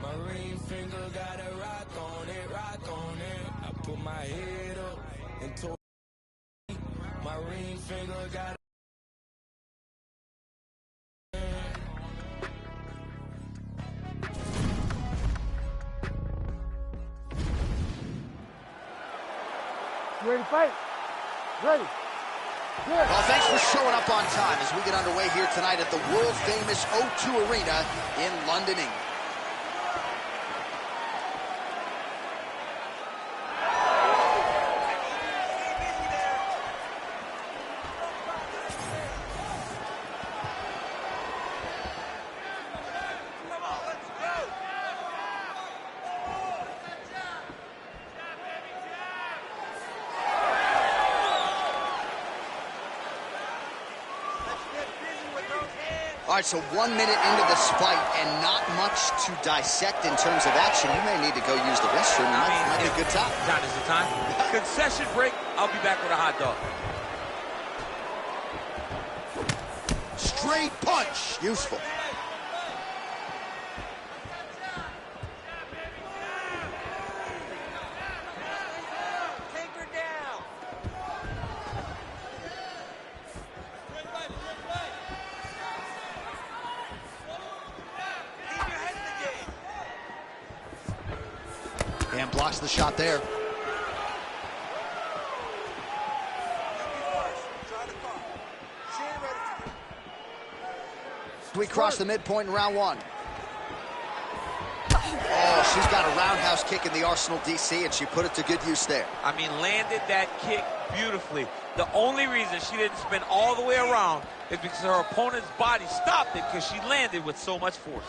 My ring finger got a rock on it, rock on it. I put my head up and told my ring finger got You ready to fight? Ready. Good. Well, thanks for showing up on time as we get underway here tonight at the world-famous O2 Arena in London, England. All right, so 1 minute into this fight and not much to dissect in terms of action. You may need to go use the restroom. Might be a good time. Time is the time. Concession break. I'll be back with a hot dog. Straight punch. Useful. And blocks the shot there. We cross the midpoint in round one. Oh, she's got a roundhouse kick in the Arsenal, DC, and she put it to good use there. I mean, landed that kick beautifully. The only reason she didn't spin all the way around is because her opponent's body stopped it because she landed with so much force.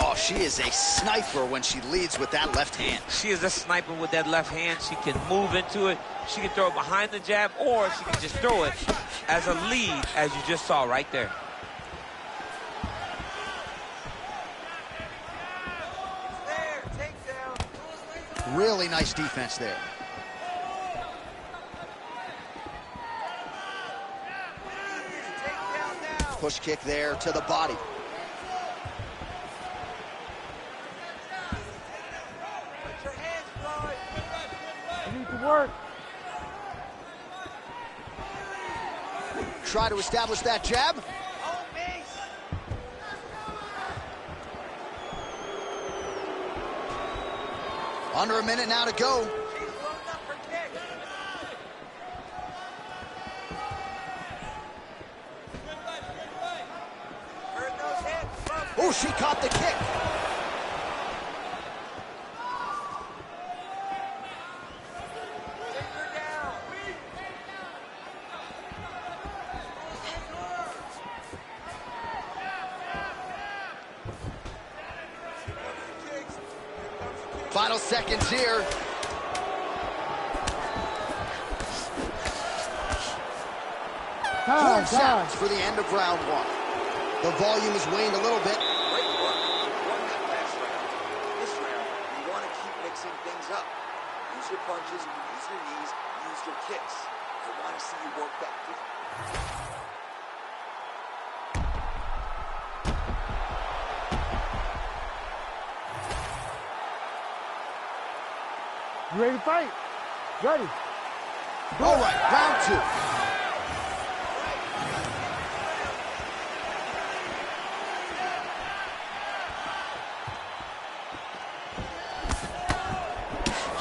Oh, she is a sniper when she leads with that left hand. She is a sniper with that left hand. She can move into it. She can throw it behind the jab, or she can just throw it as a lead, as you just saw right there. Really nice defense there. Push kick there to the body. Work. Try to establish that jab. Under a minute now to go. Oh, she caught the kick. Final seconds here. Horn sounds for the end of round one. The volume has waned a little bit. Great work. You won that last round. This round, you want to keep mixing things up. Use your punches, use your knees, use your kicks. I want to see you work that deep. You ready to fight? Ready. All right, round two.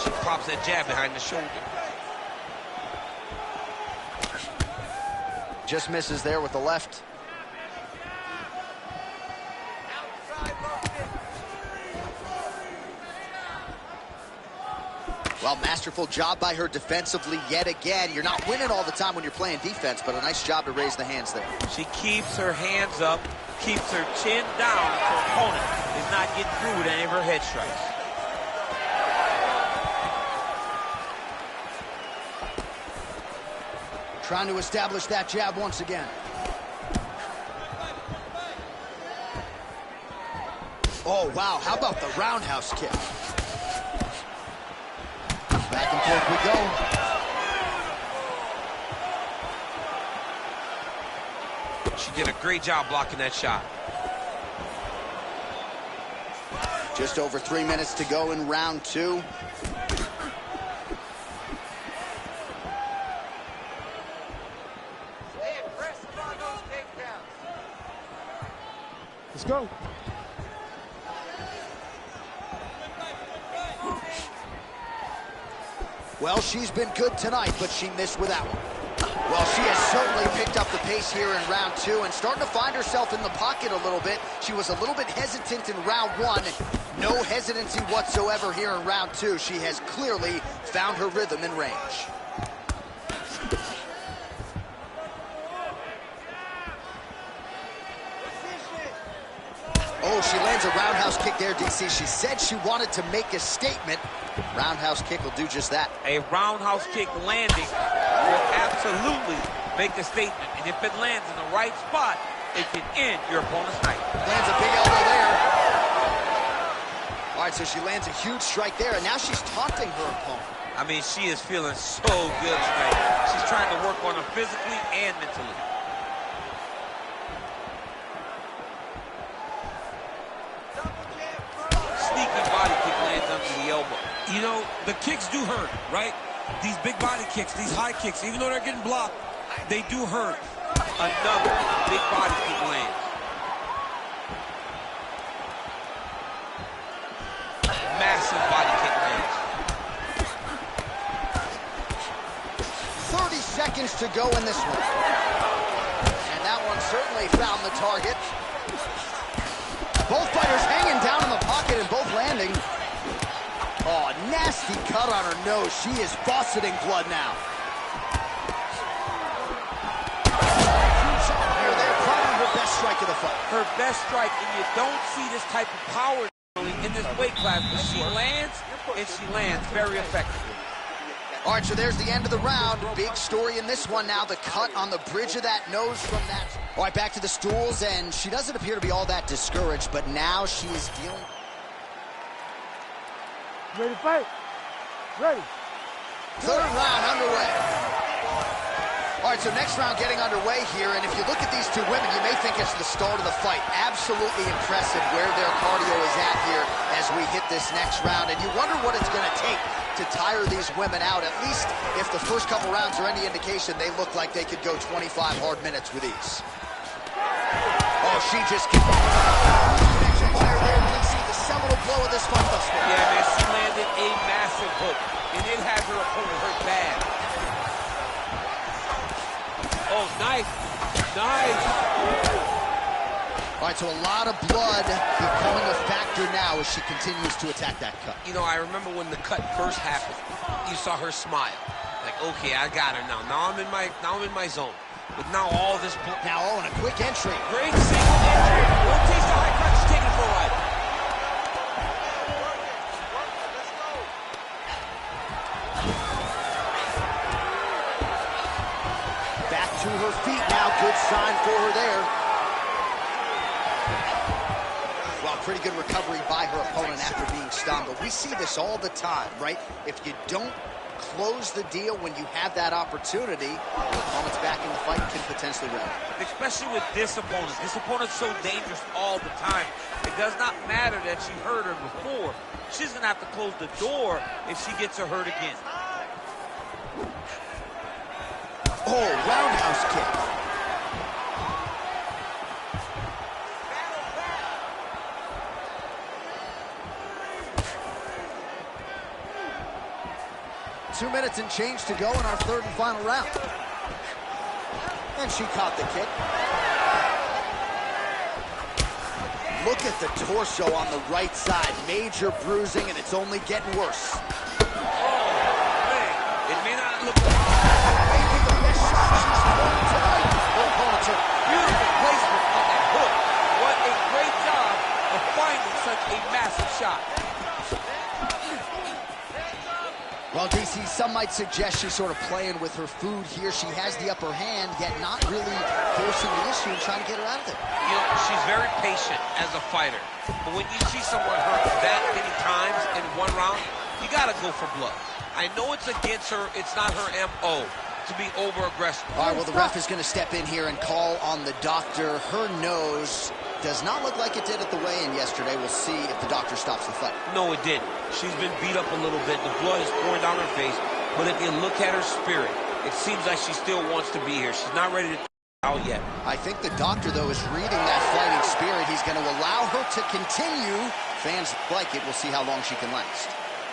She props that jab behind the shoulder. Just misses there with the left. Well, masterful job by her defensively yet again. You're not winning all the time when you're playing defense, but a nice job to raise the hands there. She keeps her hands up, keeps her chin down so her opponent is not getting through with any of her head strikes. Trying to establish that jab once again. Oh, wow. How about the roundhouse kick? Back and forth we go. She did a great job blocking that shot. Just over 3 minutes to go in round 2. Let's go. Well, she's been good tonight, but she missed with that one. Well, she has certainly picked up the pace here in round 2 and starting to find herself in the pocket a little bit. She was a little bit hesitant in round 1. No hesitancy whatsoever here in round 2. She has clearly found her rhythm and range. Oh, she lands a roundhouse kick there, DC. She said she wanted to make a statement. Roundhouse kick will do just that. A roundhouse kick landing will absolutely make a statement. And if it lands in the right spot, it can end your opponent's night. Lands a big elbow there. All right, so she lands a huge strike there, and now she's taunting her opponent. I mean, she is feeling so good tonight. She's trying to work on her physically and mentally. Sneaky body kick lands under the elbow. You know, the kicks do hurt, right? These big body kicks, these high kicks, even though they're getting blocked, they do hurt. Another big body kick lands. Massive body kick lands. 30 seconds to go in this one. And that one certainly found the target. Both fighters hanging down in the pocket and both landing. Oh, nasty cut on her nose. She is fauceting blood now. Huge arm here there. Probably her best strike of the fight. Her best strike, and you don't see this type of power in this weight class, but she lands, and she lands very effectively. All right, so there's the end of the round. Big story in this one now, the cut on the bridge of that nose from that. All right, back to the stools, and she doesn't appear to be all that discouraged, but now she is dealing. Ready to fight? Ready. Third round underway. All right, so next round getting underway here, and if you look at these two women, you may think it's the start of the fight. Absolutely impressive where their cardio is at here as we hit this next round, and you wonder what it's going to take to tire these women out. At least if the first couple rounds are any indication, they look like they could go 25 hard minutes with ease. Oh, she just connection fire there. We see the seminal blow of this fight thus far. Yeah, man, she landed a massive hook, and it had her opponent hurt bad. Oh, nice. Nice. All right, so a lot of blood becoming a factor now as she continues to attack that cut. You know, I remember when the cut first happened, you saw her smile. Like, okay, I got her now. Now I'm in my zone. But now all this blood. Now, oh, and a quick entry. Great single entry. One taste of high crotch, she's taking it for a ride. Back to her feet now. Good sign for her there. Well, pretty good recovery by her opponent after being stunned. But we see this all the time, right? If you don't close the deal when you have that opportunity, your opponent's back in the fight can potentially win. Especially with this opponent. This opponent's so dangerous all the time. It does not matter that she hurt her before. She's going to have to close the door if she gets her hurt again. Oh, roundhouse kick. Two minutes and change to go in our third and final round. And she caught the kick. Look at the torso on the right side. Major bruising, and it's only getting worse. Oh, man. It may not look Maybe the best shot she's thrown tonight. Her opponent's hurt. beautiful placement on that hook. What a great job of finding such a massive shot. Well, DC, some might suggest she's sort of playing with her food here. She has the upper hand, yet not really forcing the issue and trying to get her out of there. You know, she's very patient as a fighter. But when you see someone hurt that many times in one round, you got to go for blood. I know it's against her. It's not her M.O. to be over-aggressive. All right, well, the ref is going to step in here and call on the doctor. Her nose Does not look like it did at the weigh-in yesterday. We'll see if the doctor stops the fight. No, it didn't. She's been beat up a little bit. The blood is pouring down her face. But if you look at her spirit, it seems like she still wants to be here. She's not ready to out yet. I think the doctor, though, is reading that fighting spirit. He's going to allow her to continue. Fans like it. We'll see how long she can last.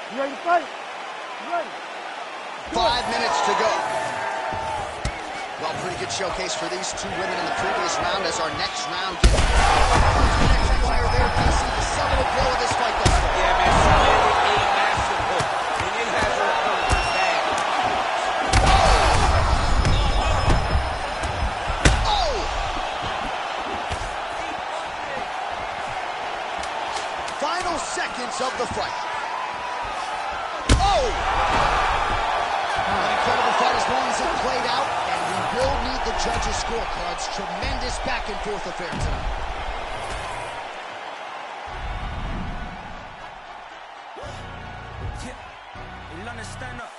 You ready to fight? You ready? 5 minutes to go. Well, pretty good showcase for these two women in the previous round as our next round gets... Here, there, DC, the seminal blow of this fight thus far. Yeah, man, she landed a massive hook, and it has her opponent bad. Oh! Final seconds of the fight. Oh! An incredible fight as long as it played out, and we will need the judges' scorecards. Tremendous back-and-forth affair tonight. Stand up.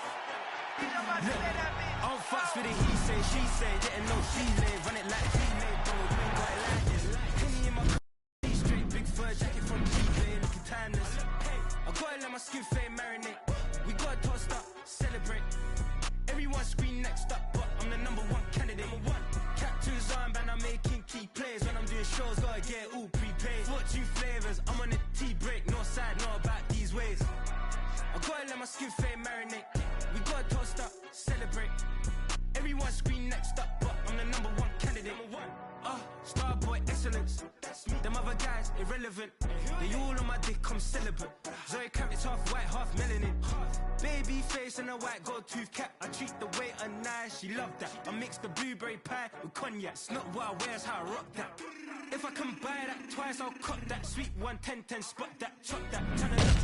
All fucks for the he say, she say, getting no delay, run it like delay, bro. You ain't got it like this. Henny in my straight, big fur jacket from eBay, looking timeless. I gotta let my skin fade marinate. We gotta toast up, celebrate. Everyone scream next up, but I'm the #1 candidate. Captain's armband, I'm making key plays. When I'm doing shows, gotta get all prepaid. Fortune flavors, I'm on a tea break. No side, no about these ways. I gotta let my skin fade marinate. We gotta toast up, celebrate. Everyone scream next up, but I'm the #1 candidate. Star boy excellence. Them other guys irrelevant. They all on my dick, I'm celibate. Zoe Kravitz half white, half melanin. Baby face and a white gold tooth cap. I treat the waiter nice, she love that. I mix the blueberry pie with cognac. It's not what I wear, it's how I rock that. If I can buy that twice, I'll cut that. Sweet 110, spot that, chop that. Tryna look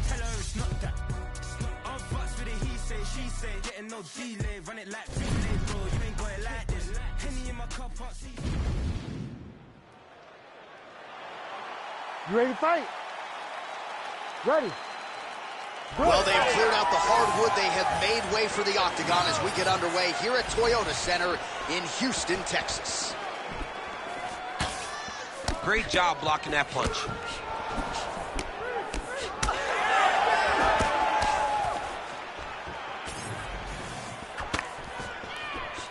tell her it's not that. I'm fucks with the he say, she say, getting no delay, run it like relay, bro. You ain't got it like this. Henny in my cup, hot see. You ready to fight? Ready. Well, they've cleared out the hardwood. They have made way for the octagon as we get underway here at Toyota Center in Houston, Texas. Great job blocking that punch.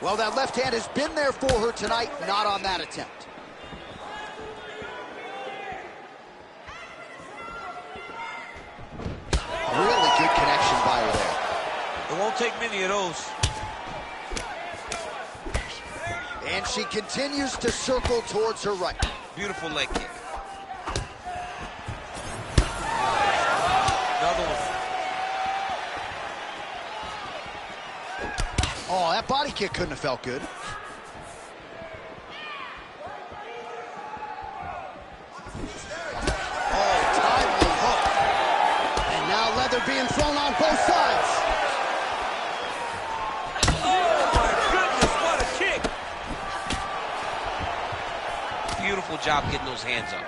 Well, that left hand has been there for her tonight, not on that attempt. Really good connection by her there. It won't take many of those. And she continues to circle towards her right. Beautiful leg kick. Another one. Oh, that body kick couldn't have felt good. Oh, timely hook. And now leather being thrown on both sides. Oh, my goodness, what a kick. Beautiful job getting those hands up.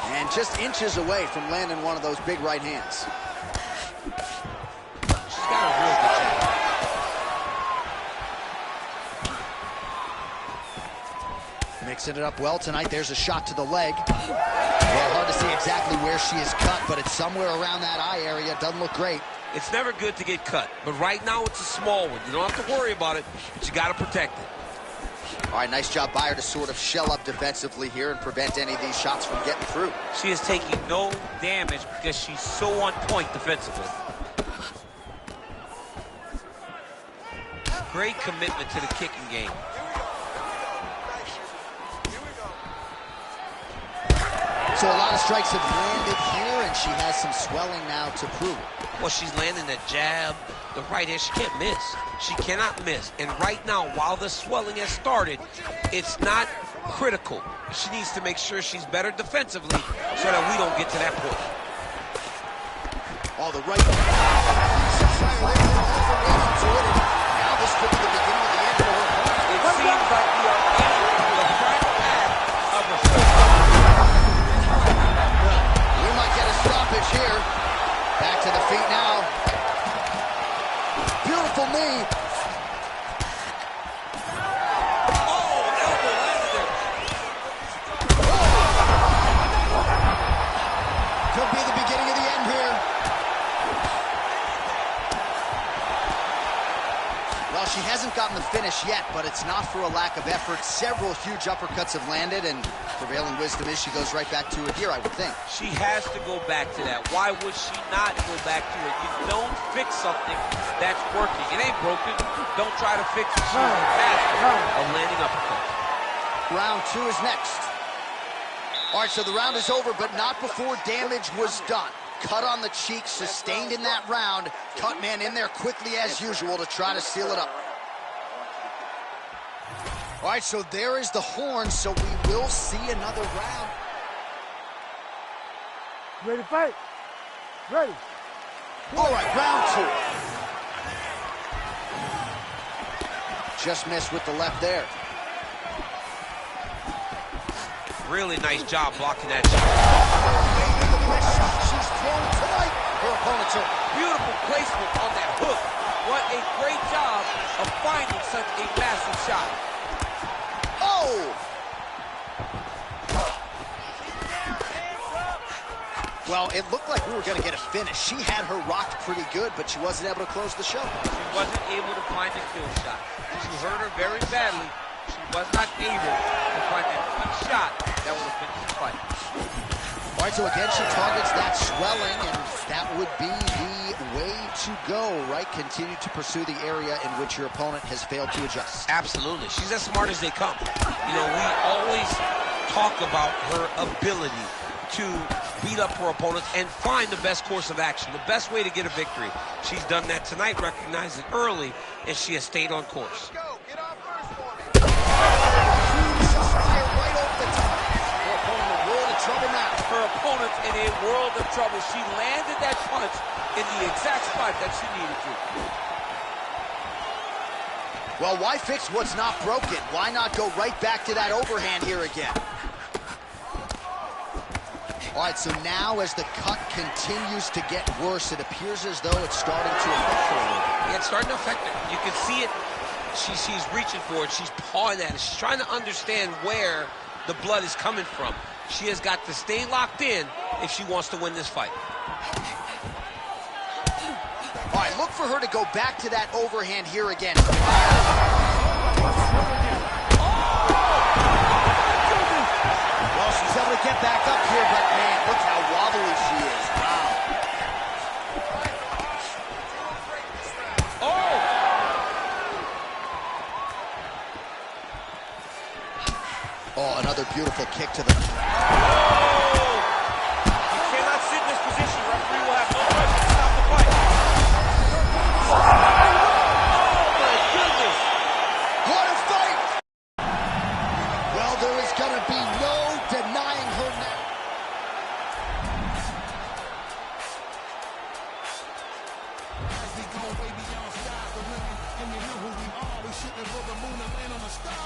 And just inches away from landing one of those big right hands. She's got a real good job. Mixing it up well tonight. There's a shot to the leg. Well, hard to see exactly where she is cut, but it's somewhere around that eye area. Doesn't look great. It's never good to get cut, but right now it's a small one. You don't have to worry about it, but you got to protect it. All right, nice job by her to sort of shell up defensively here and prevent any of these shots from getting through. She is taking no damage because she's so on point defensively. Great commitment to the kicking game. So a lot of strikes have landed here, and she has some swelling now to prove it. Well, she's landing the jab, the right hand. She can't miss. She cannot miss. And right now, while the swelling has started, it's not critical. She needs to make sure she's better defensively so that we don't get to that point. Oh, the right. Now this could be the beginning of the end for her. It seems like we are entering the front half of a full. We might get a stoppage here. Back to the feet now. Beautiful knee. gotten the finish yet, but it's not for a lack of effort. Several huge uppercuts have landed, and prevailing wisdom is she goes right back to it here, I would think. She has to go back to that. Why would she not go back to it? You don't fix something that's working. It ain't broken. Don't try to fix it. She's a master of landing uppercuts. Round 2 is next. All right, so the round is over, but not before damage was done. Cut on the cheek, sustained in that round. Cut man in there quickly as usual to try to seal it up. All right, so there is the horn, so we will see another round. You ready to fight? Ready. All right, round 2. Just missed with the left there. Really nice job blocking that shot. She's thrown tonight. Her opponent's hurt. Beautiful placement on that hook. What a great job of finding such a massive shot. Oh! Well, it looked like we were going to get a finish. She had her rocked pretty good, but she wasn't able to close the show. She wasn't able to find a kill shot. She hurt her very badly. She was not able to find that one shot that would have finished the fight. All right, so again, she targets that swelling, and that would be the way to go, right? Continue to pursue the area in which your opponent has failed to adjust. Absolutely. She's as smart as they come. You know, we always talk about her ability to beat up her opponents and find the best course of action, the best way to get a victory. She's done that tonight, recognized it early, and she has stayed on course. Her opponent's in a world of trouble. She landed that punch in the exact spot that she needed to. Well, why fix what's not broken? Why not go right back to that overhand here again? All right, so now as the cut continues to get worse, it appears as though it's starting to affect her a little bit. Yeah, it's starting to affect her. You can see it. She's reaching for it. She's pawing at it. She's trying to understand where the blood is coming from. She has got to stay locked in if she wants to win this fight. All right, look for her to go back to that overhand here again. Well, she's able to get back up here, but man, look how wobbly she is. Wow. Oh, another beautiful kick to the... You cannot sit in this position. Referee will have no right to stop the fight. Oh, my goodness. What a fight! Well, there is going to be no denying her now. We go way beyond skies the limit, and you know who we are. We shooting for the moon and land on the stars.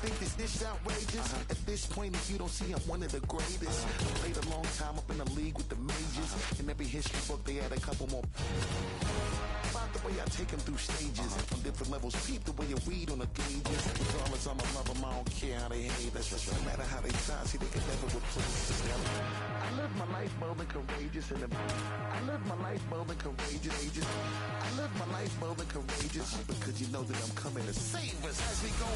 Think this dish outrageous? At this point, if you don't see I'm one of the greatest. I played a long time up in the league with the majors. In every history book, they had a couple more. About the way I take them through stages. On different levels, peep the way you read on the gauges. Regardless, I'm a lover, I don't care how they hate. That's just no matter how they try, see, they can never replace us. I live my life more than courageous. I live my life more than courageous. I live my life more than courageous. Because you know that I'm coming to save us as we go.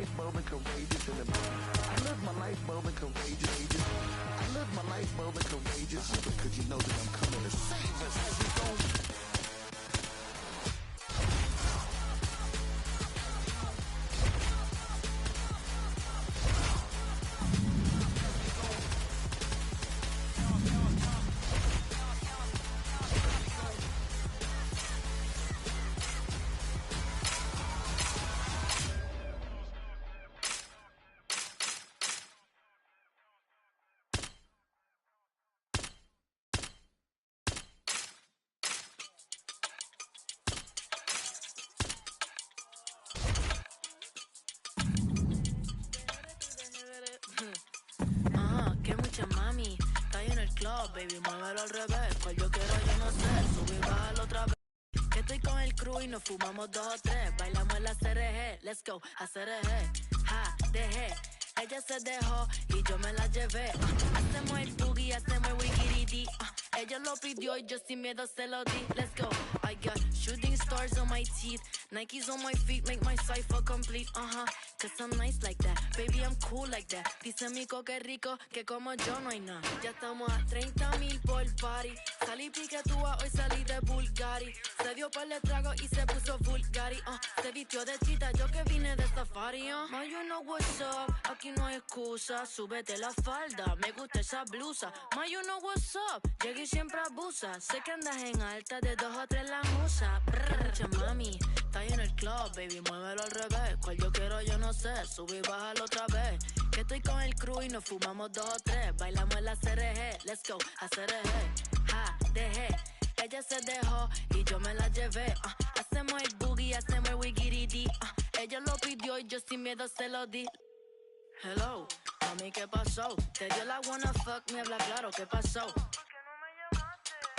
life bold and courageous. I live my life bold and courageous. I live my life bold and courageous. Because you know that I'm coming to save us. We gon' Que mucha mami, está ahí en el club, baby, muévelo al revés. Cual yo quiero, yo no sé, subir, bájalo otra vez. Que estoy con el crew y nos fumamos 2 o 3. Bailamos en la CRG, let's go, a CRG. Ja, dejé, ella se dejó y yo me la llevé. Hacemos el boogie, hacemos el wigiriti. Ella lo pidió y yo sin miedo se lo di. Let's go, I got shooting stars on my teeth. Nikes on my feet make my cipher complete, cause I'm nice like that, baby I'm cool like that. Dice Mico que rico, que como yo no hay nada. Ya estamos a 30,000 por party. Salí piquetúa, hoy salí de Bulgari. Se dio par de trago y se puso Bulgari, se vistió de chita, yo que vine de safari, Ma, you know what's up, aquí no hay excusa. Súbete la falda, me gusta esa blusa. Ma, you know what's up, llegué y siempre abusa. Sé que andas en alta, de 2 o 3 la musa. Mucha mami, está ahí en el club, baby, muévelo al revés. Cual yo quiero, yo no sé, subí, bájalo otra vez. Que estoy con el crew y nos fumamos 2 o 3. Bailamos en la CRG, let's go, a CRG. Ja, dejé, ella se dejó y yo me la llevé. Hacemos el boogie, hacemos el wigiriti. Ella lo pidió y yo sin miedo se lo di. Hello, mami, ¿qué pasó? Te dio la wanna fuck, me habla claro, ¿qué pasó?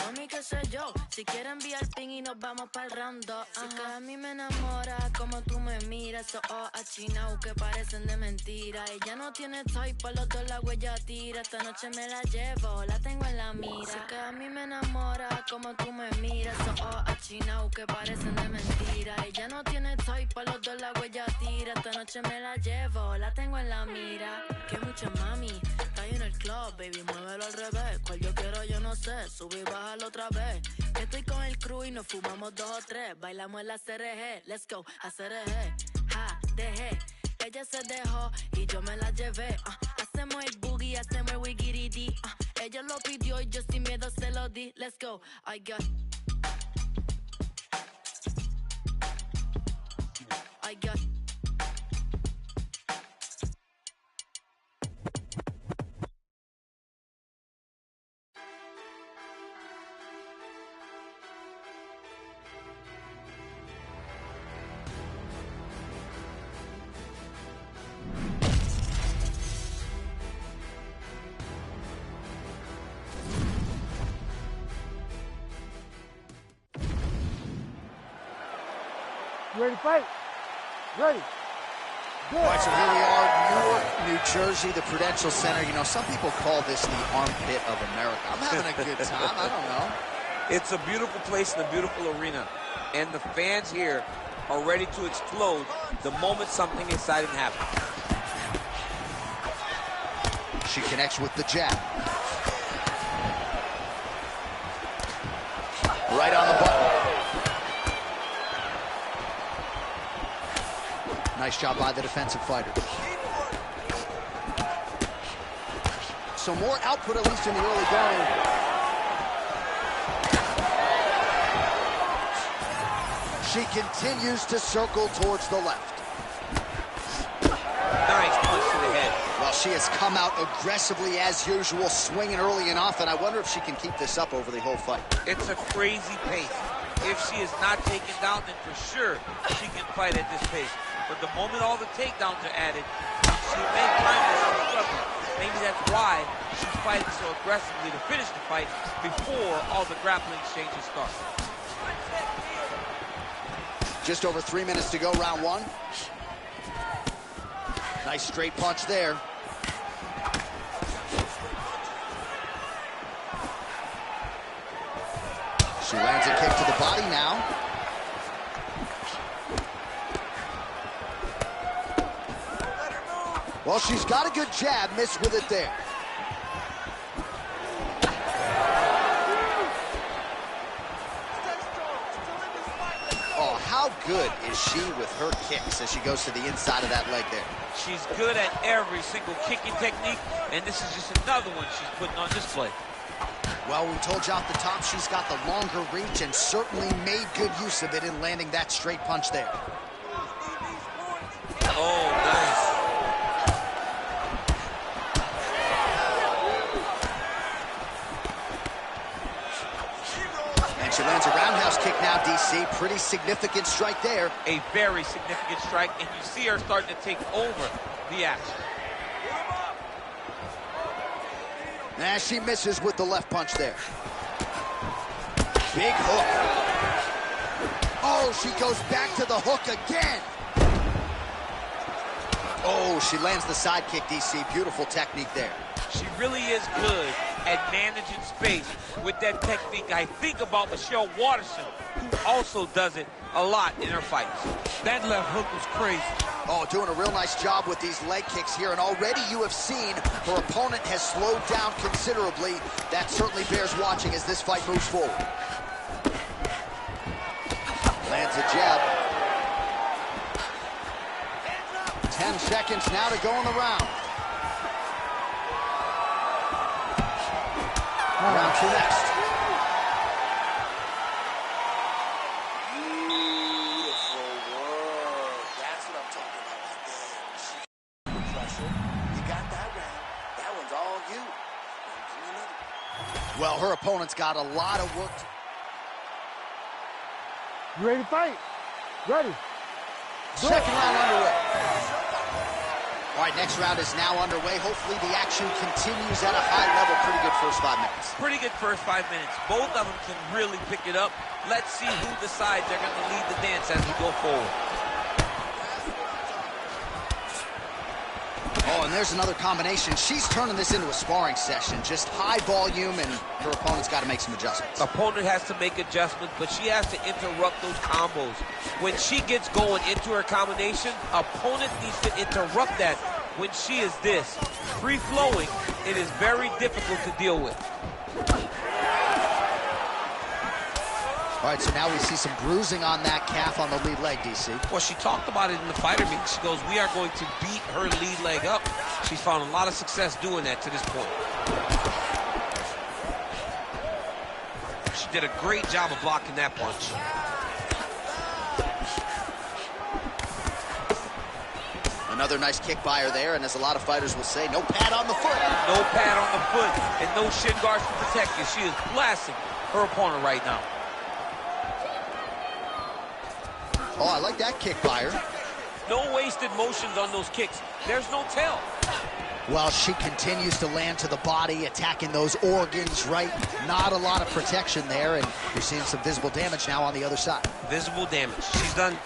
Mami, qué sé yo, si quieres enviar ping y nos vamos pa'l round 2. Que a mí me enamora como tú me miras. Esos ojos achinados que parecen de mentira. Ella no tiene type, pa' los dos la huella tira. Esta noche me la llevo, la tengo en la mira. Sé que a mí me enamora como tú me miras. Esos ojos achinados que parecen de mentira. Ella no tiene type, pa' los dos la huella tira. Esta noche me la llevo, la tengo en la mira. Que mucha mami, está ahí en el club, baby, muévelo al revés. Cual yo quiero, yo no sé, subí, bájalo otra vez. Que estoy con el crew y nos fumamos 2 o 3. Bailamos en la CRG, let's go, a CRG. Ja, dejé, ella se dejó y yo me la llevé. Hacemos el boogie, hacemos el wigiriti. Ella lo pidió y yo sin miedo se lo di. Let's go, I got You ready to fight? Ready. Good. All right, so here we are, Newark, New Jersey, the Prudential Center. You know, some people call this the armpit of America. I'm having a good time. I don't know. It's a beautiful place and a beautiful arena. And the fans here are ready to explode the moment something exciting happens. She connects with the jab. Right on the button. Nice job by the defensive fighter. So more output, at least in the early going. She continues to circle towards the left. Nice punch to the head. Well, she has come out aggressively as usual, swinging early and often. I wonder if she can keep this up over the whole fight. It's a crazy pace. If she is not taken down, then for sure she can fight at this pace. But the moment all the takedowns are added, she may find herself struggling. Maybe that's why she's fighting so aggressively to finish the fight before all the grappling exchanges start. Just over 3 minutes to go, round 1. Nice straight punch there. She lands a kick to the body now. Well, she's got a good jab, missed with it there. Oh, how good is she with her kicks as she goes to the inside of that leg there? She's good at every single kicking technique, and this is just another one she's putting on display. Well, we told you off the top, she's got the longer reach and certainly made good use of it in landing that straight punch there. Oh, nice. And she lands a roundhouse kick now, DC. Pretty significant strike there. A very significant strike, and you see her starting to take over the action. Nah, she misses with the left punch there. Big hook. Oh, she goes back to the hook again. Oh, she lands the side kick, DC. Beautiful technique there. She really is good at managing space with that technique. I think about Michelle Waterson, who also does it a lot in her fights. That left hook was crazy. Oh, doing a real nice job with these leg kicks here, and already you have seen her opponent has slowed down considerably. That certainly bears watching as this fight moves forward. Lands a jab. 10 seconds now to go in the round. Round two next. Beautiful work. That's what I'm talking about right there. Pressure. You got that round. That one's all you. Give me another. Well, her opponent's got a lot of work. You ready to fight? Ready. Second round underway. All right, next round is now underway. Hopefully the action continues at a high level. Pretty good first 5 minutes. Pretty good first 5 minutes. Both of them can really pick it up. Let's see who decides they're going to lead the dance as we go forward. Oh, and there's another combination. She's turning this into a sparring session. Just high volume, and her opponent's got to make some adjustments. Opponent has to make adjustments, but she has to interrupt those combos. When she gets going into her combination, opponent needs to interrupt that. When she is this free-flowing, it is very difficult to deal with. All right, so now we see some bruising on that calf on the lead leg, DC. Well, she talked about it in the fighter meeting. She goes, we are going to beat her lead leg up. She's found a lot of success doing that to this point. She did a great job of blocking that punch. Another nice kick by her there, and as a lot of fighters will say, no pad on the foot. No pad on the foot, and no shin guards to protect you. She is blasting her opponent right now. Oh, I like that kick by her. No wasted motions on those kicks. There's no tell. Well, she continues to land to the body, attacking those organs, right? Not a lot of protection there, and you're seeing some visible damage now on the other side. Visible damage. She's done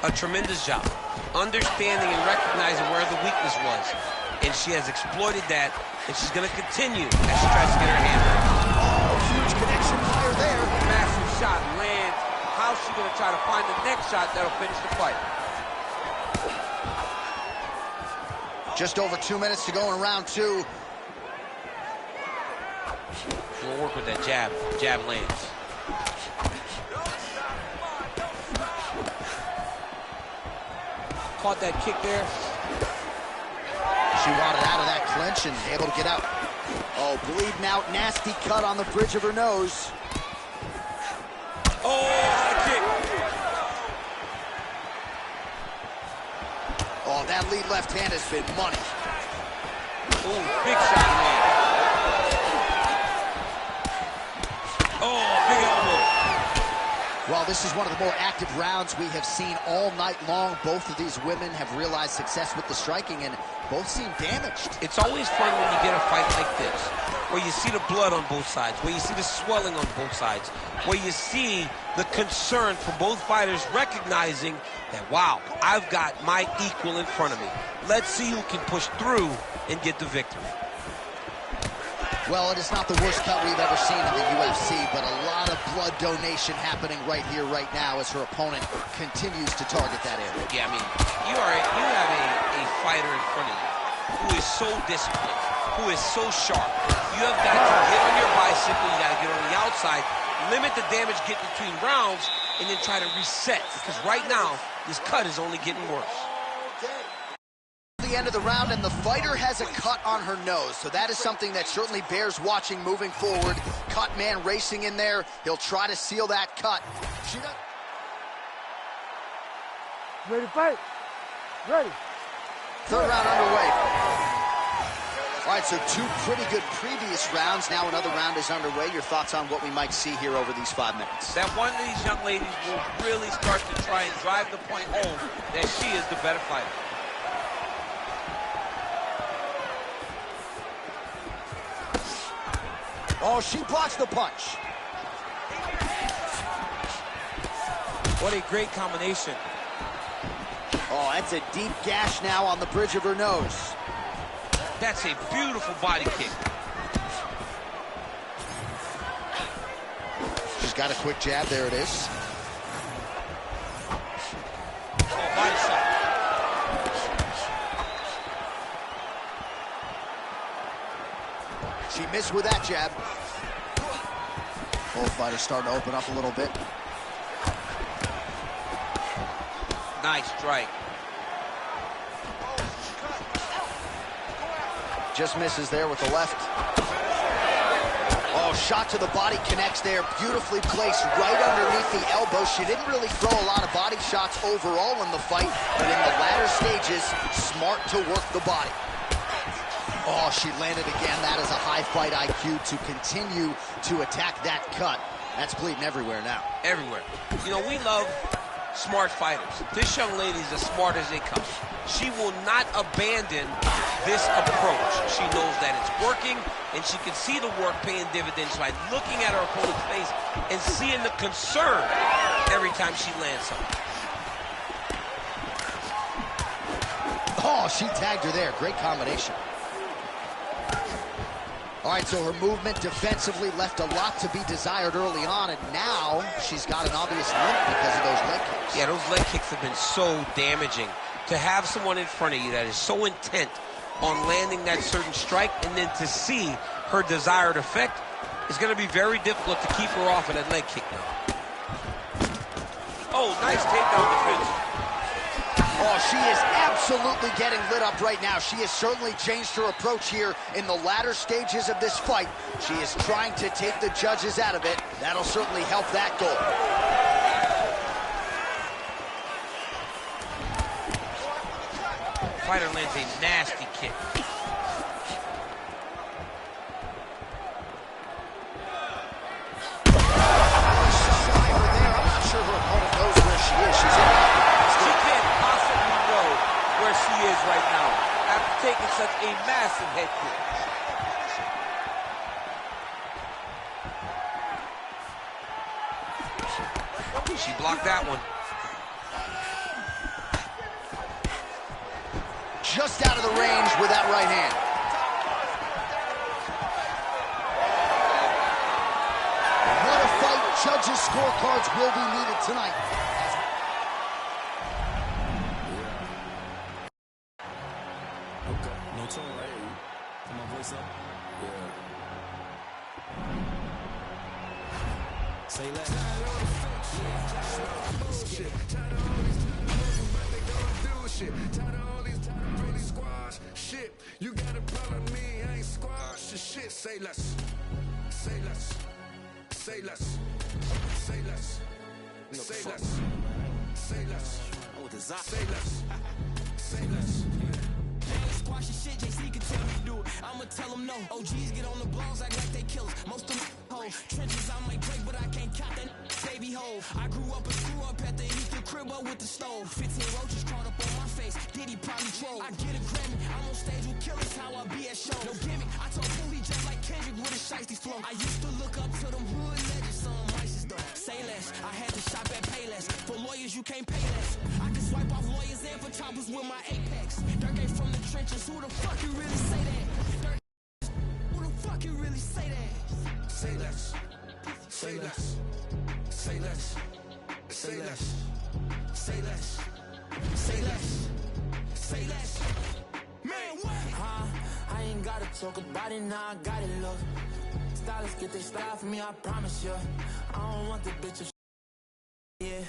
a tremendous job understanding and recognizing where the weakness was. And she has exploited that, and she's going to continue as she tries to get her hand on it. Oh, huge connection fire there. Massive shot lands. How's she going to try to find the next shot that'll finish the fight? Just over 2 minutes to go in round two. She'll work with that jab. Jab lands. Caught that kick there. She wanted out of that clinch and able to get out. Oh, bleeding out. Nasty cut on the bridge of her nose. Oh, high kick. Oh, that lead left hand has been money. Oh, big shot, man. Oh, big elbow. Well, this is one of the more active rounds we have seen all night long. Both of these women have realized success with the striking, and both seem damaged. It's always fun when you get a fight like this, where you see the blood on both sides, where you see the swelling on both sides, where you see the concern from both fighters recognizing that, wow, I've got my equal in front of me. Let's see who can push through and get the victory. Well, it is not the worst cut we've ever seen in the UFC, but a lot of blood donation happening right here, right now, as her opponent continues to target that area. Yeah, I mean, you have a fighter in front of you so disciplined, who is so sharp. You have got to get on your bicycle, you got to get on the outside, limit the damage, get between rounds, and then try to reset. Because right now, this cut is only getting worse. The end of the round, and the fighter has a cut on her nose, so that is something that certainly bears watching moving forward. Cut man racing in there. He'll try to seal that cut. Ready to fight? Ready. Third round underway. All right, so two pretty good previous rounds. Now another round is underway. Your thoughts on what we might see here over these 5 minutes? That one of these young ladies will really start to try and drive the point home that she is the better fighter. Oh, she blocks the punch. What a great combination. Oh, that's a deep gash now on the bridge of her nose. That's a beautiful body kick. She's got a quick jab. There it is. Oh, body shot. She missed with that jab. Both fighters starting to open up a little bit. Nice strike. Just misses there with the left. Oh, shot to the body connects there. Beautifully placed right underneath the elbow. She didn't really throw a lot of body shots overall in the fight, but in the latter stages, smart to work the body. Oh, she landed again. That is a high fight IQ to continue to attack that cut. That's bleeding everywhere now. Everywhere. You know, we love smart fighters. This young lady is as smart as they come. She will not abandon this approach. She knows that it's working, and she can see the work paying dividends by looking at her opponent's face and seeing the concern every time she lands something. Oh, she tagged her there. Great combination. All right, so her movement defensively left a lot to be desired early on, and now she's got an obvious limp because of those leg kicks. Yeah, those leg kicks have been so damaging. To have someone in front of you that is so intent on landing that certain strike, and then to see her desired effect is going to be very difficult to keep her off of that leg kick now. Oh, nice takedown defense. Oh, she is absolutely getting lit up right now. She has certainly changed her approach here in the latter stages of this fight. She is trying to take the judges out of it. That'll certainly help that goal. Fighter lands a nasty kick. I'm not sure her opponent knows where she is. She's in. She can't possibly know where she is right now after taking such a massive head kick. She blocked that one. Just out of the range with that right hand. What a fight. Judges' scorecards will be needed tonight. Okay, no tone, right? Put my voice up? Yeah. Say less. Shit. Shit, you got a problem with me, I ain't squash the shit. Say less, say less, say less, say less, say less, say less, say less, say less. Squash the shit, JC can tell me to do it. I'ma tell them no. OGs get on the blogs, act like they killers. Most of them hoes. Trenches I might break, but I can't count that baby hole. I grew up a screw up at the Easter crib up with the stove. 15 roaches crawled up on my face. Diddy probably troll. I get a Grammy. I'm on stage with killers, how I be at shows. No gimmick. I told Bully just like Kendrick with a shiesty flow. I used to look up to them hood legends, some mice though. Say less. I had to shop at Payless. For lawyers, you can't pay less. I can swipe off lawyers and for choppers with my Apex. Dirk ain't from the trenches. Who the fuck you really say that? Dirk, who the fuck you really say that? Say less. Say less. Say less. Say less. Say less. Say less. Say less. Man, what? gotta talk about it, now I got it, look. Stylists get their style from me, I promise you. I don't want the bitch of yeah,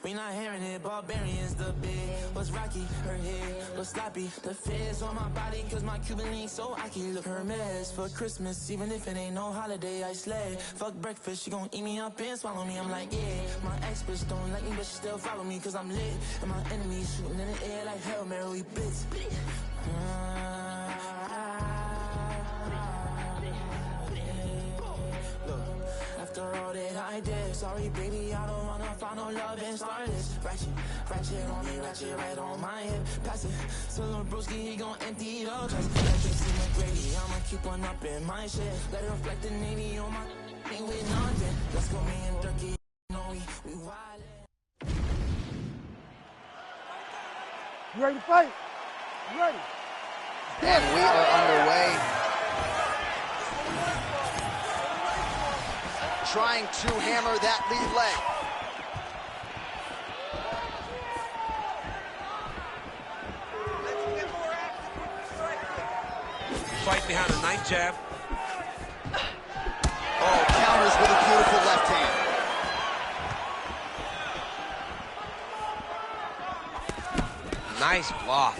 we not hearing it, barbarians the big. What's rocky, her head, what's sloppy. The feds on my body, cause my Cuban link so I can look her mess. For Christmas, even if it ain't no holiday, I slay. Fuck breakfast, she gon' eat me up and swallow me, I'm like, yeah. My ex bitch don't like me, but she still follow me, cause I'm lit. And my enemies shooting in the air like Hail Mary, we blitz. After all that I did, sorry baby, I don't wanna find no love and start this. Ratchet on me, ratchet right on my hip. Pass it, so little broski, he gon' empty it up. Just let you see my gravy, I'ma keep one up in my shit. Let it reflect the Navy on my thing with nothing. Let's go me and Durkee, you know we wildin'. You ready to fight? You ready? And we are underway. Trying to hammer that lead leg. Fight behind a nice jab. Oh, counters with a beautiful left hand. Nice block.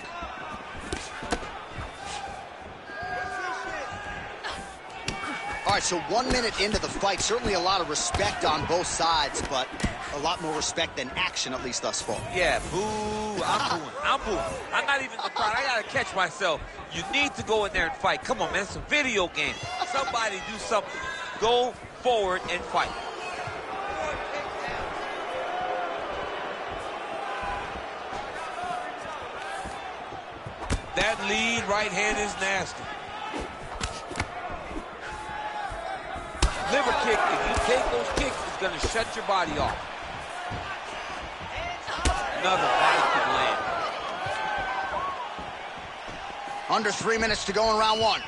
All right, so 1 minute into the fight, certainly a lot of respect on both sides, but a lot more respect than action, at least thus far. Yeah, boo, I'm booing. I'm not even in the crowd. I gotta catch myself. You need to go in there and fight. Come on, man, it's a video game. Somebody do something. Go forward and fight. That lead right hand is nasty. Liver kick, if you take those kicks, it's gonna shut your body off. Another body kick land. Under 3 minutes to go in round one.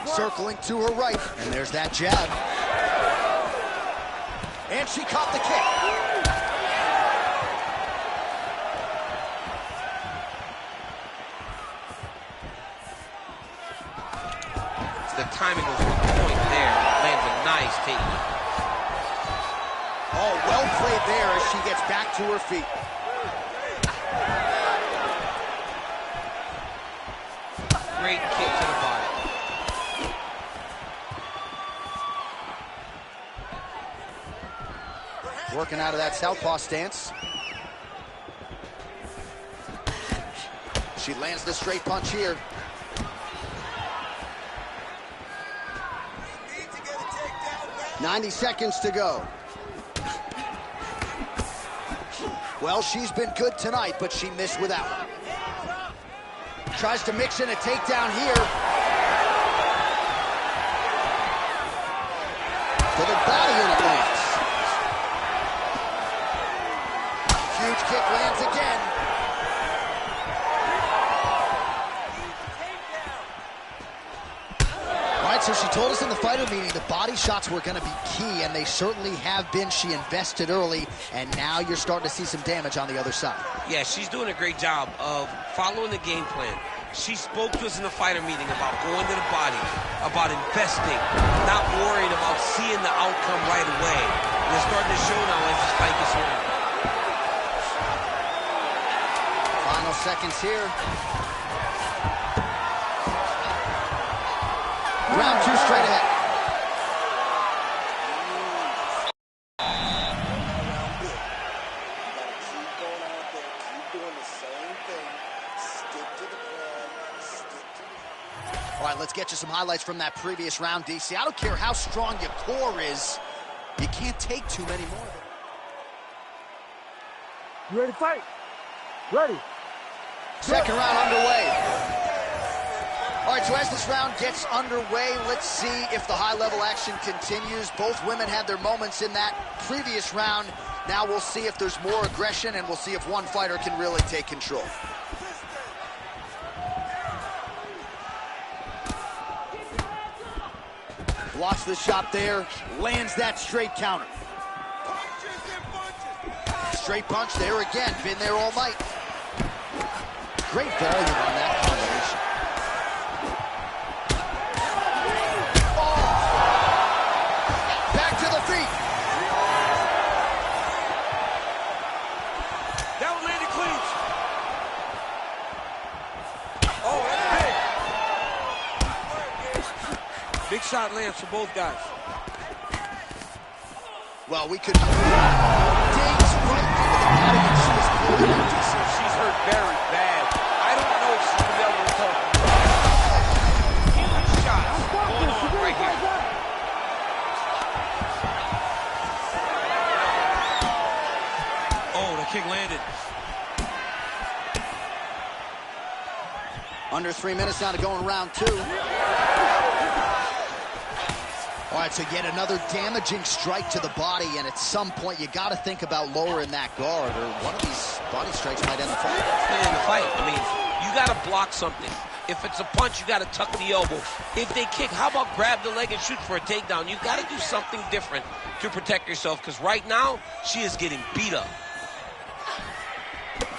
Circling to her right, and there's that jab. And she caught the kick. The timing was on point there. Lands a nice takedown. Oh, well played there as she gets back to her feet. Great kick to the body. Working out of that southpaw stance. She lands the straight punch here. 90 seconds to go. Well, she's been good tonight, but she missed with that one. Tries to mix in a takedown here. To the body, and it lands. Huge kick lands again. So she told us in the fighter meeting the body shots were going to be key, and they certainly have been. She invested early, and now you're starting to see some damage on the other side. Yeah, she's doing a great job of following the game plan. She spoke to us in the fighter meeting about going to the body, about investing, not worrying about seeing the outcome right away. And it's starting to show now as this fight gets on. Final seconds here. Round two straight ahead. All right, let's get you some highlights from that previous round, DC. I don't care how strong your core is, you can't take too many more. You ready to fight? Ready. Second round underway. All right, so as this round gets underway, let's see if the high-level action continues. Both women had their moments in that previous round. Now we'll see if there's more aggression, and we'll see if one fighter can really take control. Blocks the shot there, lands that straight counter. Straight punch there again, been there all night. Great volume on that combination. Oh! Back to the feet. That one landed clean. Oh, that's big. Big shot lands for both guys. Well, we could digs right into the body, and she is clearly empty. She's hurt very bad. I don't know if she's gonna be able to recover. Huge shots going on right here. Oh, the kick landed. Under 3 minutes now to go in round 2. All right, so yet another damaging strike to the body, and at some point you got to think about lowering that guard, or one of these body strikes might end the fight. End the fight. I mean, you got to block something. If it's a punch, you got to tuck the elbow. If they kick, how about grab the leg and shoot for a takedown? You got to do something different to protect yourself, because right now she is getting beat up.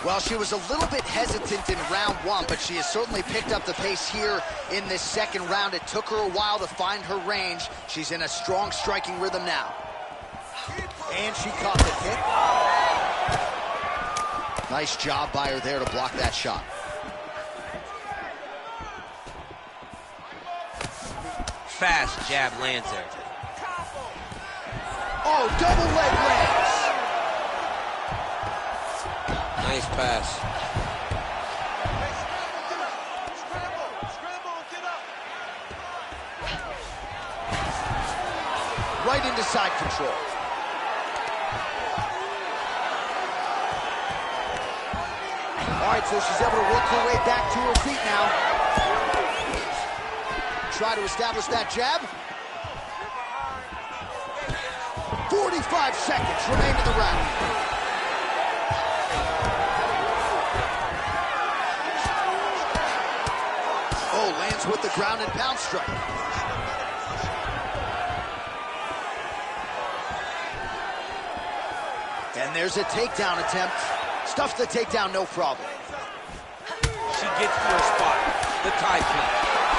Well, she was a little bit hesitant in round 1, but she has certainly picked up the pace here in this second round. It took her a while to find her range. She's in a strong striking rhythm now. And she caught the kick. Nice job by her there to block that shot. Fast jab lands there. Oh, double leg lands. Nice pass. Right into side control. All right, so she's able to work her way back to her feet now. Try to establish that jab. 45 seconds remain in the round. Oh, lands with the ground and pound strike. And there's a takedown attempt. Stuffs the takedown, no problem. She gets to her spot, the tie pin,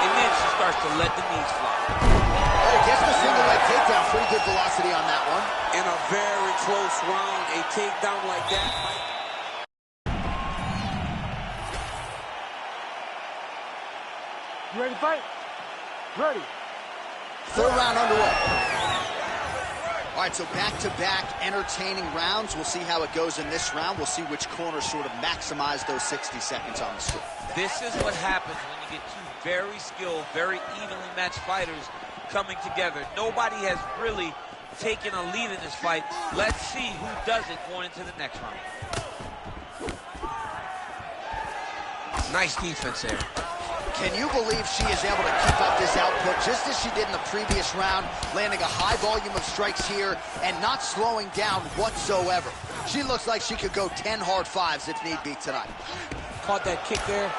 and then she starts to let the knees fly. Oh, gets the single leg takedown. Pretty good velocity on that one. In a very close round, a takedown like that might... You ready to fight? Ready. Third round underway. All right, so back-to-back entertaining rounds. We'll see how it goes in this round. We'll see which corner sort of maximize those 60 seconds on the street. This is what happens when you get two very skilled, very evenly matched fighters coming together. Nobody has really taken a lead in this fight. Let's see who does it going into the next round. Nice defense there. Can you believe she is able to keep up this output just as she did in the previous round, landing a high volume of strikes here and not slowing down whatsoever? She looks like she could go 10 hard fives if need be tonight. Caught that kick there.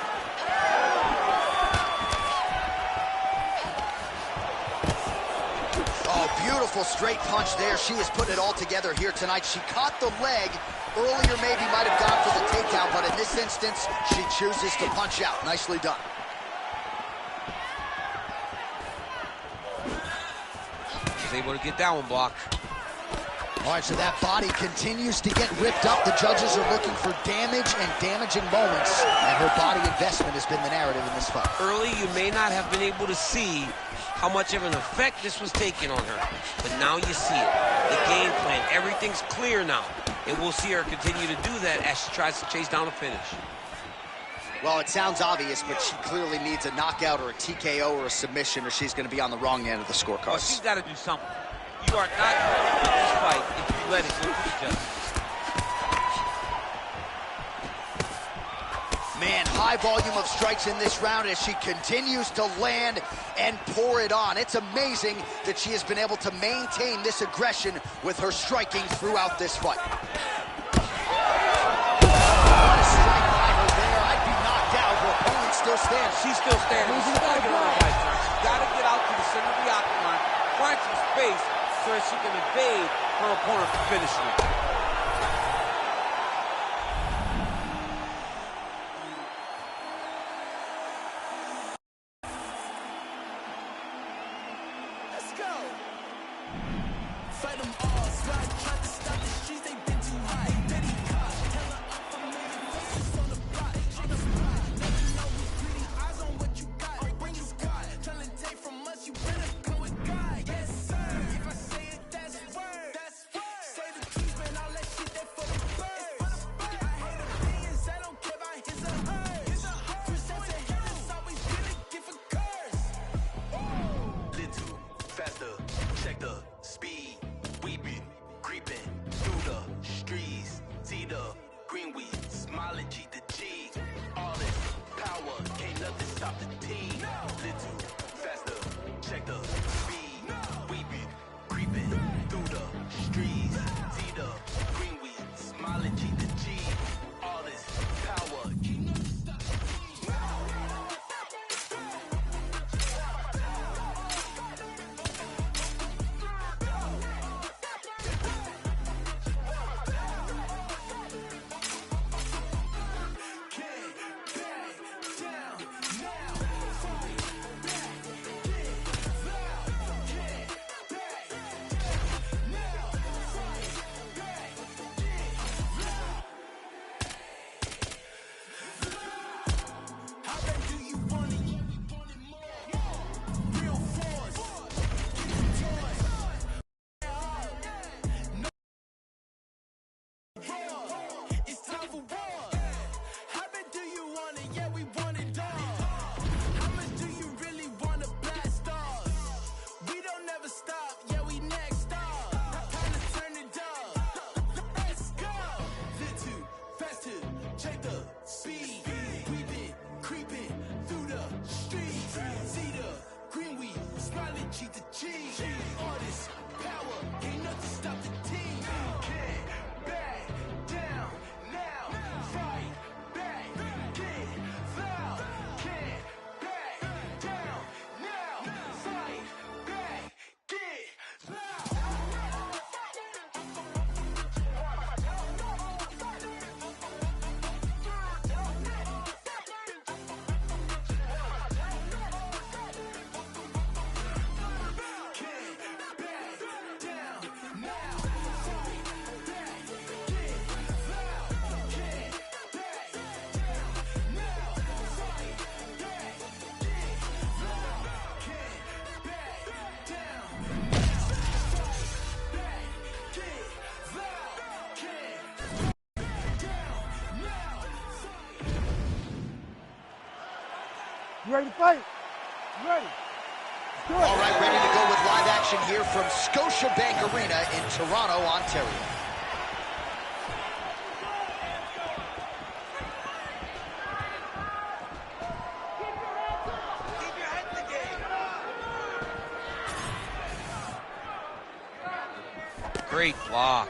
Oh, beautiful straight punch there. She is putting it all together here tonight. She caught the leg. Earlier maybe might have gone for the takedown, but in this instance, she chooses to punch out. Nicely done. Able to get that one blocked. All right, so that body continues to get ripped up. The judges are looking for damage and damaging moments, and her body investment has been the narrative in this fight. Early, you may not have been able to see how much of an effect this was taking on her, but now you see it. The game plan, everything's clear now, and we'll see her continue to do that as she tries to chase down a finish. Well, it sounds obvious, but she clearly needs a knockout or a TKO or a submission, or she's going to be on the wrong end of the scorecard. Well, she's got to do something. You are not going to win this fight if you let it go to the judges. Man, high volume of strikes in this round as she continues to land and pour it on. It's amazing that she has been able to maintain this aggression with her striking throughout this fight. Still stands. She's still standing. She's got to get on her right turn. She's got to get out to the center of the octagon, find some space so that she can evade her opponent from finishing it. fight them all. Squad tried to stop the streets, they been too high. Betty cop, tell her I'm familiar faces on the block. On the block, never know who's greedy. Eyes on what you got, bring your squad. Trying to take from us, you better go with God. Yes, sir. If I say it, that's word. That's word. Say the truth, man, all that shit, that for the birds. I hate opinions, I don't care about his or hers. Presents and haters always get a gift for curse. Little faster, check the speed. We been creeping through the streets. See the green weed, smiling G to G. All this power, can't nothing stop the team. Little faster, check the speed. We been creeping through the streets. See the green weed, smiling G to G. All this power, can't nothing stop the team. How bad do you want it? Real force. Get the toys. No war. It's time for war. How bad do you want it? Yeah, we want it all. How much do you really want to blast off? We don't never stop. Yeah, we next up. Time to turn it up. Let's go. Little faster. Check the speed. We been creeping through the streets. See the green weed, smiling G to G. All this power, ain't nothing stop the team. Can't back down now. Fight back, get loud. Can't back down now. Fight back, get loud. You ready to fight? You ready? Let's do it. All right, ready to go with live action here from Scotiabank Arena in Toronto, Ontario. Keep your head in the game. Great block.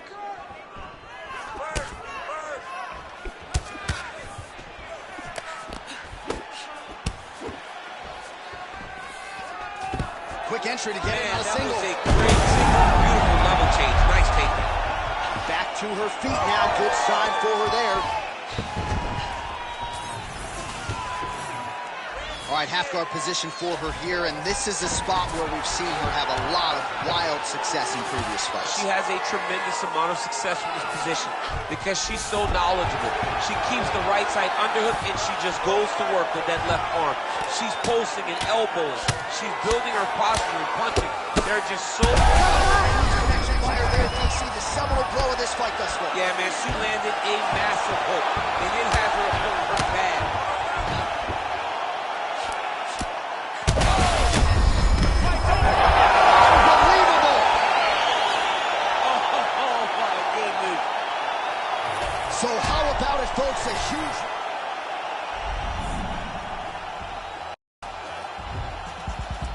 Quick entry to get it on a that single. was a great single. Beautiful level change. Nice takedown. Back to her feet now. Good sign for her there. All right, half guard position for her here, and this is a spot where we've seen her have a lot of wild success in previous fights. She has a tremendous amount of success from this position because she's so knowledgeable. She keeps the right side underhook and she just goes to work with that left arm. She's posting and elbows. She's building her posture and punching. They're just so... Connection fire there. Then you see the seminal blow of this fight thus far. Yeah, man, she landed a massive hook, and it has her opponent hurt bad. Unbelievable. Oh, my goodness. So how about it, folks? A huge...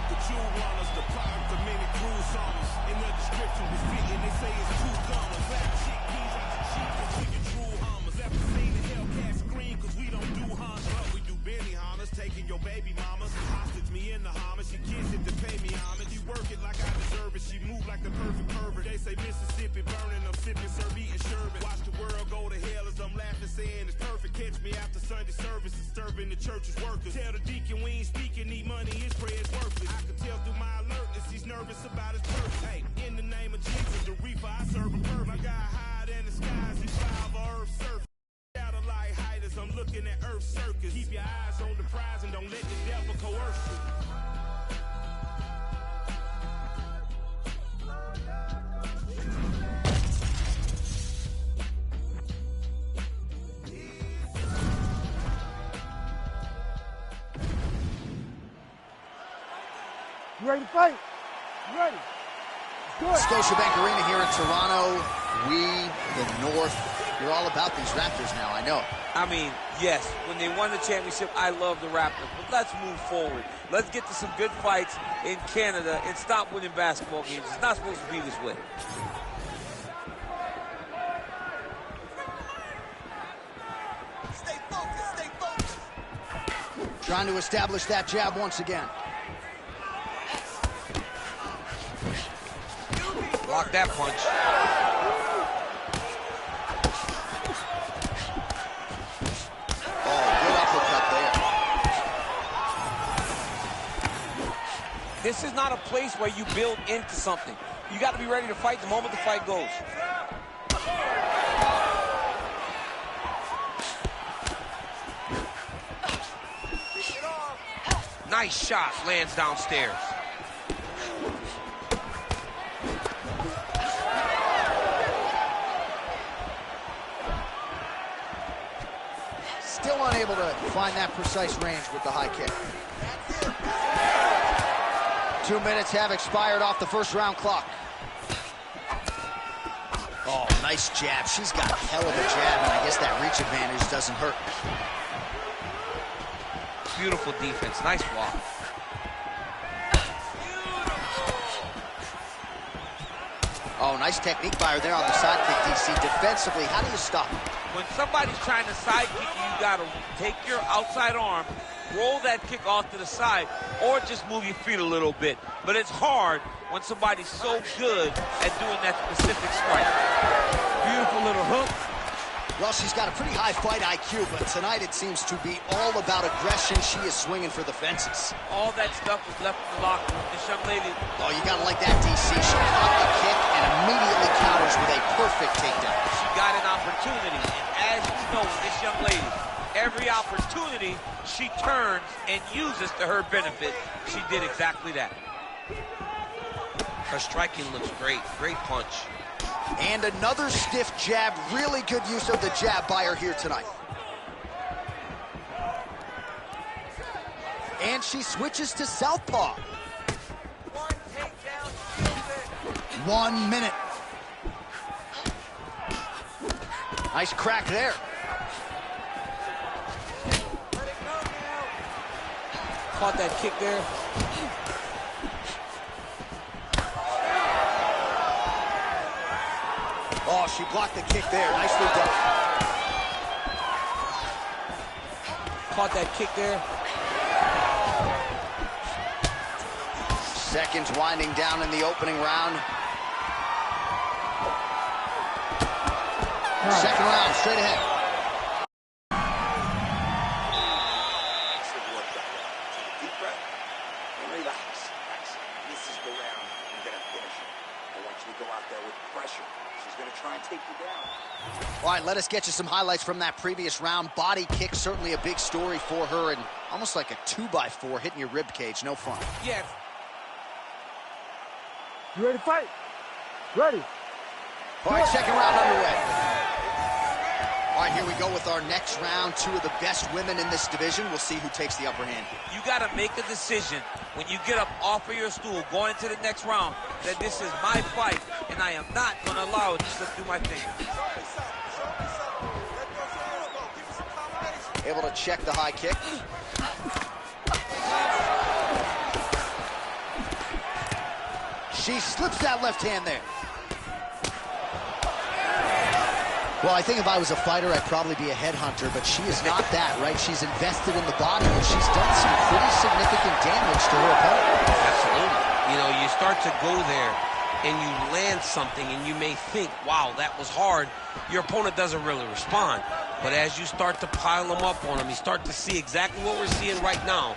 The jewel runners, the product of many cruel songs. In the description was fitting, they say it's two gunners. Rap chickpeas out the cheap, cause we can true hummers. After seeing the Hellcat scream, cause we don't do Honda. But we do Benny Hunters, taking your baby mamas. Hostage me in the Hummer, she kiss it to pay me homage. She work it like I deserve it, she move like the perfect pervert. They say Mississippi burning, I'm sipping, serve eating sherbet. Watch the world go to hell as I'm laughing, saying it's perfect. Catch me after Sunday services. serving the church's workers. Tell the deacon we ain't speaking, need money, his prayers worthless. I can tell through my alertness, he's nervous about his purpose. Hey, in the name of Jesus, the reaper, I serve a purpose. My God higher than the skies, he's fly over earth's surface. Satellite height as I'm looking at Earth's circus. Keep your eyes on the prize and don't let the devil coerce you. You ready to fight? You ready? Good. Scotiabank Arena here in Toronto. We, the North, you're all about these Raptors now, I know. I mean, yes, when they won the championship, I love the Raptors. But let's move forward. Let's get to some good fights in Canada and stop winning basketball games. It's not supposed to be this way. Stay focused, stay focused. Trying to establish that jab once again. Block that punch. Oh, good uppercut there. This is not a place where you build into something. You got to be ready to fight the moment the fight goes. Nice shot, lands downstairs. Still unable to find that precise range with the high kick. 2 minutes have expired off the first round clock. Oh, nice jab. She's got a hell of a jab, and I guess that reach advantage doesn't hurt. Beautiful defense, nice block. Oh, nice technique by her there on the side kick, DC. Defensively, how do you stop him? When somebody's trying to side kick you, you got to take your outside arm, roll that kick off to the side, or just move your feet a little bit. But it's hard when somebody's so good at doing that specific strike. Beautiful little hook. Well, she's got a pretty high fight IQ, but tonight it seems to be all about aggression. She is swinging for the fences. All that stuff was left in the locker room. This young lady... Oh, you gotta like that, DC. She caught the kick and immediately counters with a perfect takedown. She got an opportunity, and as you know, this young lady, every opportunity she turns and uses to her benefit. She did exactly that. Her striking looks great. Great punch. And another stiff jab. Really good use of the jab by her here tonight. And she switches to southpaw. 1 minute. Nice crack there. Caught that kick there. Oh, she blocked the kick there. Nicely done. Caught that kick there. Seconds winding down in the opening round. Second round, straight ahead. Deep breath and relax. This is the round. You're going to finish it. I want you to go out there with pressure. She's going to try and take you down. All right, let us get you some highlights from that previous round. Body kick, certainly a big story for her, and almost like a 2x4 hitting your rib cage. No fun. Yes. You ready to fight? Ready. All right, second round underway. All right, here we go with our next round. Two of the best women in this division. We'll see who takes the upper hand. You got to make a decision when you get up off of your stool, going into the next round, that this is my fight, and I am not going to allow it to slip through my fingers. Able to check the high kick. She slips that left hand there. Well, I think if I was a fighter, I'd probably be a headhunter, but she is not that, right? She's invested in the body, and she's done some pretty significant damage to her opponent. Absolutely. You know, you start to go there, and you land something, and you may think, wow, that was hard. Your opponent doesn't really respond. But as you start to pile them up on him, you start to see exactly what we're seeing right now.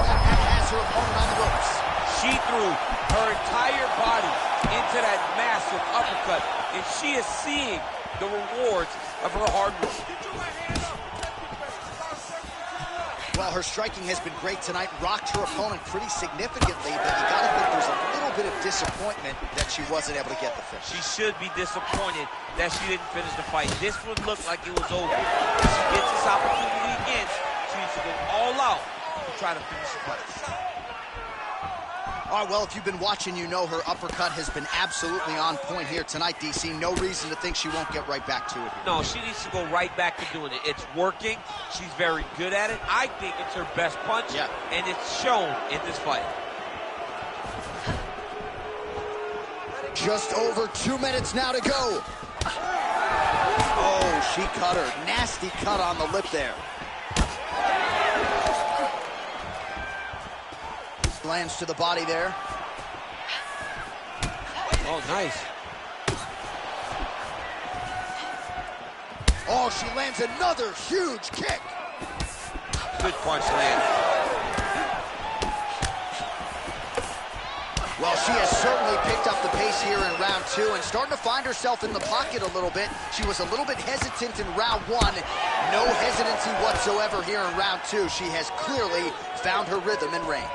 Has her opponent on the ropes. She threw her entire body into that massive uppercut, and she is seeing the rewards of her hard work. Well, her striking has been great tonight, rocked her opponent pretty significantly, but you gotta think there's a little bit of disappointment that she wasn't able to get the finish. She should be disappointed that she didn't finish the fight. This one looked like it was over. If she gets this opportunity again, she needs to go all out to try to finish the fight. All right, well, if you've been watching, you know her uppercut has been absolutely on point here tonight, DC. No reason to think she won't get right back to it here. No, she needs to go right back to doing it. It's working. She's very good at it. I think it's her best punch, and it's shown in this fight. Just over 2 minutes now to go. Oh, she cut her. Nasty cut on the lip there. Lands to the body there. Oh, nice. Oh, she lands another huge kick. Good punch land. Well, she has certainly picked up the pace here in round 2 and starting to find herself in the pocket a little bit. She was a little bit hesitant in round 1. No hesitancy whatsoever here in round 2. She has clearly found her rhythm and range.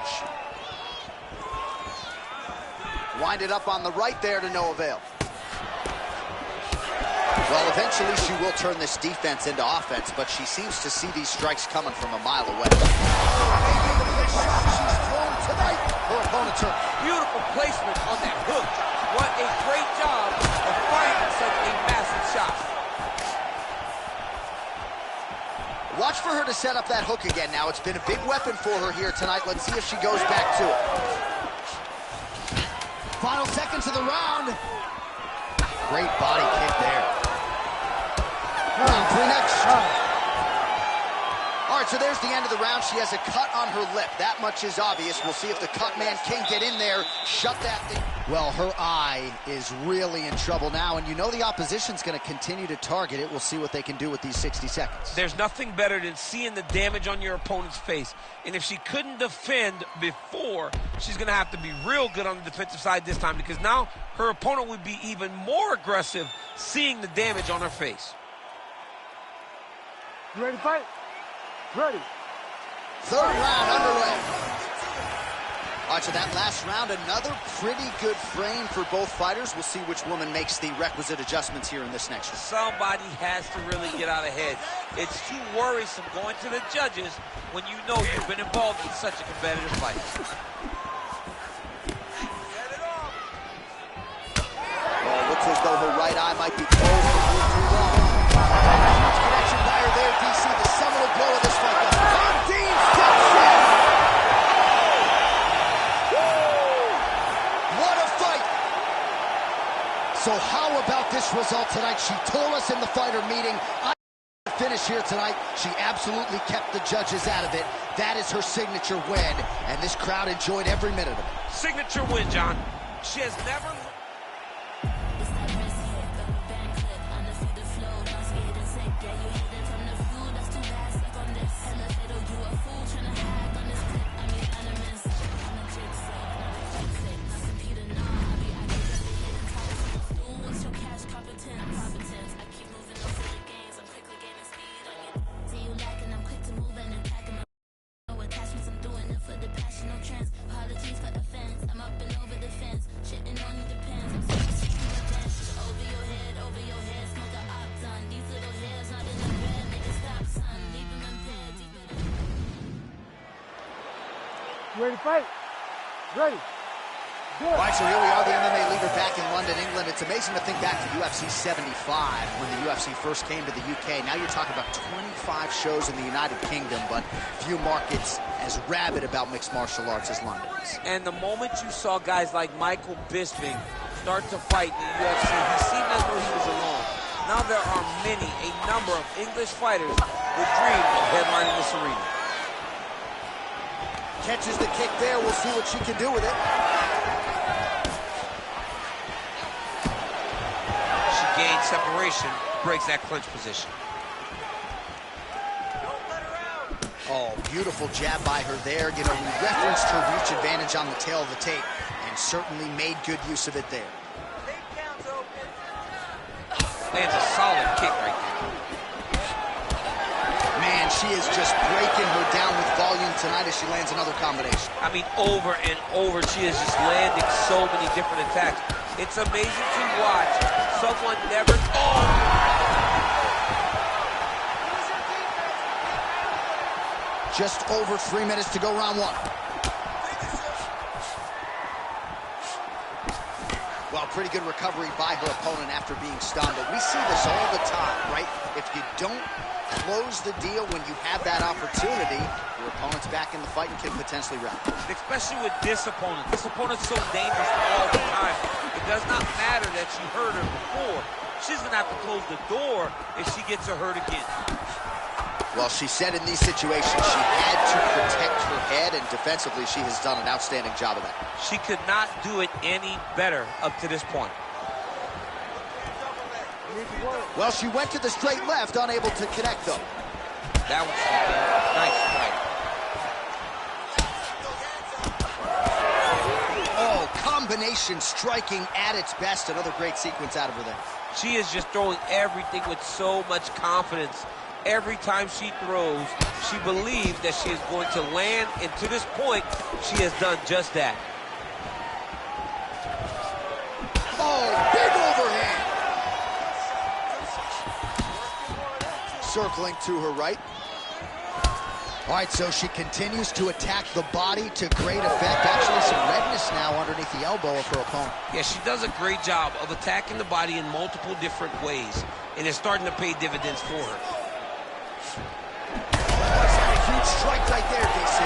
Winded up on the right there to no avail. Well, eventually she will turn this defense into offense, but she seems to see these strikes coming from a mile away. She's thrown tonight. Her opponent's hurt. Beautiful placement on that hook. What a great job of finding such a massive shot. Watch for her to set up that hook again now. It's been a big weapon for her here tonight. Let's see if she goes back to it. Final seconds of the round. Great body kick there. Round 3 next. All right, so there's the end of the round. She has a cut on her lip. That much is obvious. We'll see if the cut man can get in there, shut that thing. Well, her eye is really in trouble now, and you know the opposition's going to continue to target it. We'll see what they can do with these 60 seconds. There's nothing better than seeing the damage on your opponent's face. And if she couldn't defend before, she's going to have to be real good on the defensive side this time, because now her opponent would be even more aggressive seeing the damage on her face. You ready to fight? Ready. Third round underway. All right, so that last round, another pretty good frame for both fighters. We'll see which woman makes the requisite adjustments here in this next round. Somebody has to really get out ahead. It's too worrisome going to the judges when you know you've been involved in such a competitive fight. Well, it looks as though her right eye might be closed for too long. Huge connection by her there, DC. The seminal blow of this fight. Van Dean steps in. What a fight! So how about this result tonight? She told us in the fighter meeting, finish here tonight. She absolutely kept the judges out of it. That is her signature win, and this crowd enjoyed every minute of it. Signature win, John. She has never... You ready to fight? Ready. All right, so here we are, the MMA leader back in London, England. It's amazing to think back to UFC 75 when the UFC first came to the UK. Now you're talking about 25 shows in the United Kingdom, but few markets as rabid about mixed martial arts as London is. And the moment you saw guys like Michael Bisping start to fight in the UFC, he seemed as though he was alone. Now there are a number of English fighters who dream of headlining this arena. Catches the kick there. We'll see what she can do with it. She gained separation breaks that clinch position. Oh, beautiful jab by her there. You know, we referenced her reach advantage on the tail of the tape and certainly made good use of it there. Lands a solid kick right there. Man, she is just breaking her down with volume tonight as she lands another combination. I mean, over and over, she is just landing so many different attacks. It's amazing to watch. Someone never... Just over 3 minutes to go, round one. Well, pretty good recovery by her opponent after being stunned, but we see this all the time, right? If you don't close the deal when you have that opportunity, your opponent's back in the fight and can potentially wrap. Especially with this opponent. This opponent's so dangerous all the time. It does not matter that she hurt her before. She's going to have to close the door if she gets her hurt again. Well, she said in these situations she had to protect her head, and defensively she has done an outstanding job of that. She could not do it any better up to this point. Well, she went to the straight left, unable to connect, though. That was nice strike. Oh, combination striking at its best. Another great sequence out of her there. She is just throwing everything with so much confidence. Every time she throws, she believes that she is going to land, and to this point, she has done just that. Oh, big overhand! Circling to her right. All right, so she continues to attack the body to great effect. Actually, some redness now underneath the elbow of her opponent. Yeah, she does a great job of attacking the body in multiple different ways, and it's starting to pay dividends for her. Huge strike right there, DC.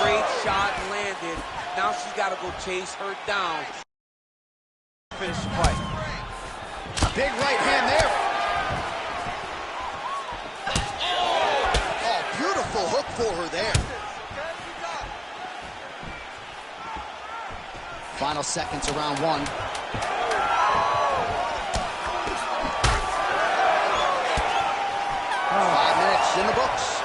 Great shot landed. Now she's got to go chase her down. Finish the fight. Big right hand there. Oh, beautiful hook for her there. Final seconds of round one. 5 minutes in the books.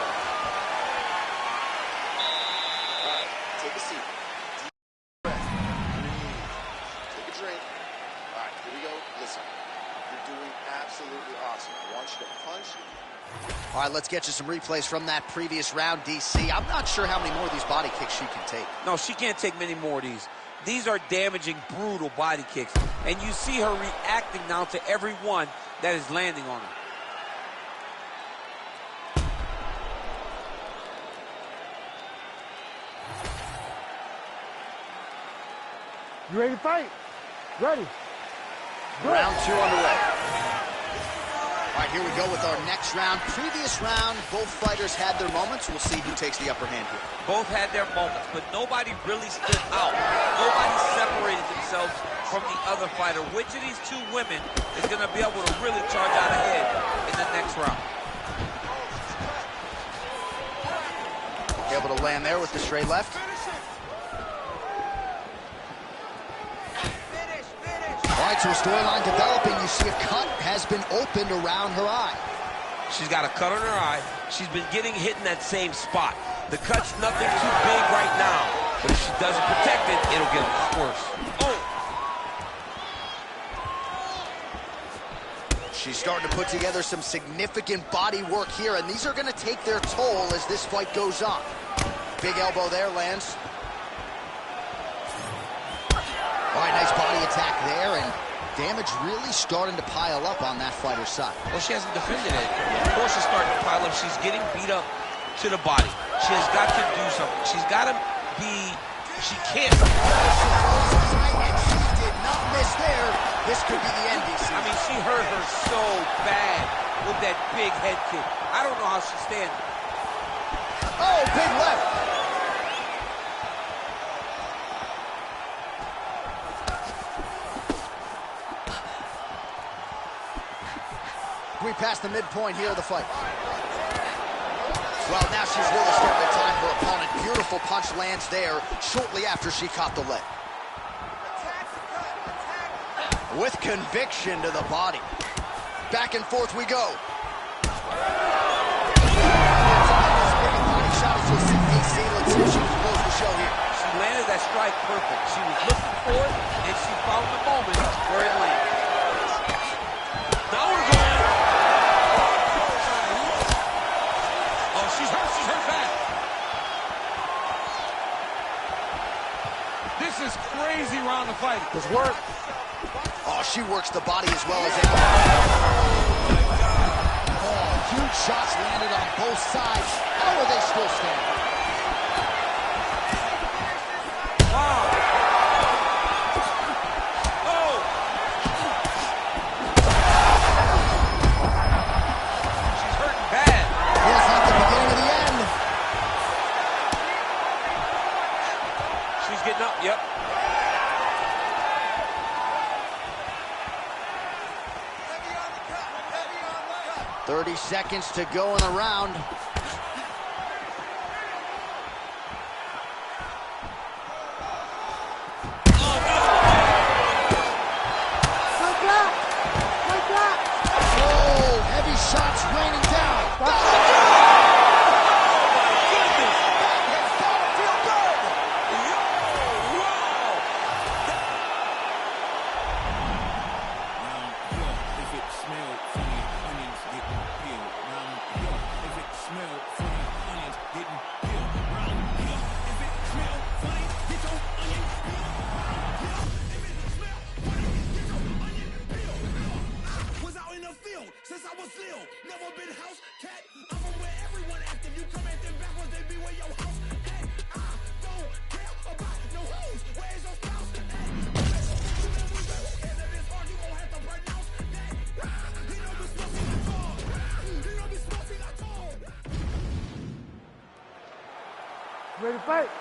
All right, let's get you some replays from that previous round, DC. I'm not sure how many more of these body kicks she can take. No, she can't take many more of these. These are damaging, brutal body kicks. And you see her reacting now to every one that is landing on her. You ready to fight? Ready. Round two underway. All right, here we go with our next round. Previous round, both fighters had their moments. We'll see who takes the upper hand here. Both had their moments, but nobody really stood out. Nobody separated themselves from the other fighter. Which of these two women is going to be able to really charge out ahead in the next round? Able to land there with the straight left. All right, so a storyline developing. You see a cut has been opened around her eye. She's got a cut on her eye. She's been getting hit in that same spot. The cut's nothing too big right now, but if she doesn't protect it, it'll get worse. Oh! She's starting to put together some significant body work here, and these are going to take their toll as this fight goes on. Big elbow there, lands. All right, nice body attack there, and damage really starting to pile up on that fighter's side. Well, she hasn't defended it. Of course it's starting to pile up. She's getting beat up to the body. She has got to do something. She's got to be... She can't. And she did not miss there. This could be the end, DC. I mean, she hurt her so bad with that big head kick. I don't know how she's standing. Oh, big left. We passed the midpoint here of the fight. Well, now she's really starting to time her opponent. Beautiful punch lands there shortly after she caught the leg. With conviction to the body. Back and forth we go. Let's see if she can close the show here. She landed that strike perfect. She was looking for it, and she found the moment where it landed. Now we're going. Oh, she's hurt. She's hurt bad. This is crazy round of fight. Does work. Oh, she works the body as well as anyone. Oh, huge shots landed on both sides. How are they still standing? Getting up, yep. Heavy on the cut, heavy on the cut. 30 seconds to go in the round. Oh, heavy shots raining down. Since I was little, never been house cat. I'm from where everyone active. You come at them backwards, they be where your house at. I don't care about no hoes. Where's your spouse at? Who cares if it's hard? You gon' have to pronounce that. He don't be smoking at all. He don't be smoking at all. Ready to fight?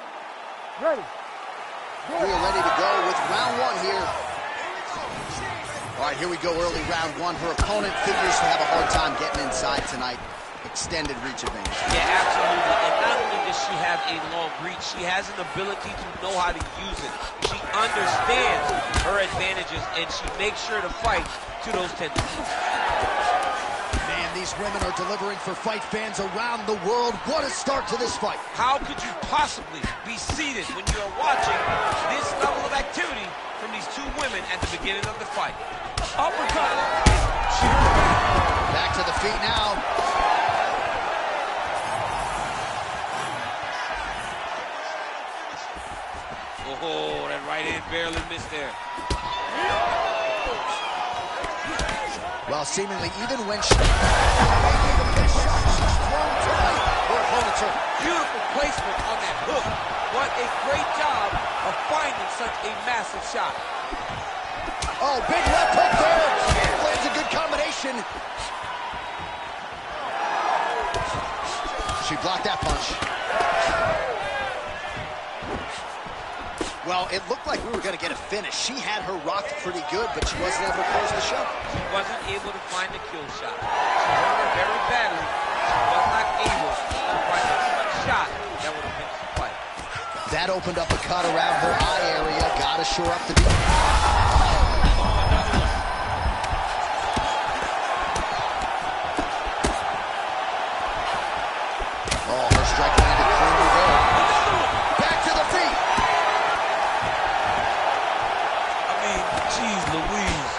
Ready. We are ready to go with round one here. All right, here we go, early round one. Her opponent figures to have a hard time getting inside tonight. Extended reach advantage. Yeah, absolutely. And not only does she have a long reach, she has an ability to know how to use it. She understands her advantages, and she makes sure to fight to those tendencies. Man, these women are delivering for fight fans around the world. What a start to this fight. How could you possibly be seated when you are watching this level of activity from these two women at the beginning of the fight? Uppercut. Back to the feet now. Oh, that right hand barely missed there. Well, seemingly even when she making the best shot she's thrown tonight, her opponents are. Beautiful placement on that hook. What a great job of finding such a massive shot. Oh, big left hook there. Lands a good combination. She blocked that punch. Well, it looked like we were going to get a finish. She had her rocked pretty good, but she wasn't able to close the show. She wasn't able to find the kill shot. She hurt her very badly. She was not able to find a shot that would have finished the fight. That opened up a cut around her eye area. Got to shore up the defense. Oh, her strike landed cleanly there. Back to the feet. I mean, geez Louise.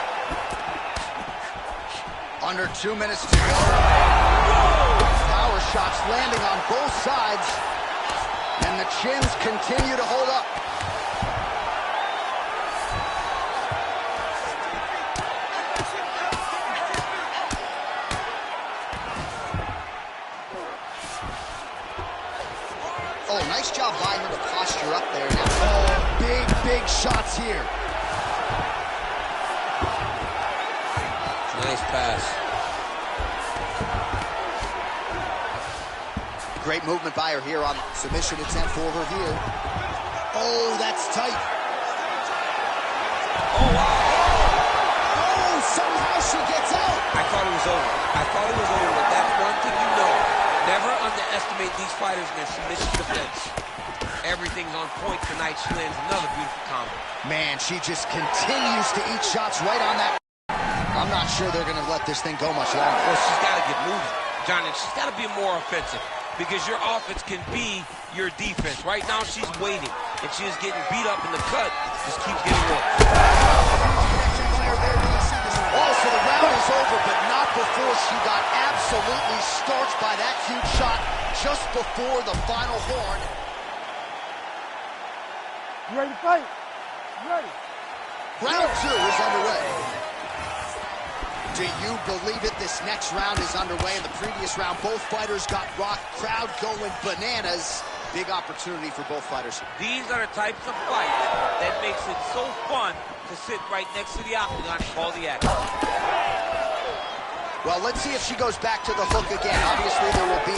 Under 2 minutes to go. Power shots landing on both sides. And the chins continue to hold up. Oh, nice job by her to posture up there. Now, oh, big shots here. Nice pass. Great movement by her here on submission attempt for her here. Oh, that's tight. Oh, wow. Oh, somehow she gets out. I thought it was over. I thought it was over, but that's one thing you know. Never underestimate these fighters in their submission defense. Everything's on point tonight. She lands another beautiful combo. Man, she just continues to eat shots right on that. I'm I'm not sure they're going to let this thing go much longer. Well, she's got to get moving, Johnny. She's got to be more offensive because your offense can be your defense. Right now, she's waiting, and she is getting beat up in the cut. Just keeps getting worse. Oh, so the round is over, but not before she got absolutely starched by that huge shot just before the final horn. You ready to fight? You ready? Round 2 is underway. Do you believe it? This next round is underway. In the previous round, both fighters got rocked. Crowd going bananas. Big opportunity for both fighters. These are the types of fights that makes it so fun to sit right next to the octagon and call the action. Well, let's see if she goes back to the hook again. Obviously, there will be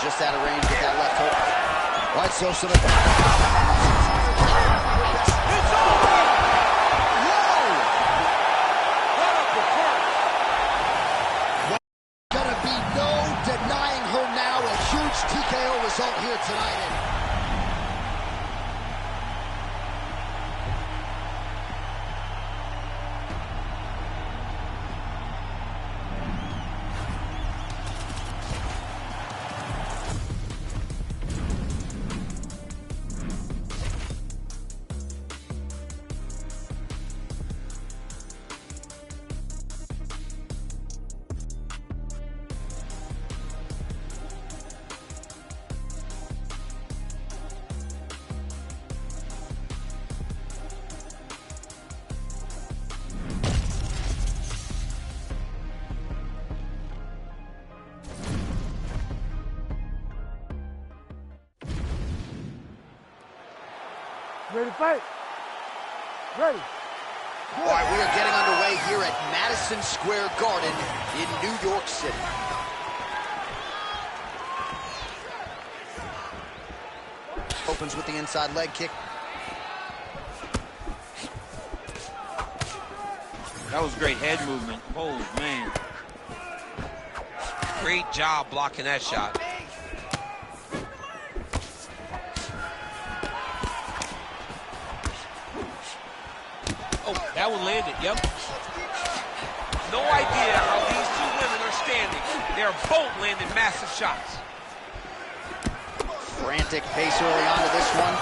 just out of range with that left hook. All right, so some... TKO result here tonight. Ready to fight? Ready. All right, we are getting underway here at Madison Square Garden in New York City. Opens with the inside leg kick. That was great head movement. Oh, man. Great job blocking that shot. Oh, that one landed, yep. No idea how these two women are standing. They're both landing massive shots. Frantic pace early on to this one.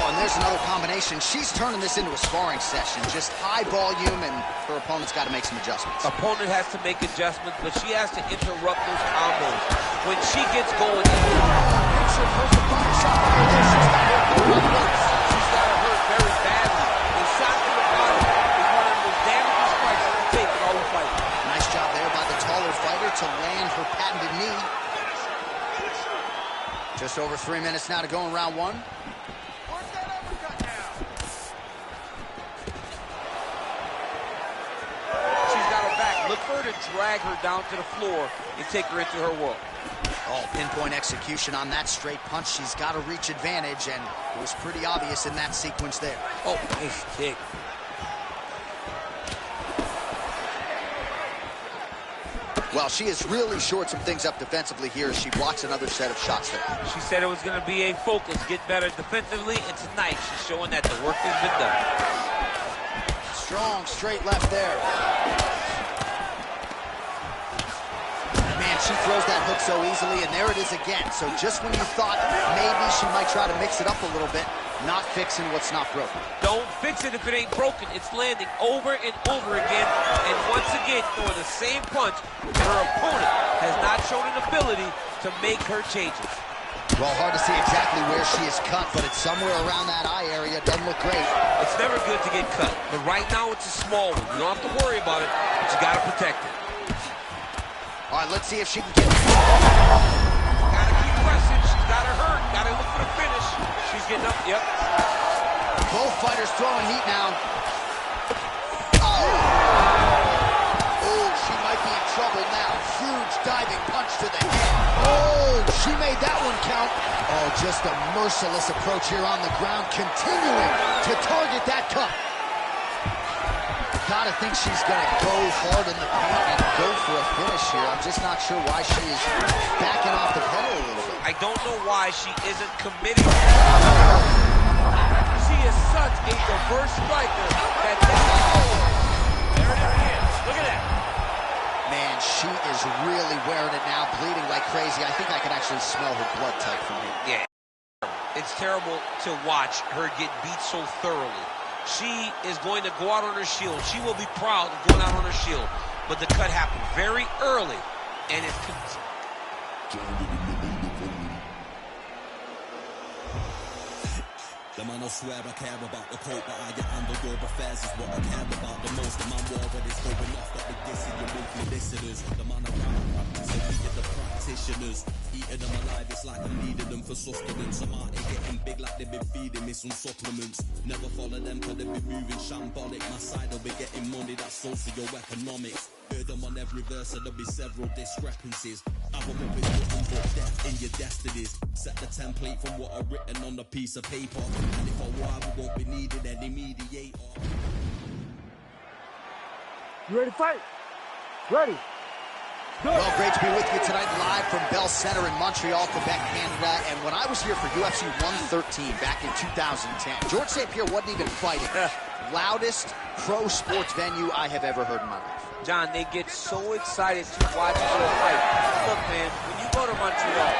Oh, and there's another combination. She's turning this into a sparring session. Just high volume, and her opponent's got to make some adjustments. Opponent has to make adjustments, but she has to interrupt those combos. When she gets going, She's got to hurt very badly. A shot to the body is one of the most damaging strikes you can take in all the fight. Nice job there by the taller fighter to land her patented knee. Just over 3 minutes now to go in round 1. She's got her back. Look for her to drag her down to the floor and take her into her world. Oh, pinpoint execution on that straight punch. She's got a reach advantage, and it was pretty obvious in that sequence there. Oh, nice kick. Well, she has really shored some things up defensively here as she blocks another set of shots there. She said it was going to be a focus, get better defensively, and tonight she's showing that the work has been done. Strong straight left there. Man, she throws that hook so easily, and there it is again. So just when you thought maybe she might try to mix it up a little bit, not fixing what's not broken. Don't fix it if it ain't broken. It's landing over and over again, and once again throwing the same punch. Her opponent has not shown an ability to make her changes. Well, hard to see exactly where she is cut, but it's somewhere around that eye area. Doesn't look great. It's never good to get cut, but right now it's a small one. You don't have to worry about it, but you got to protect it. All right, let's see if she can get... Gotta keep pressing. She's got her hurt. Gotta look for the finish. She's getting up. Yep. Both fighters throwing heat now. Oh! Oh, she might be in trouble now. Huge diving punch to the head. Oh, she made that one count. Oh, just a merciless approach here on the ground, continuing to target that cup. gotta think she's gonna go hard in the paint and go for a finish here. I'm just not sure why she is backing off the pedal a little bit. I don't know why she isn't committing. She is such a diverse striker that there it is. Look at that. Man, she is really wearing it now, bleeding like crazy. I think I can actually smell her blood type from here. Yeah. It's terrible to watch her get beat so thoroughly. She is going to go out on her shield. She will be proud of going out on her shield. But the cut happened very early, and it's... The man I swear I care about the coat, but I get underdog affairs is what I care about the most. The man war when it's going off, got the dissing, the monthly listeners. The man around, so we get the practitioners. Eating them alive, it's like I'm needing them for sustenance. I'm out here getting big like they've been feeding me some supplements. Never follow them cause they be moving shambolic. My side will be getting money, that's socio-economics. Heard them on every verse, so there'll be several discrepancies. Have them up in nothing but death in your destinies. Set the template from what I've written on a piece of paper. And if I war, we won't be needing any mediator. You ready to fight? Ready. Well, great to be with you tonight live from Bell Center in Montreal, Quebec, Canada. And when I was here for UFC 113 back in 2010, George St. Pierre wasn't even fighting. Loudest pro sports venue I have ever heard in my life. John, they get so excited to watch you fight. Look, man, when you go to Montreal,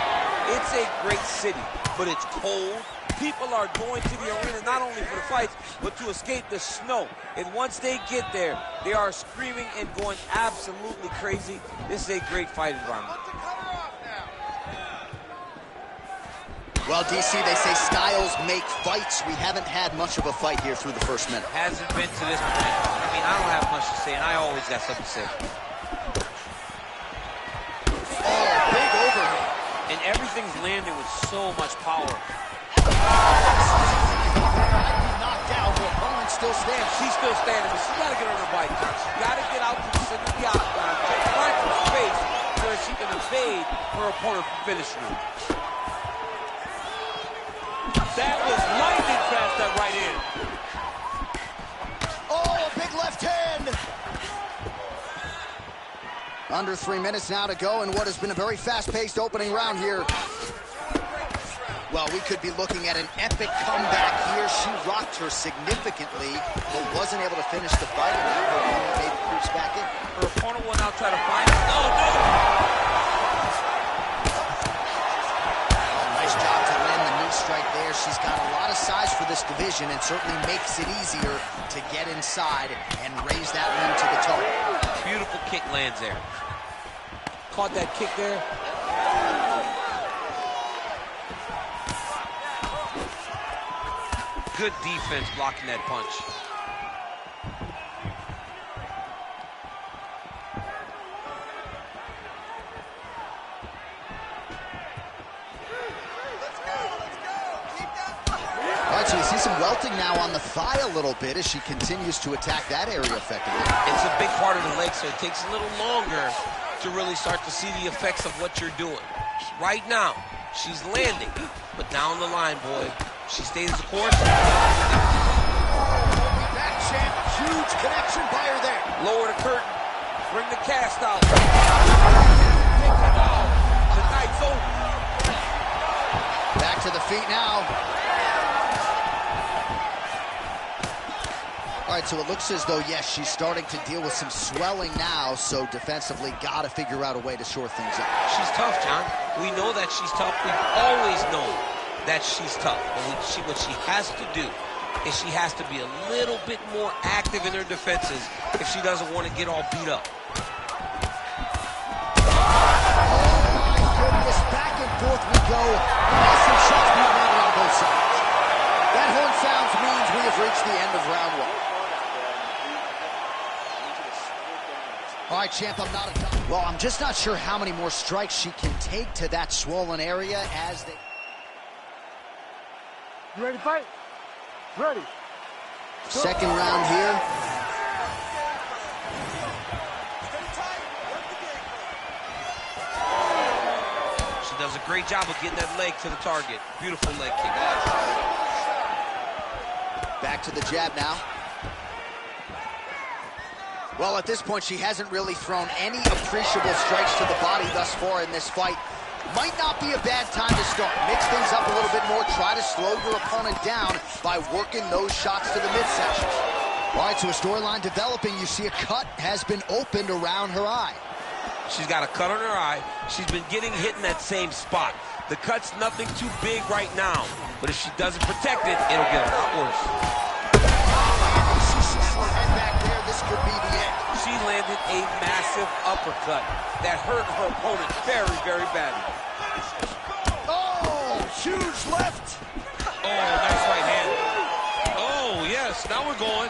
it's a great city, but it's cold. People are going to the arena not only for the fights, but to escape the snow. And once they get there, they are screaming and going absolutely crazy. This is a great fight environment. Well, DC, they say styles make fights. We haven't had much of a fight here through the first minute. Hasn't been to this point. I mean, I don't have much to say, and I always got something to say. Oh, big overhand. And everything's landing with so much power. Knocked down, her opponent still stands. She's still standing, but she's got to get on her bike. She's got to get out to the center of the octagon, find some space where she can evade her opponent from finishing her. That was lightning fast, that right hand. Oh, big left hand. Under 3 minutes now to go in what has been a very fast-paced opening round here. Well, we could be looking at an epic comeback here. She rocked her significantly, but wasn't able to finish the fight. And now her opponent maybe creeps back in. Her opponent will now try to find her. No, no! Nice job to land the knee strike there. She's got a lot of size for this division and certainly makes it easier to get inside and raise that rim to the target. Beautiful kick lands there. Caught that kick there. Good defense blocking that punch. All right, so you see some welting now on the thigh a little bit as she continues to attack that area effectively. It's a big part of the leg, so it takes a little longer to really start to see the effects of what you're doing. Right now, she's landing, but down the line, boy, she stays the course. Back champ, huge connection by her there. Lower the curtain, bring the cast out. Take it out. Tonight's over. Back to the feet now. All right, so it looks as though, yes, she's starting to deal with some swelling now, so defensively got to figure out a way to shore things up. She's tough, John. We know that she's tough. We've always known that she's tough. But what she has to do is she has to be a little bit more active in her defenses if she doesn't want to get all beat up. Oh, my goodness, back and forth we go. Massive shots being landed on both sides. That horn sounds means we have reached the end of round one. All right, champ, I'm not a... Well, I'm just not sure how many more strikes she can take to that swollen area as they... You ready to fight? Ready. Second round here. She does a great job of getting that leg to the target. Beautiful leg kick. Back to the jab now. Well, at this point, she hasn't really thrown any appreciable strikes to the body thus far in this fight. Might not be a bad time to start. Mix things up a little bit more. Try to slow your opponent down by working those shots to the midsection. All right, so a storyline developing. You see a cut has been opened around her eye. She's got a cut on her eye. She's been getting hit in that same spot. The cut's nothing too big right now, but if she doesn't protect it, it'll get a lot worse. She snapped her head back there. This could be the end. She landed a massive uppercut that hurt her opponent very, very badly. Oh, huge left. Oh, nice right hand. Oh, yes, now we're going.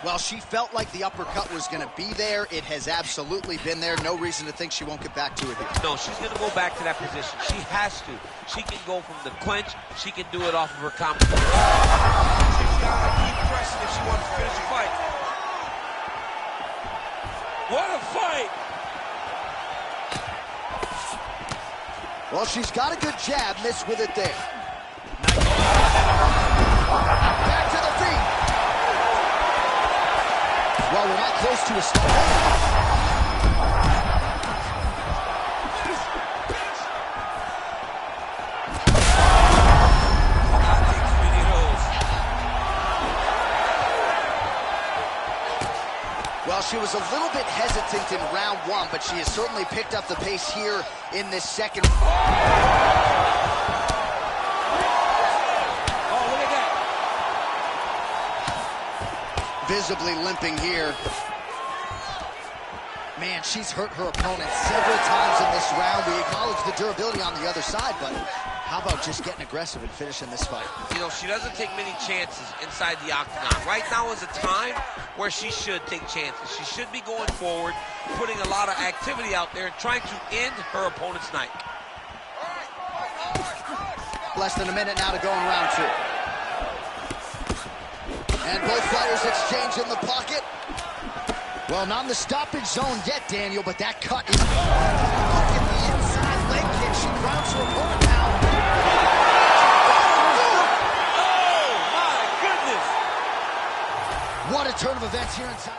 Well, she felt like the uppercut was going to be there. It has absolutely been there. No reason to think she won't get back to it here. No, she's going to go back to that position. She has to. She can go from the clinch. She can do it off of her combination. She's got to keep pressing if she wants to finish the fight. What a fight! Well, she's got a good jab. Missed with it there. Back to the feet. Well, we're not close to a stop. Well, she was a little bit hesitant in round one, but she has certainly picked up the pace here in this second. Oh, look at that. Visibly limping here. Man, she's hurt her opponent several times in this round. We acknowledge the durability on the other side, but how about just getting aggressive and finishing this fight? You know, she doesn't take many chances inside the octagon. Right now is a time where she should take chances. She should be going forward, putting a lot of activity out there, and trying to end her opponent's night. Less than a minute now to go in round two. And both fighters exchange in the pocket. Well, not in the stoppage zone yet, Daniel, but that cut is... Look at the inside leg kick. She grounds her opponent now. Oh, my goodness! What a turn of events here inside.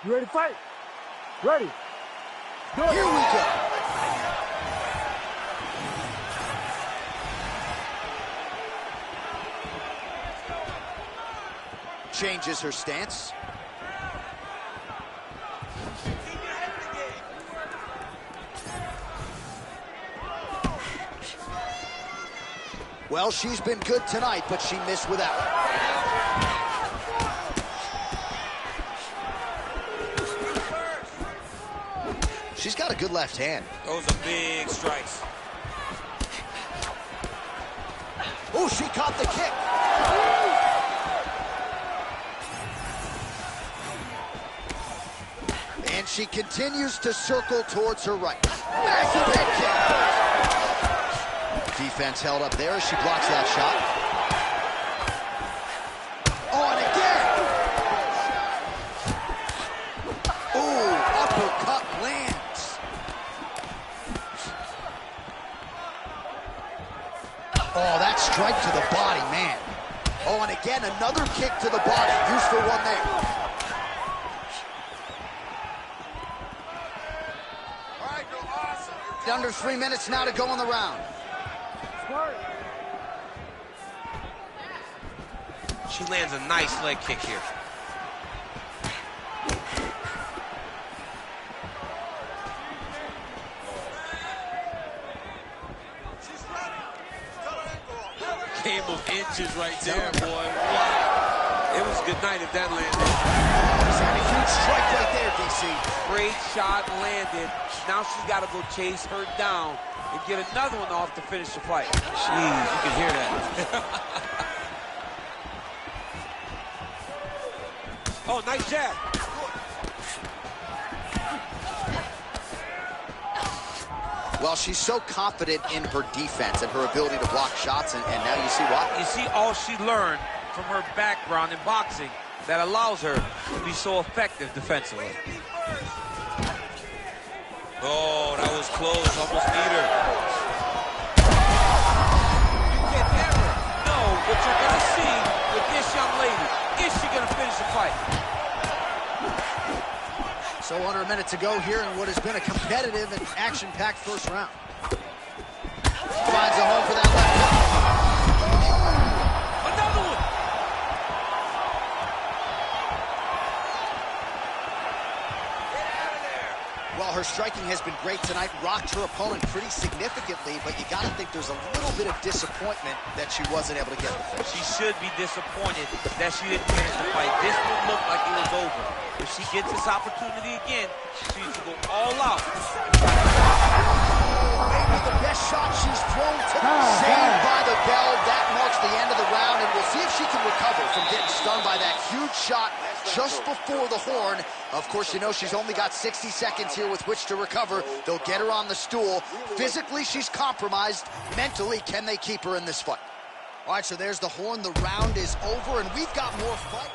You ready to fight? Ready. Go. Here we go. Changes her stance. Well, she's been good tonight, but she missed without it. She's got a good left hand. Those are big strikes. Oh, she caught the kick. And she continues to circle towards her right. Massive head kick. Defense held up there as she blocks that shot. Oh, and again. Oh, uppercut lands. Oh, that strike to the body, man. Oh, and again, another kick to the body. Useful one there. Under 3 minutes now to go in the round. She lands a nice leg kick here. Game of inches right there, boy. Wow. It was a good night if that landed. A huge strike right there, DC. Great shot landed. Now she's got to go chase her down and get another one off to finish the fight. Jeez, you can hear that. Oh, nice jab. Well, she's so confident in her defense and her ability to block shots, and now you see why. You see all she learned from her background in boxing that allows her to be so effective defensively. Oh, that was close. Almost beat her. You can't ever know what you're going to see with this young lady. Is she going to finish the fight? So under a minute to go here in what has been a competitive and action-packed first round. Finds a home for that left hook. Another one. Well, her striking has been great tonight, rocked her opponent pretty significantly, but you got to think there's a little bit of disappointment that she wasn't able to get the finish. She should be disappointed that she didn't finish the fight. This one looked like it was over. If she gets this opportunity again, she needs to go all out. Maybe the best shot she's thrown tonight. Saved by the bell. That marks the end of the round, and we'll see if she can recover from getting stunned by that huge shot just before the horn. Of course, you know she's only got 60 seconds here with which to recover. They'll get her on the stool. Physically, she's compromised. Mentally, can they keep her in this fight? All right, so there's the horn. The round is over, and we've got more fight.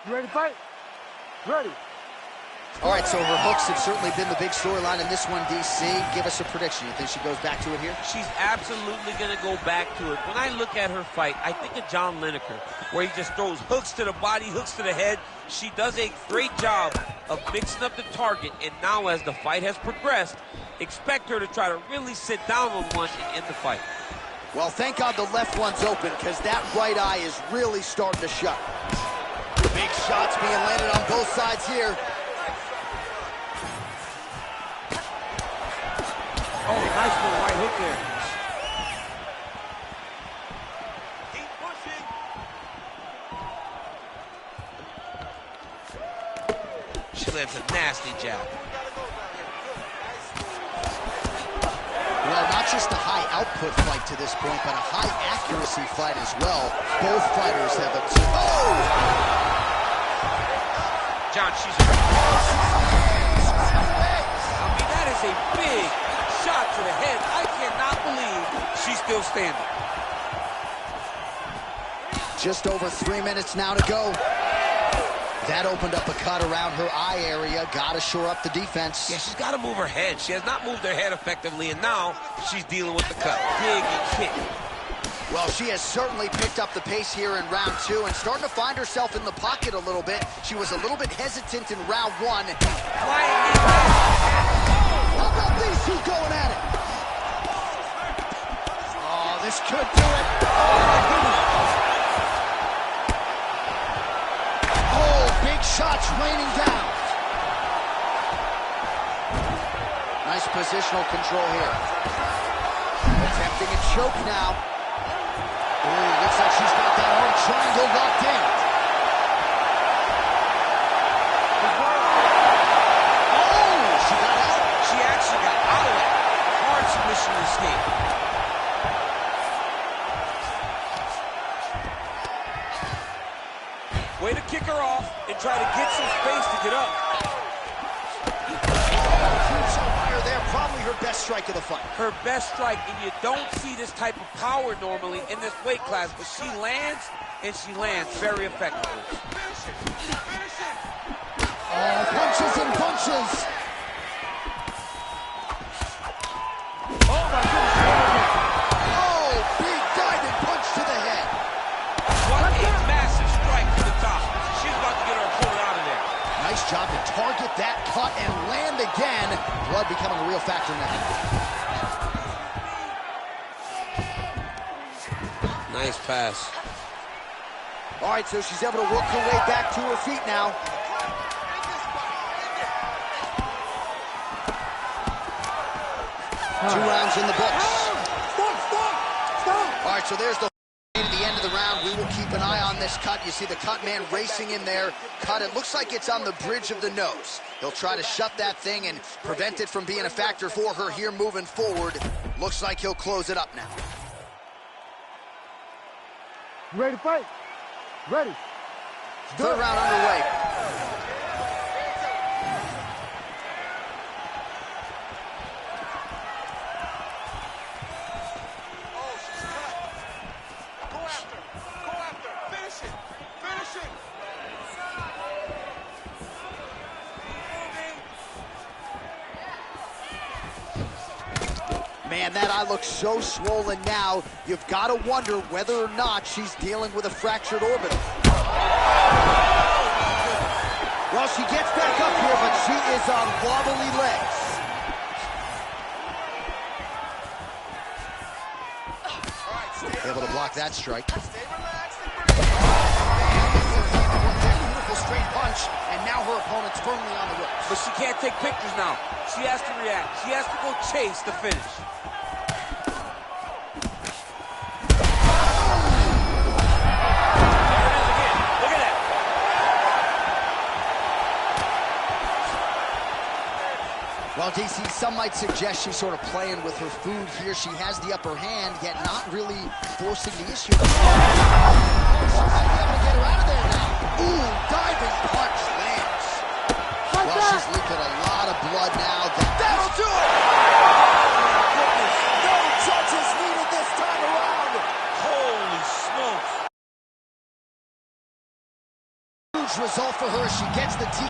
You ready to fight? Ready. All right, so her hooks have certainly been the big storyline in this one, DC. Give us a prediction. You think she goes back to it here? She's absolutely going to go back to it. When I look at her fight, I think of John Lineker, where he just throws hooks to the body, hooks to the head. She does a great job of mixing up the target, and now as the fight has progressed, expect her to try to really sit down on one and end the fight. Well, thank God the left one's open, because that right eye is really starting to shut. Big shots being landed on both sides here. Oh, nice little right hook there. Keep pushing. She lands a nasty jab. Well, not just a high output fight to this point, but a high accuracy fight as well. Both fighters have observed. Oh! John, I mean, that is a big shot to the head. I cannot believe she's still standing. Just over 3 minutes now to go. That opened up a cut around her eye area. Got to shore up the defense. Yeah, she's got to move her head. She has not moved her head effectively, and now she's dealing with the cut. Dig and kick. Well, she has certainly picked up the pace here in round two and starting to find herself in the pocket a little bit. She was a little bit hesitant in round one. How about these two going at it? Oh, this could do it. Oh, big shots raining down. Nice positional control here. Attempting a choke now. Ooh, looks like she's got that arm triangle locked in. Oh, she got out. She actually got out of that. Hard submission escape. Way to kick her off and try to get some space to get up. Huge shot fire there, probably her best strike of the fight. Her best strike, and you don't see this type of power normally in this weight class, but she lands, and she lands very effectively. Oh, punches and punches. Oh, my goodness. Oh, big diving punch to the head. What a massive strike to the top. She's about to get her opponent out of there. Nice job to target that cut and land again. Blood becoming a real factor now. Nice pass. All right, so she's able to work her way back to her feet now. Two rounds in the books. All right, so there's the end of the round. We will keep an eye on this cut. You see the cut man racing in there. Cut, it looks like it's on the bridge of the nose. He'll try to shut that thing and prevent it from being a factor for her here moving forward. Looks like he'll close it up now. You ready to fight? Ready. Third round underway. Man, that eye looks so swollen now. You've got to wonder whether or not she's dealing with a fractured orbital. Well, she gets back up here, but she is on wobbly legs. Able to block that strike. Beautiful straight punch, and now her opponent's firmly on the ropes. But she can't take pictures now. She has to react. She has to go chase the finish. Well, DC, some might suggest she's sort of playing with her food here. She has the upper hand, yet not really forcing the issue. She's able to get her out of there now. Ooh, diving punch lands. Well, she's leaking a lot of blood now. That'll do it! Oh, my goodness. No judges needed this time around. Holy smokes. Huge result for her. She gets the T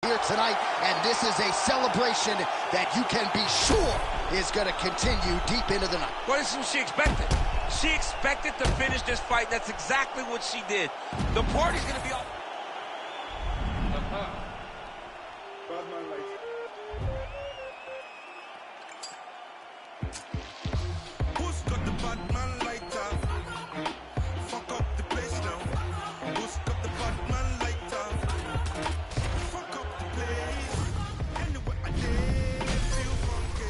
here tonight, and this is a celebration that you can be sure is going to continue deep into the night. What is she expected? She expected to finish this fight. That's exactly what she did. The party's going to be all... Who's got the Batman lighter? Fuck up the place now. Who's got the Batman lighter? Fuck up the place. Anywhere I did, feel funky.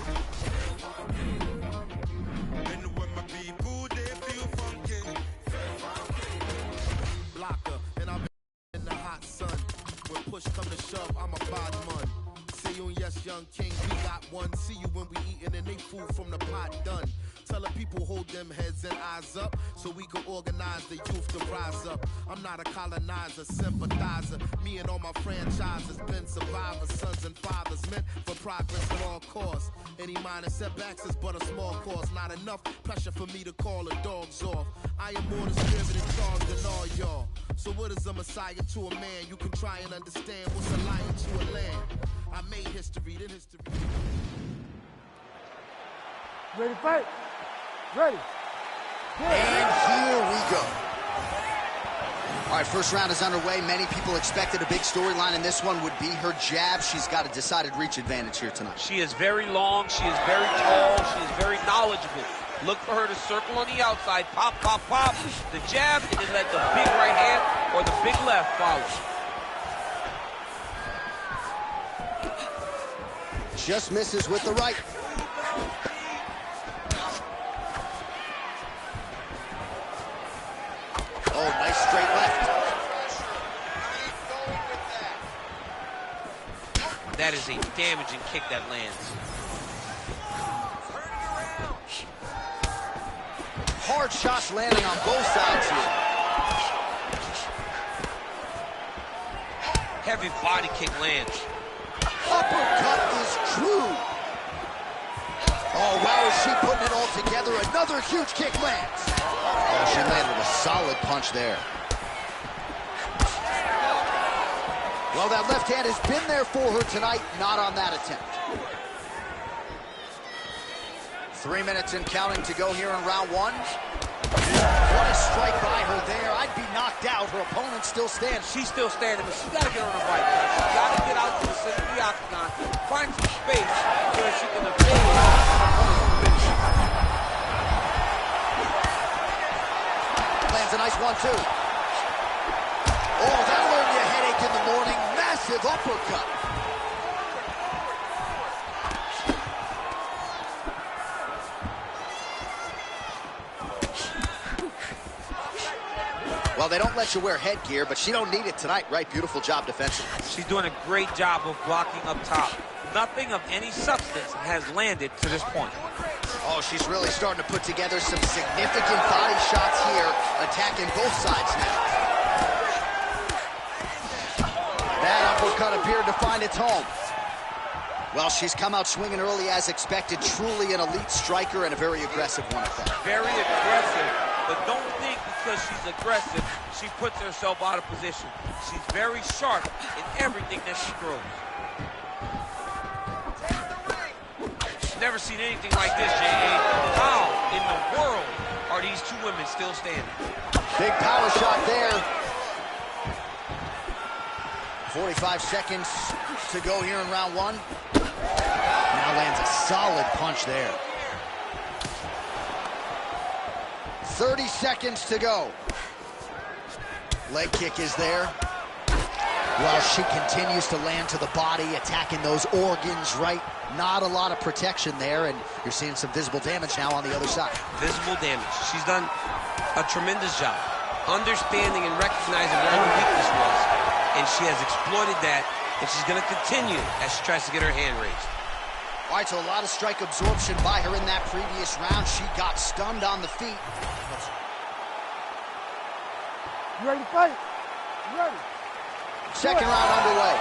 Anywhere my people, they feel funky. Blocker, and I'm in the hot sun. When push come to shove, I'm a bad man. See you, yes, young king, we got one. See you when we eatin' and they food from the pot done. Tell the people hold them heads and eyes up so we can organize the youth to rise up. I'm not a colonizer, sympathizer. Me and all my franchises been survivors, sons and fathers meant for progress at all costs. Any minor setbacks is but a small cost. Not enough pressure for me to call the dogs off. I am more the spirit in charge than all y'all. So what is a messiah to a man? You can try and understand what's a lion to a lamb. I made history, then history. Ready to fight? Ready. And here we go. All right, first round is underway. Many people expected a big storyline, and this one would be her jab. She's got a decided reach advantage here tonight. She is very long. She is very tall. She is very knowledgeable. Look for her to circle on the outside. Pop, pop, pop. The jab, and then let the big right hand or the big left follow. Just misses with the right. Oh, nice straight left. That is a damaging kick that lands. Hard shots landing on both sides here. Heavy body kick lands. Uppercut is true. Oh, wow, is she putting it all together? Another huge kick lands. Oh, she landed a solid punch there. Well, that left hand has been there for her tonight, not on that attempt. 3 minutes and counting to go here in round one. What a strike by her there. I'd be knocked out. Her opponent's still stands. She's still standing, but she's got to get on her bike. She's got to get out to the center of the octagon, find some space so that she can evade her finish. Lands a nice 1-2. Oh, that'll earn you a headache in the morning. Massive uppercut. Well, they don't let you wear headgear, but she don't need it tonight, right? Beautiful job defensively. She's doing a great job of blocking up top. Nothing of any substance has landed to this point. Oh, she's really starting to put together some significant body shots here, attacking both sides now. That uppercut appeared to find its home. Well, she's come out swinging early as expected. Truly an elite striker and a very aggressive one at that. Very aggressive, but don't think because she's aggressive, she puts herself out of position. She's very sharp in everything that she throws. Never seen anything like this, J.A. How in the world are these two women still standing? Big power shot there. 45 seconds to go here in round one. Now lands a solid punch there. 30 seconds to go. Leg kick is there. Well, she continues to land to the body, attacking those organs, right? Not a lot of protection there, and you're seeing some visible damage now on the other side. Visible damage. She's done a tremendous job understanding and recognizing where her weakness was, and she has exploited that, and she's going to continue as she tries to get her hand raised. All right, so a lot of strike absorption by her in that previous round. She got stunned on the feet. You ready to fight? You ready? Second round underway.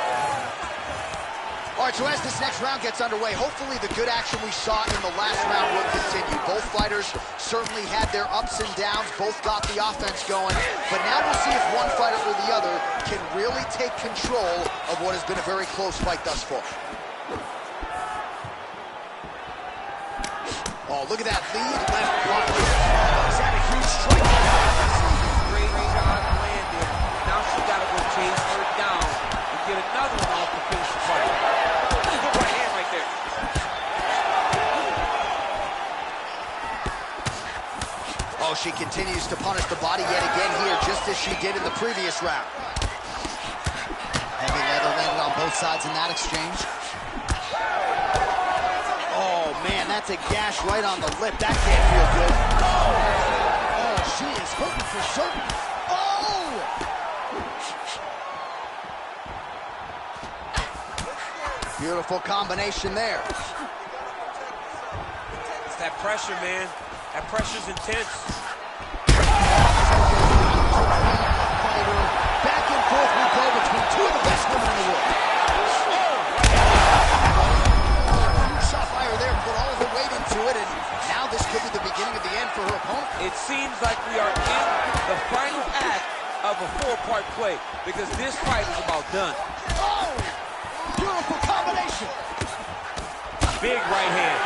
All right, so as this next round gets underway, hopefully the good action we saw in the last round will continue. Both fighters certainly had their ups and downs. Both got the offense going. But now we'll see if one fighter or the other can really take control of what has been a very close fight thus far. Oh, look at that lead left block. He's had a huge strike. Great shot landed. Now she's got to go chase her down and get another one off to finish the fight. Good right hand right there. Oh, she continues to punish the body yet again here, just as she did in the previous round. Heavy leather landed on both sides in that exchange. Oh, man, that's a gash right on the lip. That can't feel good. Oh, she is hurting for certain. Oh! Beautiful combination there. It's that pressure, man. That pressure's intense. Back and forth we go between two of the best women in the world. Shot by her there, put all of her weight into it, and now this could be the beginning of the end for her opponent. It seems like we are in the final act of a four-part play because this fight is about done. Oh! Beautiful combination. Big right hand.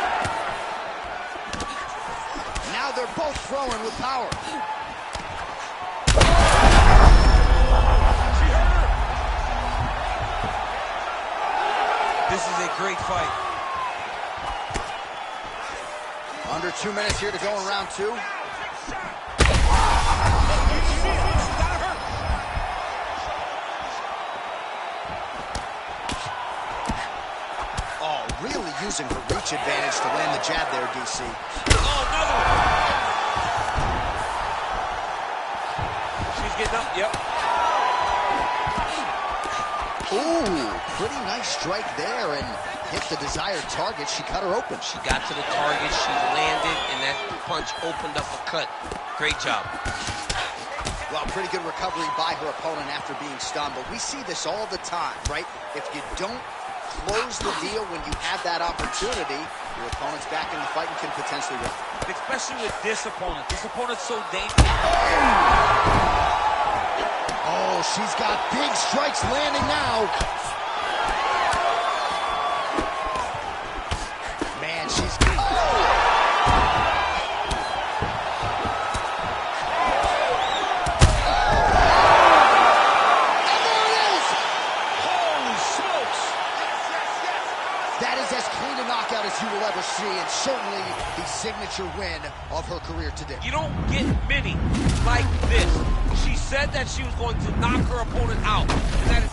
Now they're both throwing with power. This is a great fight. Under 2 minutes here to go in round two. Oh, really using her reach advantage to land the jab there, DC. Oh, another one. She's getting up, yep. Ooh, pretty nice strike there and hit the desired target. She cut her open. She got to the target, she landed, and that punch opened up a cut. Great job. Well, pretty good recovery by her opponent after being stunned, but we see this all the time, right? If you don't close the deal when you have that opportunity, your opponent's back in the fight and can potentially win. Especially with this opponent. This opponent's so dangerous. Oh, she's got big strikes landing now. Man, she's... signature win of her career today. You don't get many like this. She said that she was going to knock her opponent out, and that is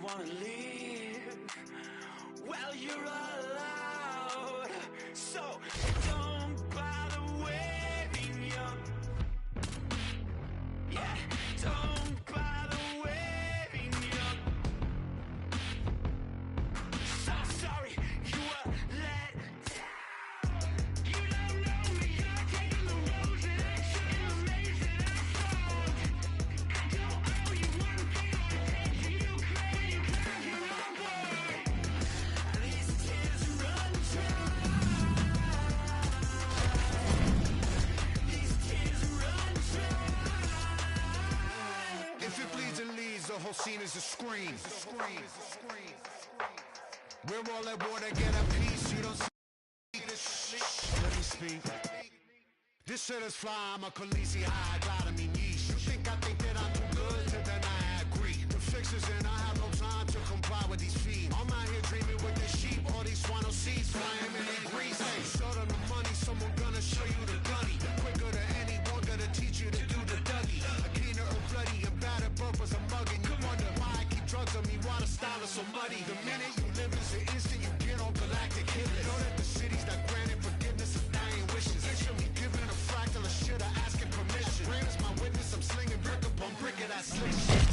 wanna leave. Well, you're allowed, so don't bother waiting up. Yeah, don't bother waiting up. So sorry you were let down. You don't know me, you're taking the road that I shouldn't have made it. I don't owe you one thing or attention, you play your own way. These tears run dry. These tears run dry. If it bleeds and leads, the whole scene is a scream. We're all at war to get a piece. You don't see this. Let me speak. This shit is fly. I'm a Khaleesi high. Glide me niche. You think I think that I'm too good to deny I agree. The fixes and I have no time to comply with these fees. I'm out here dreaming with the sheep. All these swano seeds flying in their grease. Hey, show them the money. Someone gonna show you the gunny. Quicker than anyone gonna teach you to do the Dougie. A keener or bloody and battered purpose a mugging. You wonder why I keep drugs on me. Why the style is so muddy. The minute you live is the instant you get on galactic hit list. Know that the city's not granted forgiveness of dying wishes. They should be given a fractal of shit or asking permission. Rain is my witness. I'm slinging brick upon brick of that slick shit.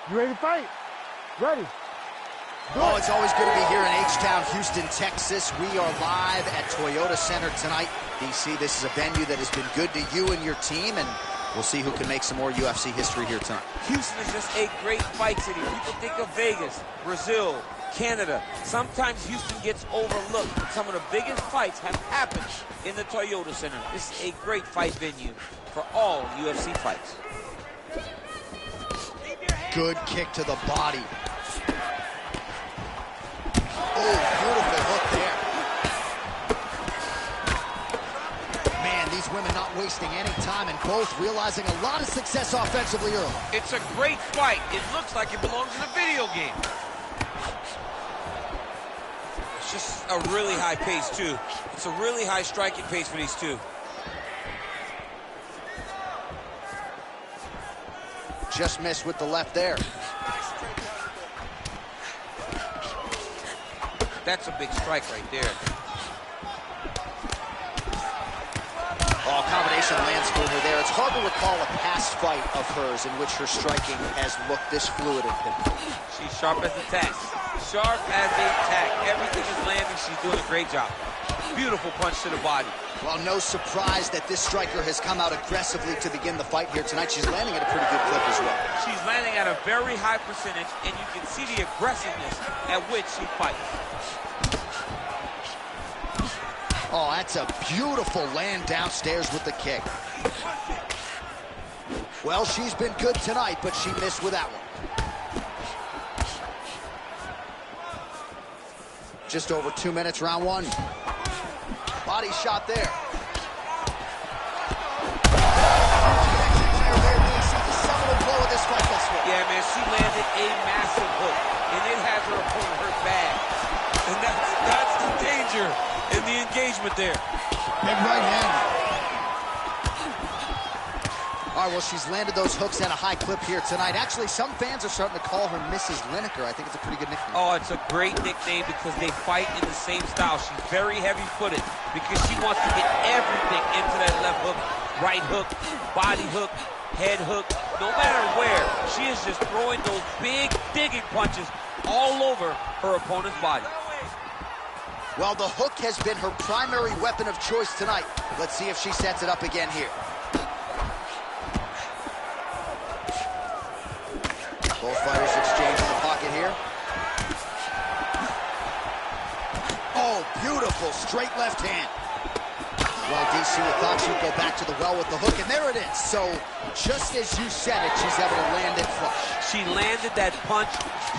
You ready to fight? Ready. Oh, it's always good to be here in H-Town, Houston, Texas. We are live at Toyota Center tonight. DC, this is a venue that has been good to you and your team, and we'll see who can make some more UFC history here tonight. Houston is just a great fight city. People think of Vegas, Brazil, Canada. Sometimes Houston gets overlooked, but some of the biggest fights have happened in the Toyota Center. This is a great fight venue for all UFC fights. Good kick to the body. Oh, beautiful hook there. Man, these women not wasting any time and both realizing a lot of success offensively early. It's a great fight. It looks like it belongs in a video game. It's just a really high pace, too. It's a really high striking pace for these two. Just missed with the left there. That's a big strike right there. Oh, combination lands for her there. It's hard to recall a past fight of hers in which her striking has looked this fluid and pinpoint. She's sharp as a tack. Sharp as a tack. Everything is landing. She's doing a great job. Beautiful punch to the body. Well, no surprise that this striker has come out aggressively to begin the fight here tonight. She's landing at a pretty good clip as well. She's landing at a very high percentage, and you can see the aggressiveness at which she fights. Oh, that's a beautiful land downstairs with the kick. Well, she's been good tonight, but she missed with that one. Just over 2 minutes, round one. Body shot there. The seminal blow of this strike thus far. Yeah, man, she landed a massive hook, and it has her opponent hurt bad. And that's the danger in the engagement there. Big right hand. All right, well, she's landed those hooks at a high clip here tonight. Actually, some fans are starting to call her Mrs. Lineker. I think it's a pretty good nickname. Oh, it's a great nickname because they fight in the same style. She's very heavy-footed because she wants to get everything into that left hook, right hook, body hook, head hook. No matter where, she is just throwing those big digging punches all over her opponent's body. Well, the hook has been her primary weapon of choice tonight. Let's see if she sets it up again here. Both fighters exchange in the pocket here. Oh, beautiful straight left hand. Well, DC, we thought she'd go back to the well with the hook, and there it is. So, just as you said it, she's able to land it flush. She landed that punch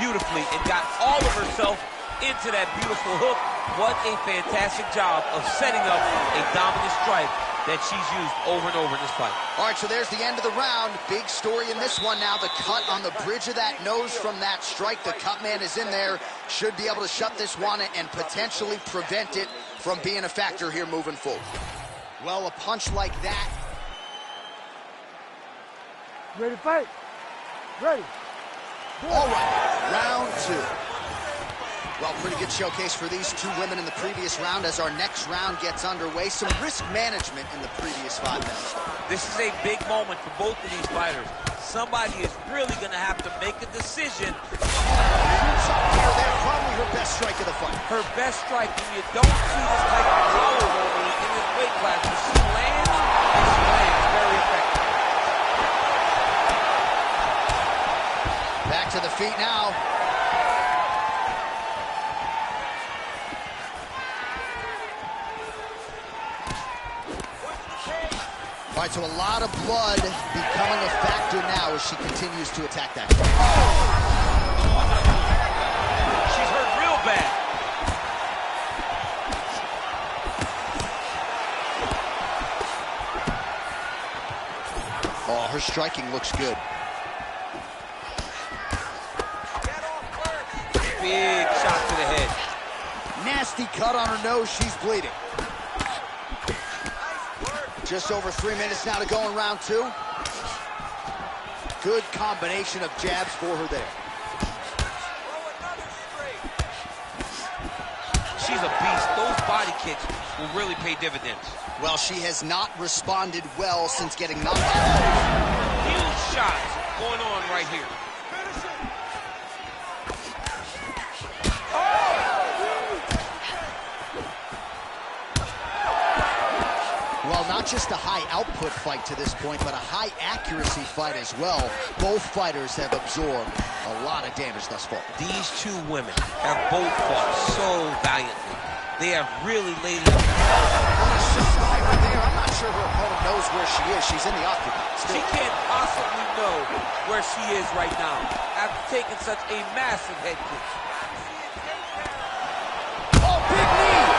beautifully and got all of herself into that beautiful hook. What a fantastic job of setting up a dominant strike that she's used over and over in this fight. All right, so there's the end of the round. Big story in this one now. The cut on the bridge of that nose from that strike. The cut man is in there. Should be able to shut this one and potentially prevent it from being a factor here moving forward. Well, a punch like that. Ready to fight? Ready. All right, round two. Well, pretty good showcase for these two women in the previous round. As our next round gets underway, some risk management in the previous 5 minutes. This is a big moment for both of these fighters. Somebody is really going to have to make a decision. They're probably her best strike of the fight. Her best strike, and you don't see this type of power normally in this weight class. But she lands, and she lands very effective. Back to the feet now. All right, so a lot of blood becoming a factor now as she continues to attack that. She's hurt real bad. Oh, her striking looks good. Big shot to the head. Nasty cut on her nose. She's bleeding. Just over 3 minutes now to go in round two. Good combination of jabs for her there. She's a beast. Those body kicks will really pay dividends. Well, she has not responded well since getting knocked out. Huge shots going on right here. Well, not just a high output fight to this point, but a high accuracy fight as well. Both fighters have absorbed a lot of damage thus far. These two women have both fought so valiantly. They have really laid it up. I'm not sure her opponent knows where she is. She's in the octagon. She can't possibly know where she is right now after taking such a massive head kick. Oh, big knee!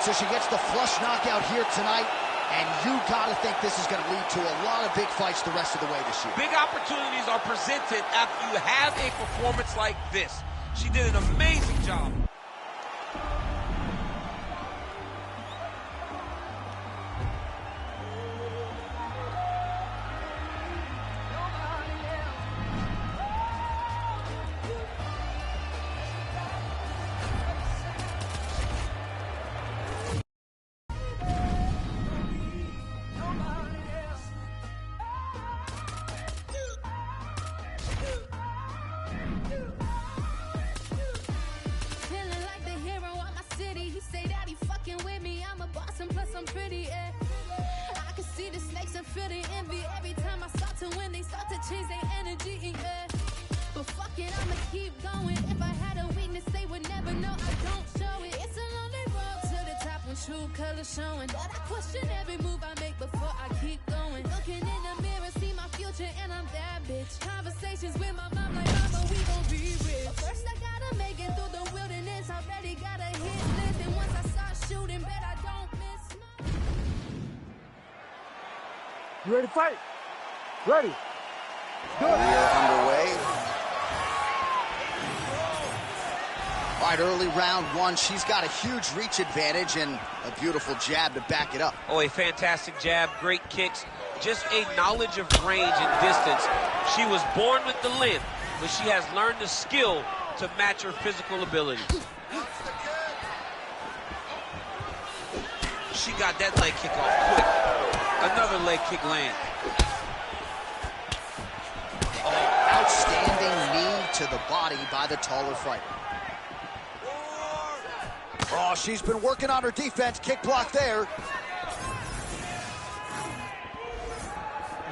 So she gets the flush knockout here tonight, and you gotta think this is gonna lead to a lot of big fights the rest of the way this year. Big opportunities are presented after you have a performance like this. She did an amazing job. true colors showing. But I question every move I make before I keep going. Looking in the mirror, see my future, and I'm that bitch. Conversations with my mom like, mama, we gon' be rich. But first I gotta make it through the wilderness. Already got a hit list, and once I start shooting, bet I don't miss. You ready to fight? Ready. We are underway. All right, early round one. She's got a huge reach advantage and a beautiful jab to back it up. Oh, a fantastic jab, great kicks, just a knowledge of range and distance. She was born with the length, but she has learned the skill to match her physical abilities. She got that leg kick off quick. Another leg kick land. Oh, outstanding knee to the body by the taller fighter. Oh, she's been working on her defense. Kick block there.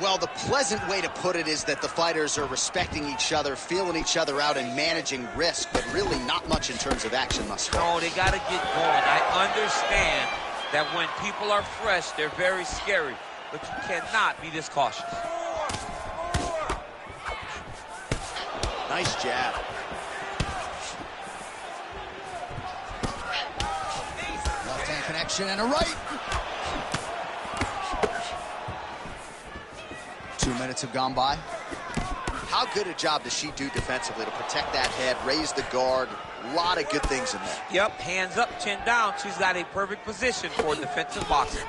Well, the pleasant way to put it is that the fighters are respecting each other, feeling each other out, and managing risk, but really not much in terms of action thus far. No, they got to get going. I understand that when people are fresh, they're very scary, but you cannot be this cautious. Nice jab. Left-hand connection and a right. 2 minutes have gone by. How good a job does she do defensively to protect that head, raise the guard? A lot of good things in there. Yep, hands up, chin down. She's got a perfect position for defensive boxing.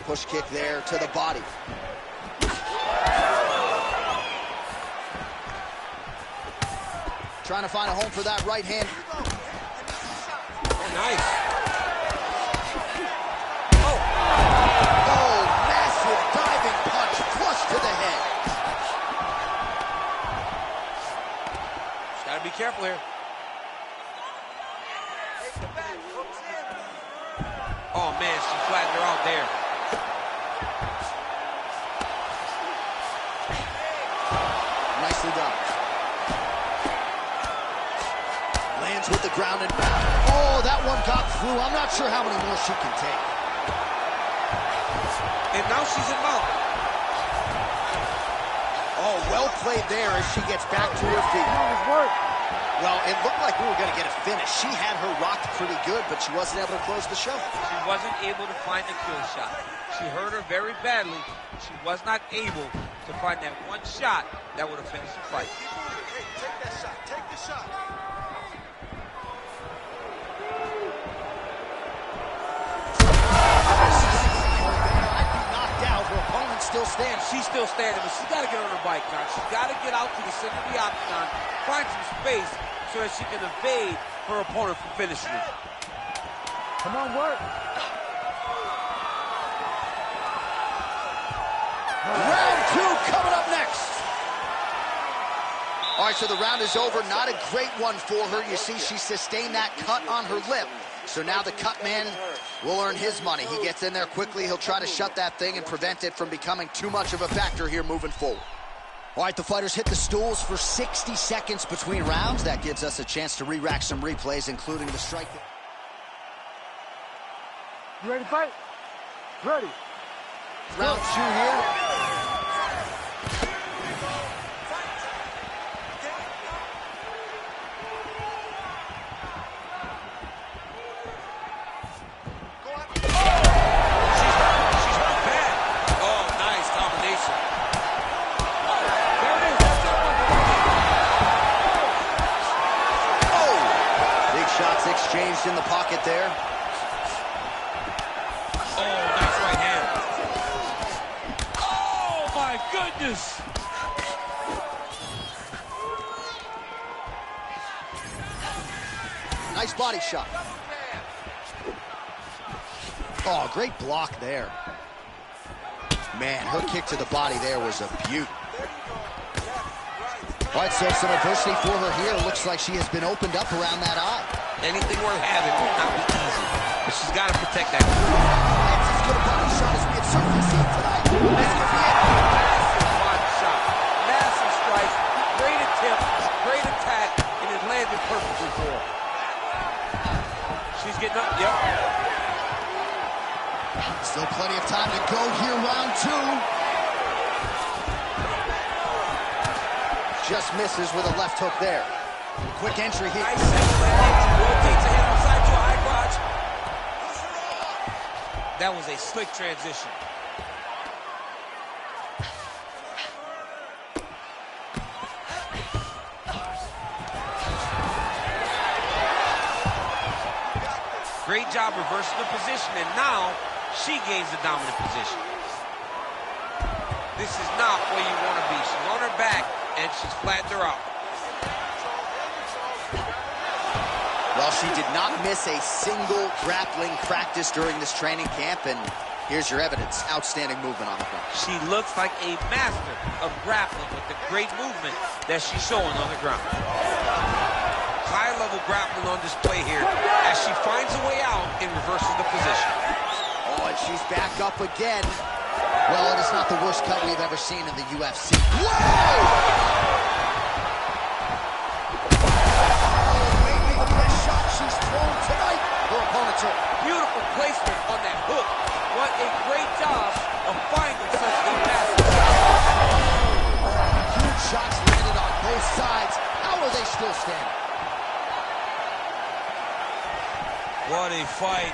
Push kick there to the body. Trying to find a home for that right hand. Oh, nice. Oh, massive diving punch, flush to the head. She's got to be careful here. Oh, man, she flattened her out there. Nicely done. Lands with the ground and pound. Oh, that one got through. I'm not sure how many more she can take. And now she's in mount. Oh, well played there as she gets back to her feet. Well, it looked like we were going to get a finish. She had her rocked pretty good, but she wasn't able to close the show. She wasn't able to find the kill shot. She hurt her very badly. She was not able to find that one shot that would have finished the fight. Hey, take that shot. Take the shot. Knocked out. Her opponent still standing. She's still standing, but she's got to get on her bike, John. She's got to get out to the center of the octagon, find some space so that she can evade her opponent from finishing it. Come on, work. Round two coming up next. All right, so the round is over. Not a great one for her. You see, she sustained that cut on her lip. So now the cut man will earn his money. He gets in there quickly. He'll try to shut that thing and prevent it from becoming too much of a factor here moving forward. All right, the fighters hit the stools for 60 seconds between rounds. That gives us a chance to re-rack some replays, including the strike. You ready to fight? Ready. Round two here. Exchanged in the pocket there. Oh, nice right hand. Oh, my goodness. Nice body shot. Oh, great block there. Man, her kick to the body there was a beaut. All right, so some adversity for her here. Looks like she has been opened up around that eye. Anything worth having will not be easy, but she's got to protect that. That's as good a body shot as we have certainly seen tonight. This could be it. Massive body shot, massive strike, great attempt, great go here, round 2. Just misses with a left hook there. Quick entry here. Nice rotates ahead outside to a high crotch. That was a slick transition. Great job reversing the position, and now she gains the dominant position. This is not where you want to be. She's on her back, and she's flattened her out. Well, she did not miss a single grappling practice during this training camp, and here's your evidence. Outstanding movement on the ground. She looks like a master of grappling with the great movement that she's showing on the ground. High-level grappling on display here as she finds a way out and reverses the position. Oh, and she's back up again. Well, it is not the worst cut we've ever seen in the UFC. Whoa! Maybe the best shot she's thrown tonight. Her opponent's hurt. Beautiful placement on that hook. What a great job of finding such a massive shot. Huge shots landed on both sides. How are they still standing? What a fight.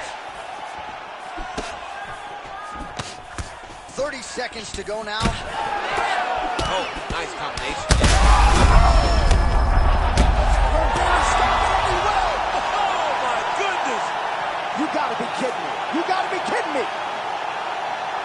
30 seconds to go now. Oh, nice combination. Oh, my goodness. You gotta be kidding me. You gotta be kidding me.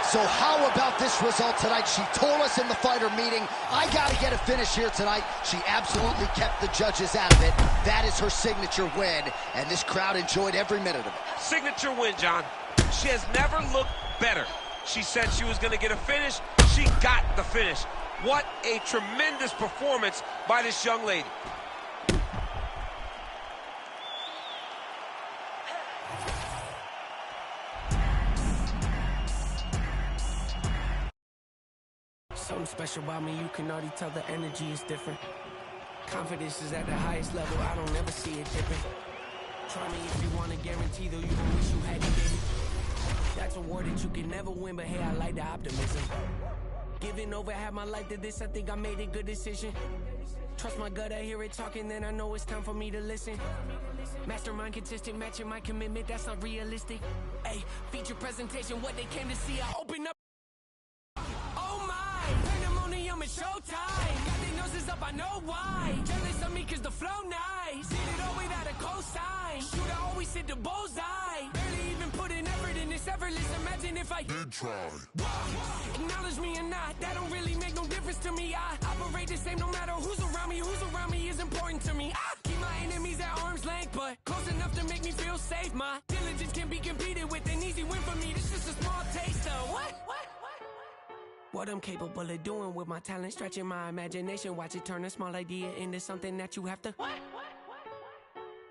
So how about this result tonight? She told us in the fighter meeting, I gotta get a finish here tonight. She absolutely kept the judges out of it. That is her signature win, and this crowd enjoyed every minute of it. Signature win, John. She has never looked better. She said she was gonna get a finish. She got the finish. What a tremendous performance by this young lady. Something special about me, you can already tell the energy is different. Confidence is at the highest level, I don't ever see it dipping. Try me if you want to guarantee, though you gon' wish you had it, baby. That's a war that you can never win, but hey, I like the optimism. Giving over half my life to this, I think I made a good decision. Trust my gut, I hear it talking, then I know it's time for me to listen. Mastermind consistent, matching my commitment, that's not realistic. Hey, feature presentation, what they came to see, I open up. Oh my, pandemonium is showtime. Got their noses up, I know why. Jealous of me cause the flow nice. Did it all without a cosign. Shooter always hit the bullseye. Barely even put an effort in this effortless. Imagine if I did try. Acknowledge me or not, that don't really make no difference to me. I operate the same no matter who's around me. Who's around me is important to me. I keep my enemies at arm's length, but close enough to make me feel safe. My diligence can be competed with, an easy win for me. This just a small taste of what I'm capable of doing with my talent, stretching my imagination. Watch it turn a small idea into something that you have to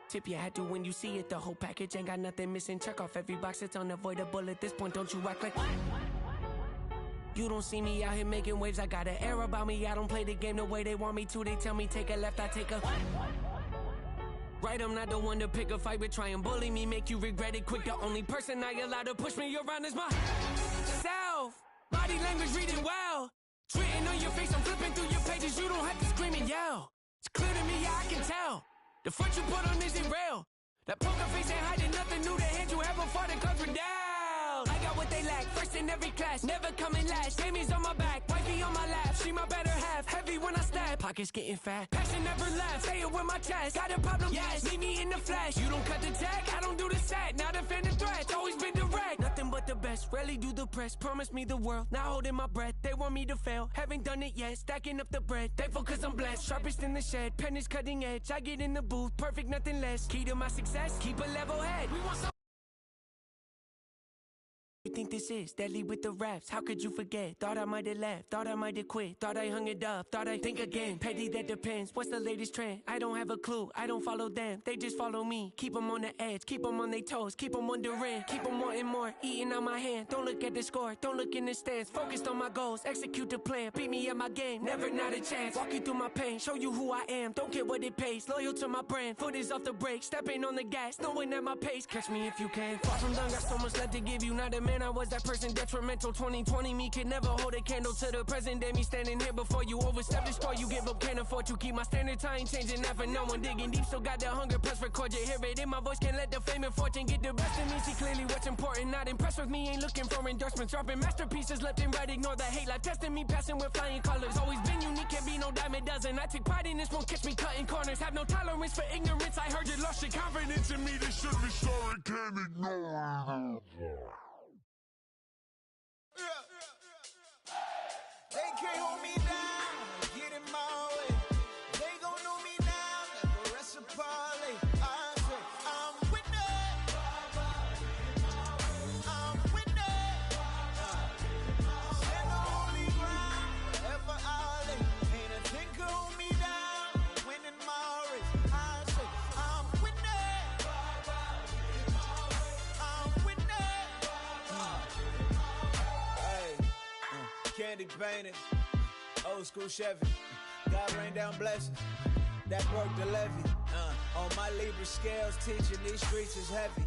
tip your hat to when you see it. The whole package ain't got nothing missing. Check off every box, it's unavoidable at this point. Don't you act like you don't see me out here making waves. I got an air about me, I don't play the game the way they want me to. They tell me take a left, I take a right. I'm not the one to pick a fight, but try and bully me, make you regret it quick. The only person I allow to push me around is myself. Body language reading well. Written on your face, I'm flipping through your pages. You don't have to scream and yell. It's clear to me, yeah, I can tell. The front you put on isn't real. That poker face ain't hiding nothing new. The hand you have before the cards were down. I got what they lack, first in every class. Never coming last, Amy's on my back. Wifey on my lap, she my better half. Heavy when I stab, pockets getting fat. Passion never left, say it with my chest. Got a problem, yes, meet me in the flesh. You don't cut the tag, I don't do the set. Not defend the threat, always been direct. Nothing but the best, rarely do the press. Promise me the world, not holding my breath. They want me to fail, haven't done it yet. Stacking up the bread, thankful cause I'm blessed. Sharpest in the shed, pen is cutting edge. I get in the booth, perfect, nothing less. Key to my success, keep a level head. We want some. You think this is deadly with the raps? How could you forget? Thought I might have left, thought I might have quit. Thought I hung it up, thought I think again. Petty, that depends, what's the latest trend? I don't have a clue, I don't follow them. They just follow me, keep them on the edge. Keep them on their toes, keep them wondering. Keep them wanting more, eating out my hand. Don't look at the score, don't look in the stands. Focused on my goals, execute the plan. Beat me at my game, never not a chance. Walk you through my pain, show you who I am. Don't care what it pays, loyal to my brand. Foot is off the brake, stepping on the gas, knowing at my pace. Catch me if you can, far from done, got so much left to give you. Not a minute. man, I was that person detrimental. 2020 me could never hold a candle to the present day. Me standing here before you, overstep the store you give up, can't afford to keep my standards. I ain't changing that for no one. Digging deep, still got that hunger. Press record, you hear it in my voice. Can't let the fame and fortune get the best of me. See clearly what's important. Not impressed with me, ain't looking for endorsements. Dropping masterpieces left and right. Ignore the hate, like testing me, passing with flying colors. Always been unique, can't be no dime a dozen. I take pride in this, won't catch me cutting corners. Have no tolerance for ignorance. I heard you lost your confidence in me. This should be sorry, can't ignore. They can't hold me down, get in my way. They gon' know me now, like the rest of parlay. I say, I'm with that. I'm with that. Stand on holy ground, wherever I lay. Ain't a thing can hold me down, winning my race. I say, I'm with that. I'm with that. Hey, candy painted. Old school Chevy, God rain down blessings, that broke the levee. On my Libra scales, teaching these streets is heavy.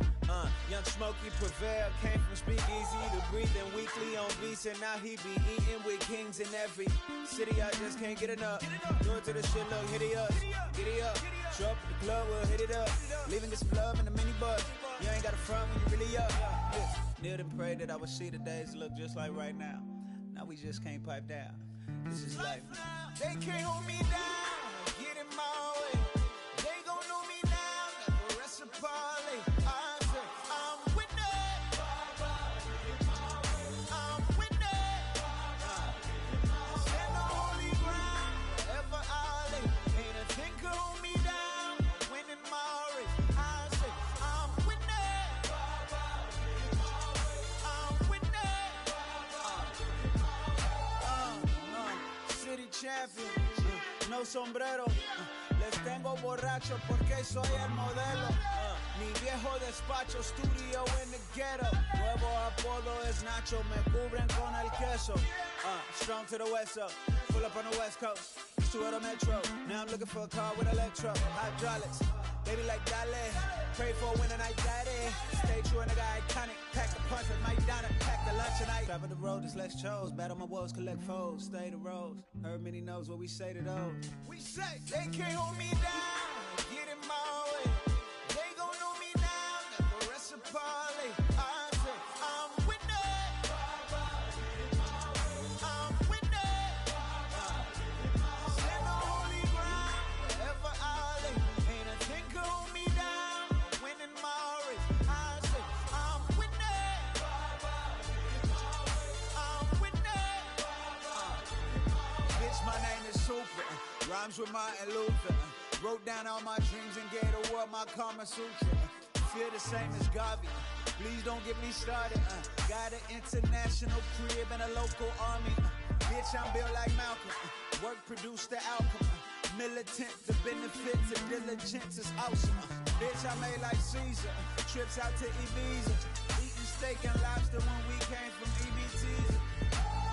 Young Smokey prevail, came from speakeasy to breathing weekly on beats, and now he be eating with kings in every city. I just can't get enough. Do it to the shit, look, hit it up, get it up. Show up at the club, we'll hit it up. Leaving get some love in the minibus. You ain't got a front when you really up. Kneel and pray that I would see the days look just like right now. Now we just can't pipe down. This is life now. They can't hold me down, get in my way. They gon' know me now, like the rest of parlay. I say, I'm with that. I'm with that. Stand on holy ground, wherever I lay. Ain't a thing can hold me down, winning my race. I say, I'm with that. I'm with that. City champion, no sombrero. Les tengo borracho porque soy el modelo. Mi viejo despacho, studio in the ghetto. Nuevo apodo es Nacho, me cubren con el queso. Strong to the west up, full up on the west coast. Used to go to Metro, now I'm looking for a car with electro. Hydraulics, baby like Dale. Pray for a winter night daddy. Stay true and nigga iconic. Pack the punch with Mike Donna. Pack the lunch and I travel the road, this Lex chose. Battle my woes, collect foes. Stay the roads. Heard many knows what we say to those. We say they can't hold me down, get in my way. They gon' know me now, like the rest of parlay. I say, I'm with that. I'm with that. Stand on holy ground, wherever I lay. Ain't a thing can hold me down, winning my race. I say, I'm with that. I'm with that. Bitch, my name is Super. Rhymes with Martin Luther. Wrote down all my dreams and gave the world my Kama Sutra. Feel the same as Garvey. Please don't get me started. Got an international crib and a local army. Bitch, I'm built like Malcolm. Work produced the outcome. Militant, the benefits of diligence is awesome. Bitch, I made like Caesar. Trips out to Ibiza. Eating steak and lobster when we came from EBTs.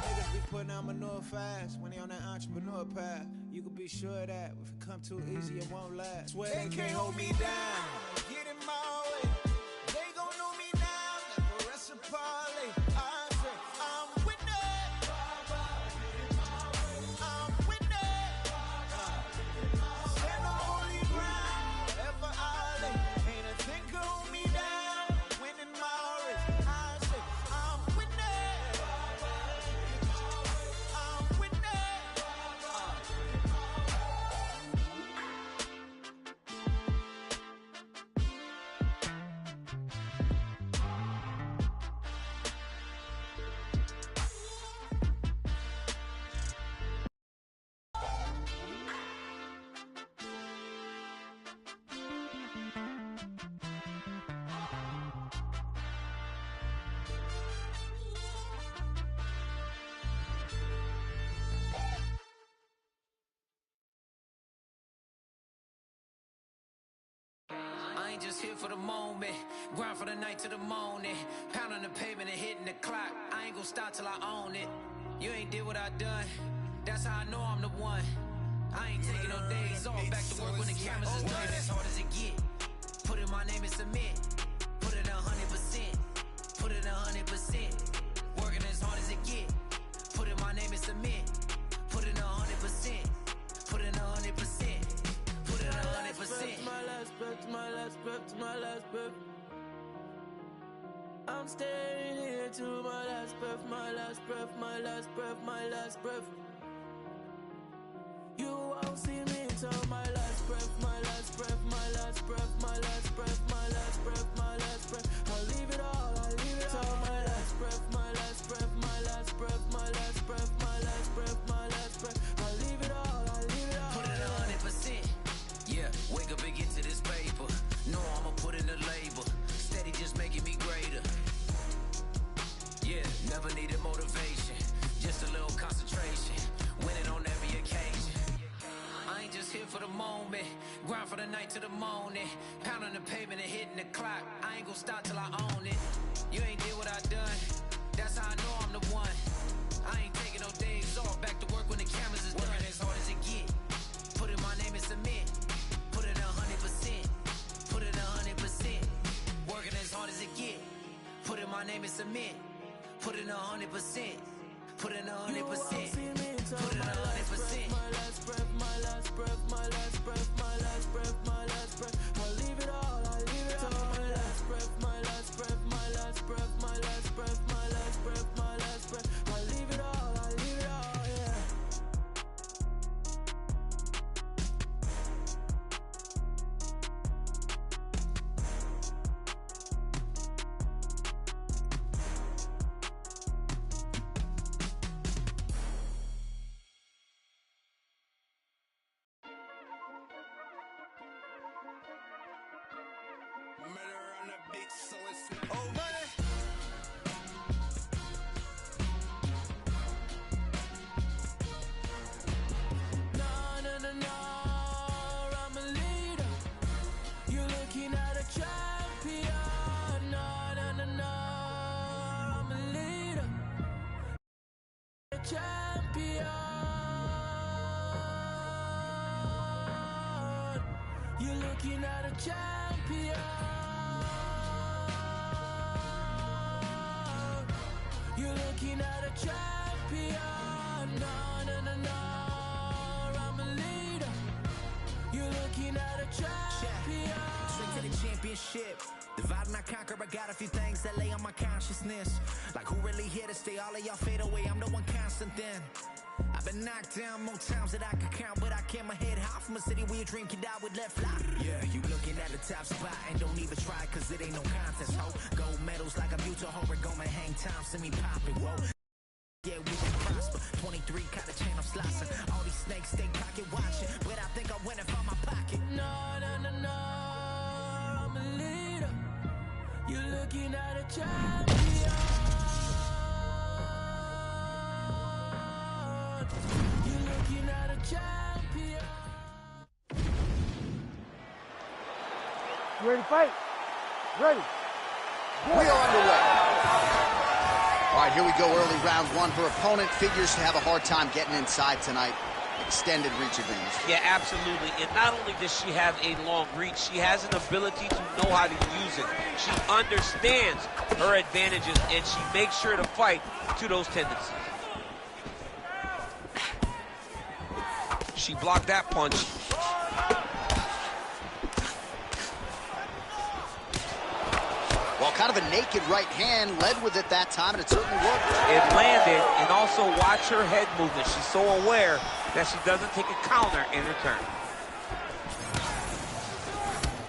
Niggas be putting out manure fast when they on that entrepreneur path. You can be sure of that. If it come too easy, it won't last. Swear they can't hold me down, get in my way. They gon' know me now, like the rest of parlay. I say, I'm with that. I'm with that. Stand on holy ground, wherever I lay. Ain't a thing can hold me down, winning my race. I say, I'm with that. I'm with that. I ain't just here for the moment, grind for the night to the morning, pounding the pavement and hitting the clock. I ain't gon' stop till I own it. You ain't did what I done, that's how I know I'm the one. I ain't taking no days off, back to work when the cameras is done. As hard as it get, put in my name and submit, put it 100%. put it 100%. Working as hard as it get, put in my name and submit. Put in 100%, put in 100%, put in 100%. My last breath, my last breath, my last breath. I'm staying here to my last breath, my last breath, my last breath, my last breath. You won't see me till my last breath, my last breath, my last breath, my last breath, my last breath, my last breath. I'll leave it all, I'll leave it all. My last breath, my last breath, my last breath, my last breath, my last breath, my last breath. I'll leave it all, I'll leave it all. Put it 100%. Yeah, wake up and get to this paper. No, I'ma put in the labor. Steady just making me greater. Yeah, never needed motivation. Just a little concentration. Winning on every occasion. I ain't just here for the moment. Grind for the night to the morning. Pounding the pavement and hitting the clock. I ain't gon' stop till I own it. You ain't did what I done. That's how I know I'm the one. I ain't taking no days off. Back to work when the cameras is done. Working as hard as it get. Put in my name and submit. Put it 100%. Put it 100%. Working as hard as it get. Put in my name and submit. Put it 100%. Put it 100%. Put it 100%. My last breath, my last breath, my last breath, my last breath, my last breath. I'll leave it all, I'll leave it all. My last breath, my last breath, my last breath, my last breath, my last breath, my last breath. I'll leave it all, I'll leave it all, yeah. Murder on the beat, so it's over. I'm a leader. You're looking at a champion. No, I'm a leader. A champion. You're looking at a champion. You're looking at a champion. No, I'm a leader. You're looking at a champion. Straight to the championship. Divide and I conquer, I got a few things that lay on my consciousness. Like who really here to stay? All of y'all fade away, I'm the one constant then. I've been knocked down more times that I could count, but I kept my head high from a city where your dream can die with left fly. Yeah, you looking at the top spot and don't even try, cause it ain't no contest, ho. Gold medals like I'm Utah, Oregon, and hang time, see me poppin', whoa. Yeah, we can prosper. 23 caught a chain, I'm slicing. All these snakes stay pocket watching, but I think I'm winning from my pocket. No, I'm a leader. You're looking at a champion. You're looking at a champion. You ready to fight? Ready. We are underway. All right, here we go, early round one. Her opponent figures to have a hard time getting inside tonight. Extended reach advantage. Yeah, absolutely. And not only does she have a long reach, she has an ability to know how to use it. She understands her advantages, and she makes sure to fight to those tendencies. She blocked that punch. Well, kind of a naked right hand, led with it that time, and it certainly worked. It landed, and also watch her head movement. She's so aware that she doesn't take a counter in return.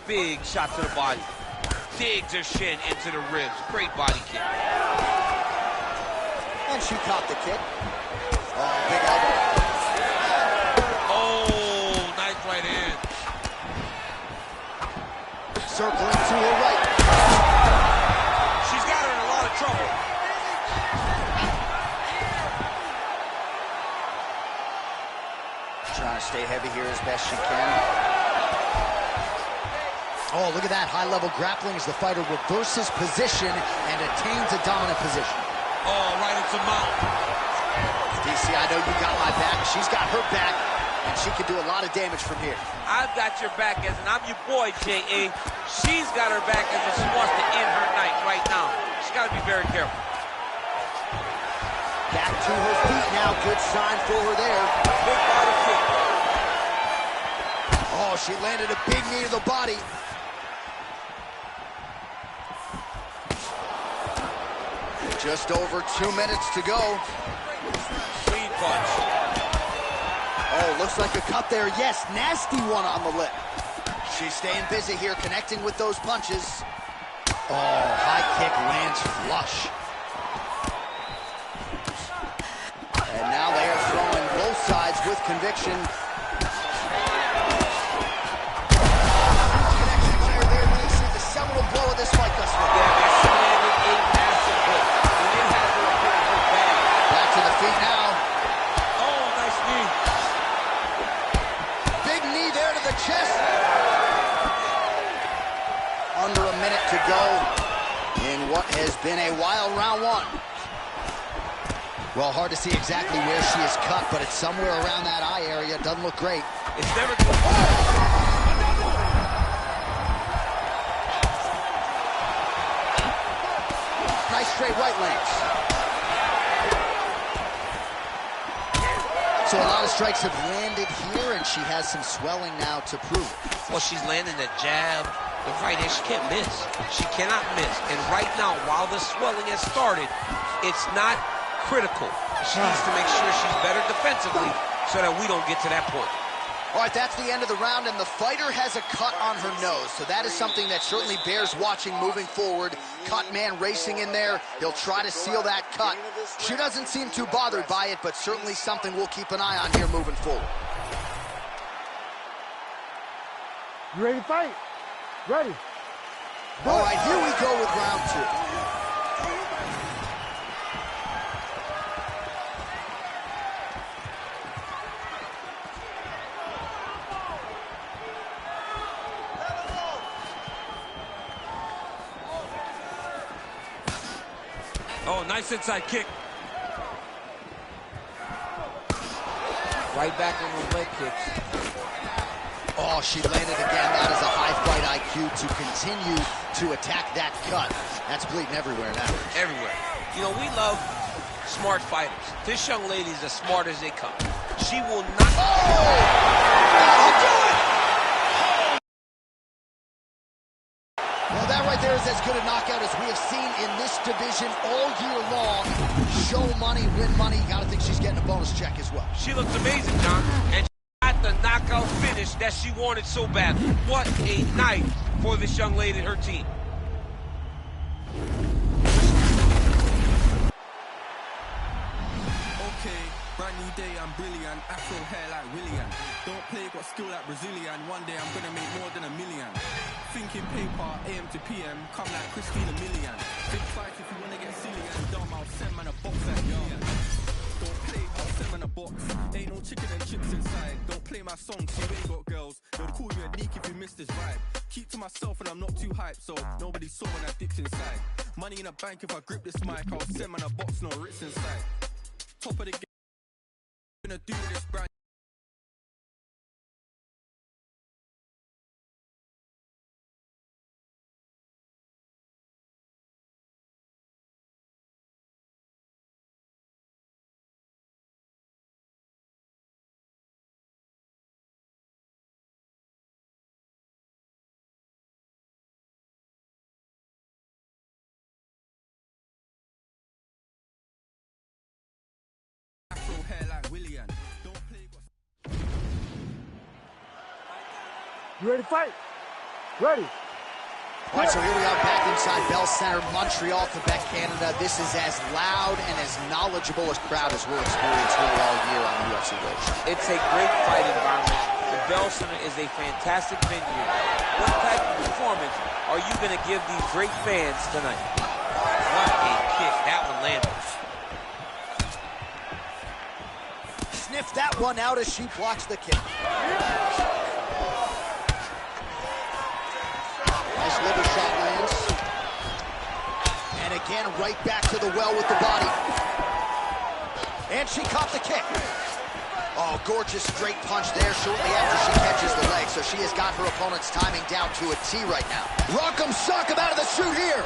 Big shot to the body. Digs her shin into the ribs. Great body kick. And she caught the kick. Oh, big elbow. Oh, nice right hand. Circling to her right. She's got her in a lot of trouble. Trying to stay heavy here as best she can. Oh, look at that. High-level grappling as the fighter reverses position and attains a dominant position. Oh, right into mount. DC, I know you got my back. She's got her back, and she can do a lot of damage from here. I've got your back, as in I'm your boy, J.A. She's got her back as if she wants to end her night right now. She's got to be very careful. Back to her feet now. Good sign for her there. Big body kick. Oh, she landed a big knee to the body. Just over 2 minutes to go. Clean punch. Oh, looks like a cut there. Yes, nasty one on the lip. She's staying busy here, connecting with those punches. Oh, high kick lands flush. And now they are throwing both sides with conviction. Connection here. There we see the seminal blow of this fight thus far. Yeah, man, she landed a massive hook. And it has her bad. Back to the feet now. Oh, nice knee. Big knee there to the chest. Under a minute to go in what has been a wild round one. Well, hard to see exactly where she is cut, but it's somewhere around that eye area. Doesn't look great. It's never good. Nice straight right lands. So a lot of strikes have landed here, and she has some swelling now to prove it. Well, she's landing the jab, the right hand. She can't miss. She cannot miss. And right now, while the swelling has started, it's not critical. She needs to make sure she's better defensively so that we don't get to that point. All right, that's the end of the round, and the fighter has a cut on her nose. So that is something that certainly bears watching moving forward. Cut man racing in there. He'll try to seal that cut. She doesn't seem too bothered by it, but certainly something we'll keep an eye on here moving forward. You ready to fight? Ready. All right, here we go with round two. Oh, nice inside kick. Right back on those leg kicks. Oh, she landed again. That is a high fight IQ to continue to attack that cut. That's bleeding everywhere now. Everywhere. You know, we love smart fighters. This young lady is as smart as they come. She will not... Well, that right there is as good a knockout as we have seen in this division all year long. Show money, win money. You gotta think she's getting a bonus check as well. She looks amazing, John. And she got the knockout finish that she wanted so bad. What a night for this young lady and her team. Okay, brand new day, I'm brilliant. Afro hair like William. Don't play, got skill like Brazilian. One day I'm gonna make more than $1 million. Thinking paper, AM to PM, come like Christina Milian. Big fight if you wanna get silly and dumb, I'll send man a box at you. Don't play, I'll send man a box. Ain't no chicken and chips inside. Don't play my songs, you ain't got girls. They'll call you a neek if you miss this vibe. Keep to myself and I'm not too hyped, so nobody saw when I dipped inside. Money in a bank if I grip this mic, I'll send man a box, no Ritz inside. Top of the game, gonna do this brand. Hair like William. Don't play. You ready to fight? Ready. All right, so here we are back inside Bell Center, Montreal, Quebec, Canada. This is as loud and as knowledgeable a crowd as we'll experience really all year on the UFC Roadshow. It's a great fight environment. The Bell Center is a fantastic venue. What type of performance are you going to give these great fans tonight? What a kick. That one landed. Sniff that one out as she blocks the kick. Nice liver shot lands. And again, right back to the well with the body. And she caught the kick. Oh, gorgeous straight punch there shortly after she catches the leg. So she has got her opponent's timing down to a T right now. Rock'em sock him out of the chute here.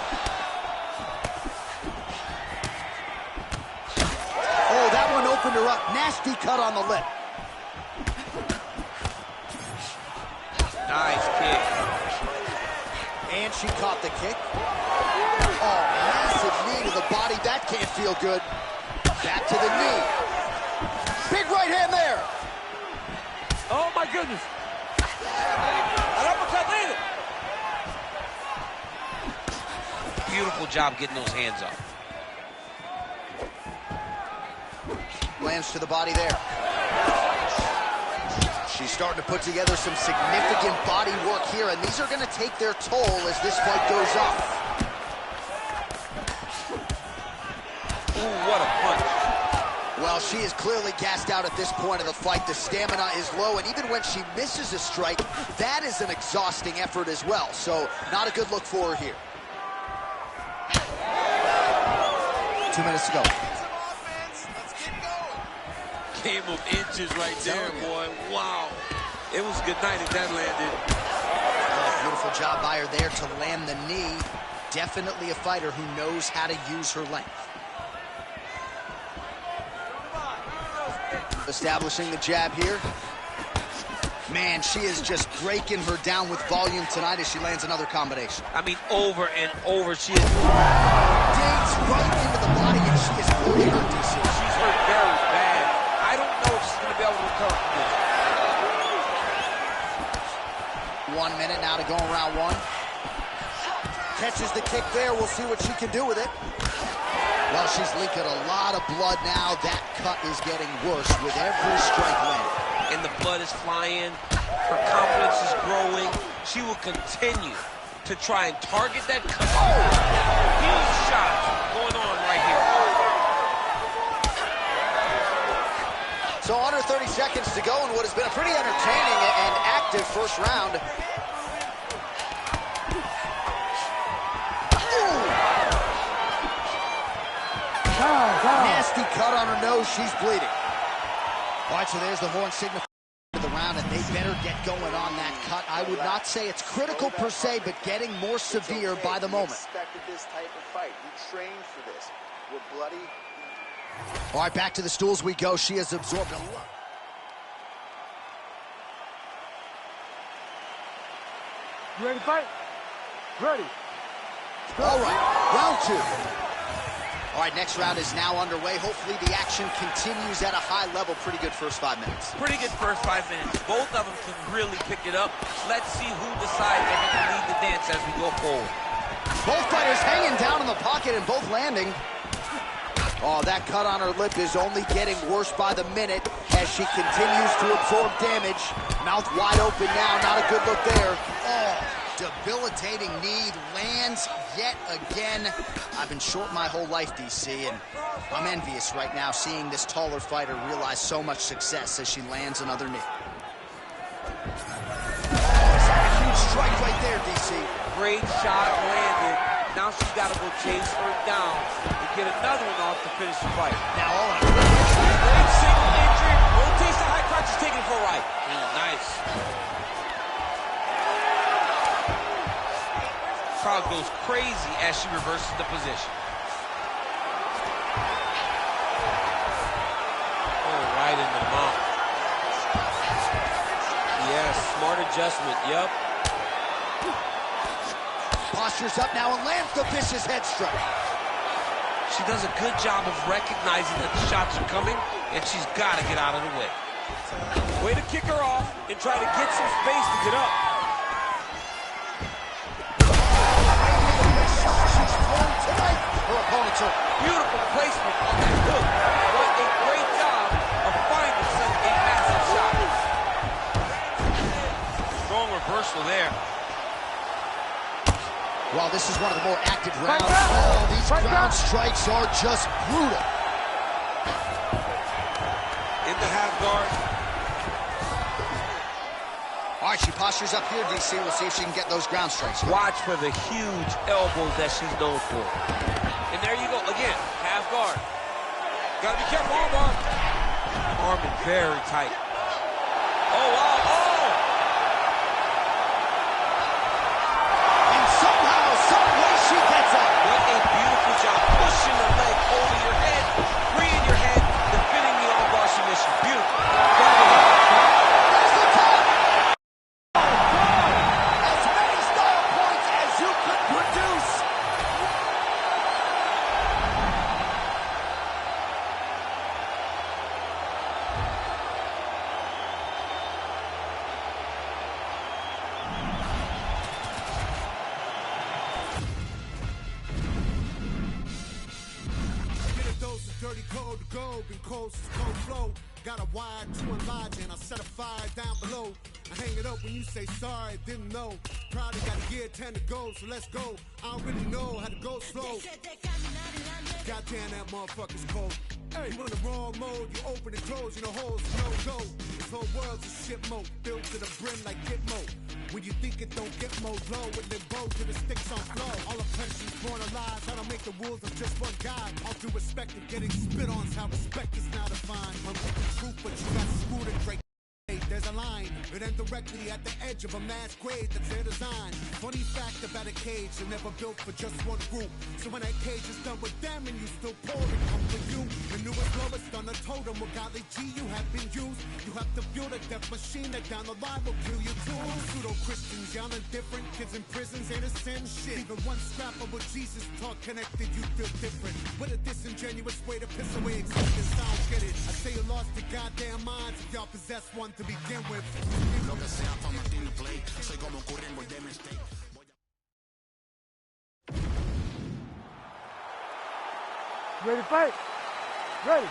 opened her up. Nasty cut on the lip. Nice kick. And she caught the kick. Oh, massive knee to the body. That can't feel good. Back to the knee. Big right hand there. Oh, my goodness. An uppercut landed. Beautiful job getting those hands up. Lands to the body there. She's starting to put together some significant body work here, and these are going to take their toll as this fight goes on. Ooh, what a punch. Well, she is clearly gassed out at this point of the fight. The stamina is low, and even when she misses a strike, that is an exhausting effort as well. So, not a good look for her here. 2 minutes to go. Game of inches right there, boy. Wow. It was good night if that landed. Oh, beautiful job by her there to land the knee. Definitely a fighter who knows how to use her length. Establishing the jab here. Man, she is just breaking her down with volume tonight as she lands another combination. I mean, over and over, she is... Digs right into the body, and she is clearly hurt, DC. She's hurt very bad. I don't know if she's going to be able to recover from this. 1 minute now to go in round one. Catches the kick there. We'll see what she can do with it. Well, she's leaking a lot of blood now. That cut is getting worse with every strike landed. And the blood is flying. Her confidence is growing. She will continue to try and target that cut. Oh! Huge shots going on right here. So under 30 seconds to go in what has been a pretty entertaining and active first round. Nasty cut on her nose. She's bleeding. All right, so there's the horn signifying the round, and they better get going on that cut. I would not say it's critical per se, but getting more severe by the moment. Expected this type of fight. You trained for this. We're bloody. All right, back to the stools we go. She has absorbed a lot. You ready to fight? Ready. All right, round two. All right, next round is now underway. Hopefully the action continues at a high level. Pretty good first 5 minutes. Pretty good first 5 minutes. Both of them can really pick it up. Let's see who decides they're going to lead the dance as we go forward. Both fighters hanging down in the pocket and both landing. Oh, that cut on her lip is only getting worse by the minute as she continues to absorb damage. Mouth wide open now, not a good look there. Oh, debilitating knee, lands yet again. I've been short my whole life, DC, and I'm envious right now seeing this taller fighter realize so much success as she lands another knee. Oh, huge strike right there, DC. Great shot landed. Now she's got to go chase her down and get another one off to finish the fight. Now all in. Great single entry. Rotates the high crotch. She's taking it for a ride. Nice. Crowd goes crazy as she reverses the position. Oh, right in the mouth. Yes, smart adjustment. Yep. Postures up now and lands the vicious head strike. She does a good job of recognizing that the shots are coming, and she's got to get out of the way. Way to kick her off and try to get some space to get up. She's thrown tonight. Her opponent's hurt. Beautiful placement on that hook. What a great job of finding such a massive shot. Strong reversal there. Well, this is one of the more active rounds. Oh, these ground strikes are just brutal. In the half guard. All right, she postures up here, DC. We'll see if she can get those ground strikes. Watch for the huge elbows that she's known for. And there you go. Again, half guard. Gotta be careful, arm. Arm is very tight. Oh, wow. Oh! She gets up. What a beautiful job pushing the leg over your head, freeing your head, defending the arm ghost, cold flow. Got a wire to enlarge and I set a fire down below. I hang it up when you say sorry, didn't know. Probably got a year 10 to go, so let's go. I don't really know how to go slow. Goddamn, that motherfucker's cold. Hey, you in the wrong mode, you open and close, you know holes, no go. This whole world's a shit mode, filled to the brim like Gitmo. When you think it don't get more low, with them bows to the sticks on flow. All oppression's born of lies, I don't make the rules of just one guy. All due respect and getting spit on's how respect is now defined. I'm with the truth, but you got screwed and Drake. There's a line, it ends directly at the edge of a mass grave that's their design. Funny fact about a cage, they're never built for just one group. So when that cage is done with them and you still pouring, come for you. The newest lowest on the totem, with golly G you have been used. You have to build a death machine that down the line will kill you too. Pseudo-Christians, y'all indifferent, kids in prisons ain't a sin shit. Even one scrap of what Jesus taught connected, you feel different. With a disingenuous way to piss away existence, I don't get it. I say you lost your goddamn minds if y'all possess one to begin with. Lo que sea for Martin to play. Soy como Curry en Golden State. Ready to fight? Ready.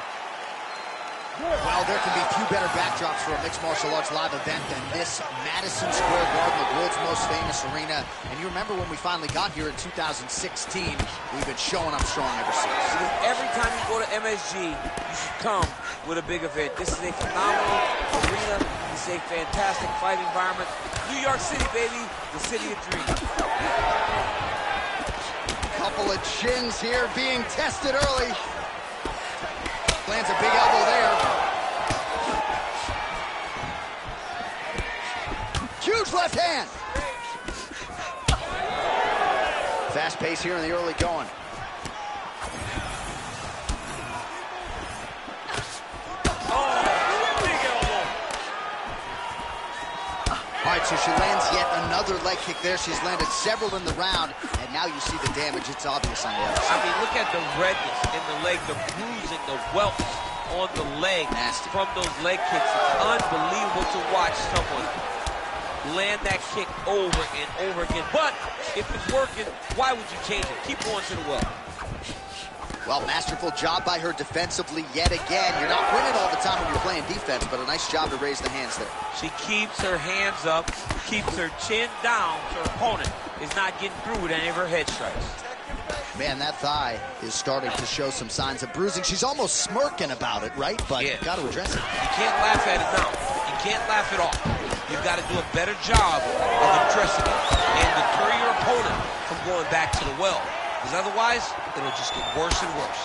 Good. Well, there can be few better backdrops for a mixed martial arts live event than this Madison Square Garden, the world's most famous arena. And you remember when we finally got here in 2016, we've been showing up strong ever since. Because every time you go to MSG, you should come with a big event. This is a phenomenal arena. This is a fantastic fight environment. New York City, baby, the city of dreams. Couple of chins here being tested early. Lands a big elbow there. Huge left hand. Fast pace here in the early going. All right, so she lands yet another leg kick there. She's landed several in the round, and now you see the damage. It's obvious on the other side. I mean, look at the redness in the leg, the bruising, the welts on the leg. Nasty. From those leg kicks. It's unbelievable to watch someone land that kick over and over again. But if it's working, why would you change it? Keep going to the well. Well, masterful job by her defensively yet again. You're not winning all the time when you're playing defense, but a nice job to raise the hands there. She keeps her hands up, keeps her chin down, so her opponent is not getting through with any of her head strikes. Man, that thigh is starting to show some signs of bruising. She's almost smirking about it, right? But yeah, got to address it. You can't laugh at it now. You can't laugh it off. You've got to do a better job of addressing it and deter your opponent from going back to the well. Because otherwise, it'll just get worse and worse.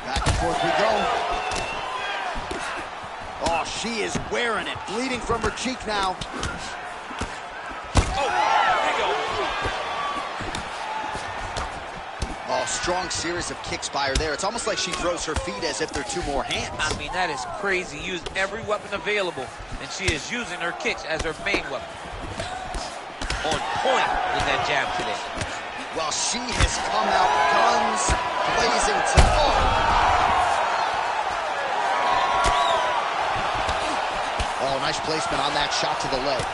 Back and forth we go. Oh, she is wearing it. Bleeding from her cheek now. Oh, big elbow. Oh, strong series of kicks by her there. It's almost like she throws her feet as if they're two more hands. I mean, that is crazy. Used every weapon available, and she is using her kicks as her main weapon. On point with that jab today. Well, she has come out guns blazing tonight. Oh, nice placement on that shot to the leg.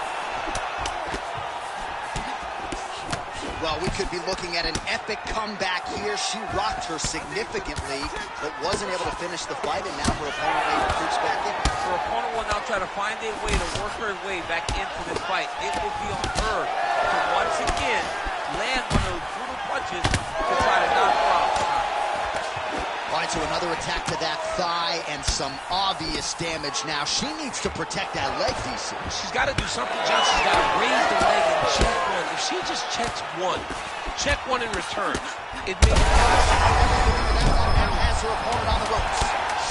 Well, we could be looking at an epic comeback here. She rocked her significantly, but wasn't able to finish the fight, and now her opponent maybe creeps back in. Her opponent will now try to find a way to work her way back into this fight. It will be on her to once again land one of those brutal punches to try to knock her out. All right, so another attack to that thigh and some obvious damage now. She needs to protect that leg, DC. She's got to do something, John. She's got to raise the leg and check one. If she just checks one in return, it makes and has her opponent on the ropes.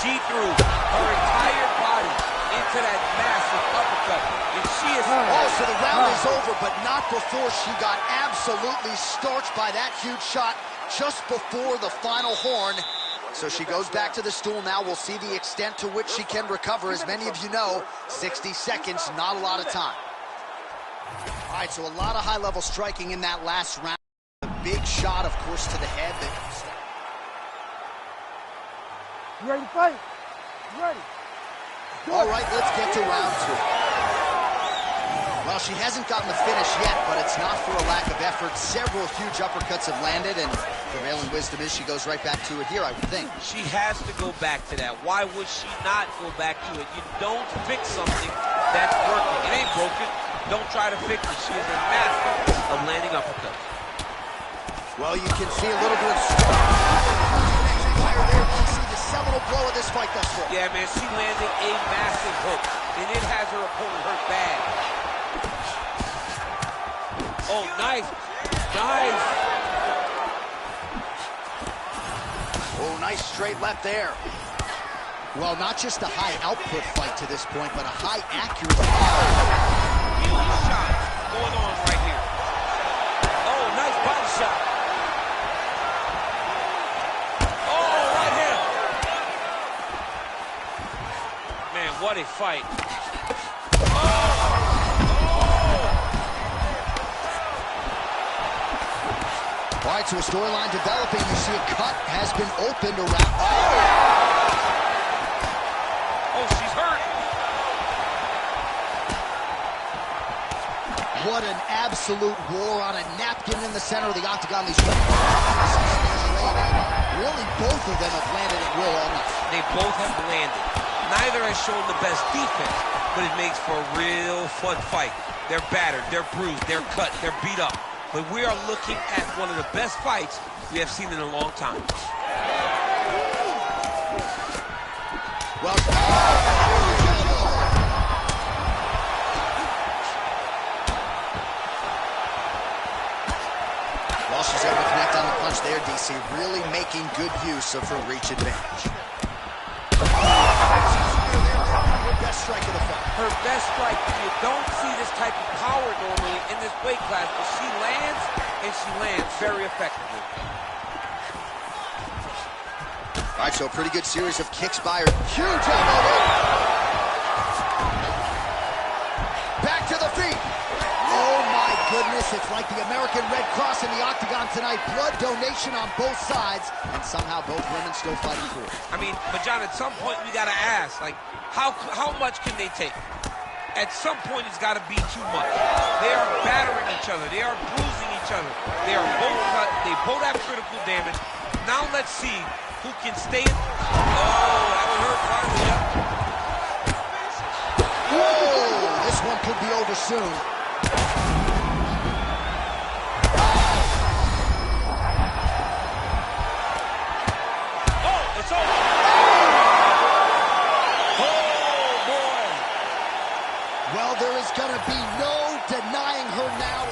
She threw her entire body into that massive uppercut. And she is... Oh, so the round is over, but not before she got absolutely starched by that huge shot just before the final horn. So she goes back to the stool now. We'll see the extent to which she can recover. As many of you know, 60 seconds, not a lot of time. All right, so a lot of high-level striking in that last round. A big shot, of course, to the head. You ready to fight? You ready? All right, let's get to round two. Well, she hasn't gotten the finish yet, but it's not for a lack of effort. Several huge uppercuts have landed, and prevailing wisdom is she goes right back to it here, I would think. She has to go back to that. Why would she not go back to it? You don't fix something that's working. It ain't broken. Don't try to fix it. She is a master of landing uppercuts. Well, you can see a little bit of strength. There, you see the seminal blow of this fight thus far. Yeah, man, she landed a massive hook, and it has her opponent hurt bad. Oh, nice. Nice. Oh, nice straight left there. Well, not just a high output fight to this point, but a high accuracy. Huge shots going on right here. Oh, nice body shot. Oh, right here. Man, what a fight. All right, so a storyline developing. You see a cut has been opened around. Oh, she's hurt. What an absolute war on a napkin in the center of the octagon. These women, really, both of them have landed at will all night. They both have landed. Neither has shown the best defense, but it makes for a real fun fight. They're battered, they're bruised, they're cut, they're beat up. But we are looking at one of the best fights we have seen in a long time. Well, she's able to connect on the punch there, DC, really making good use of her reach advantage. Her best strike of the fight. Her best strike. You don't see this type of power normally in this weight class, but she lands, and she lands very effectively. All right, so a pretty good series of kicks by her. Huge elbow there. Back to the feet. Oh, my goodness. It's like the American Red Cross in the octagon tonight. Blood donation on both sides, and somehow both women still fighting for it. I mean, but John, at some point we got to ask, like, how much can they take? At some point, it's got to be too much. They are battering each other. They are bruising each other. They are both cut. They both have critical damage. Now let's see who can stay in. Oh, that would hurt finally. Whoa! This one could be over soon. Oh, it's over. Well, there is going to be no denying her now.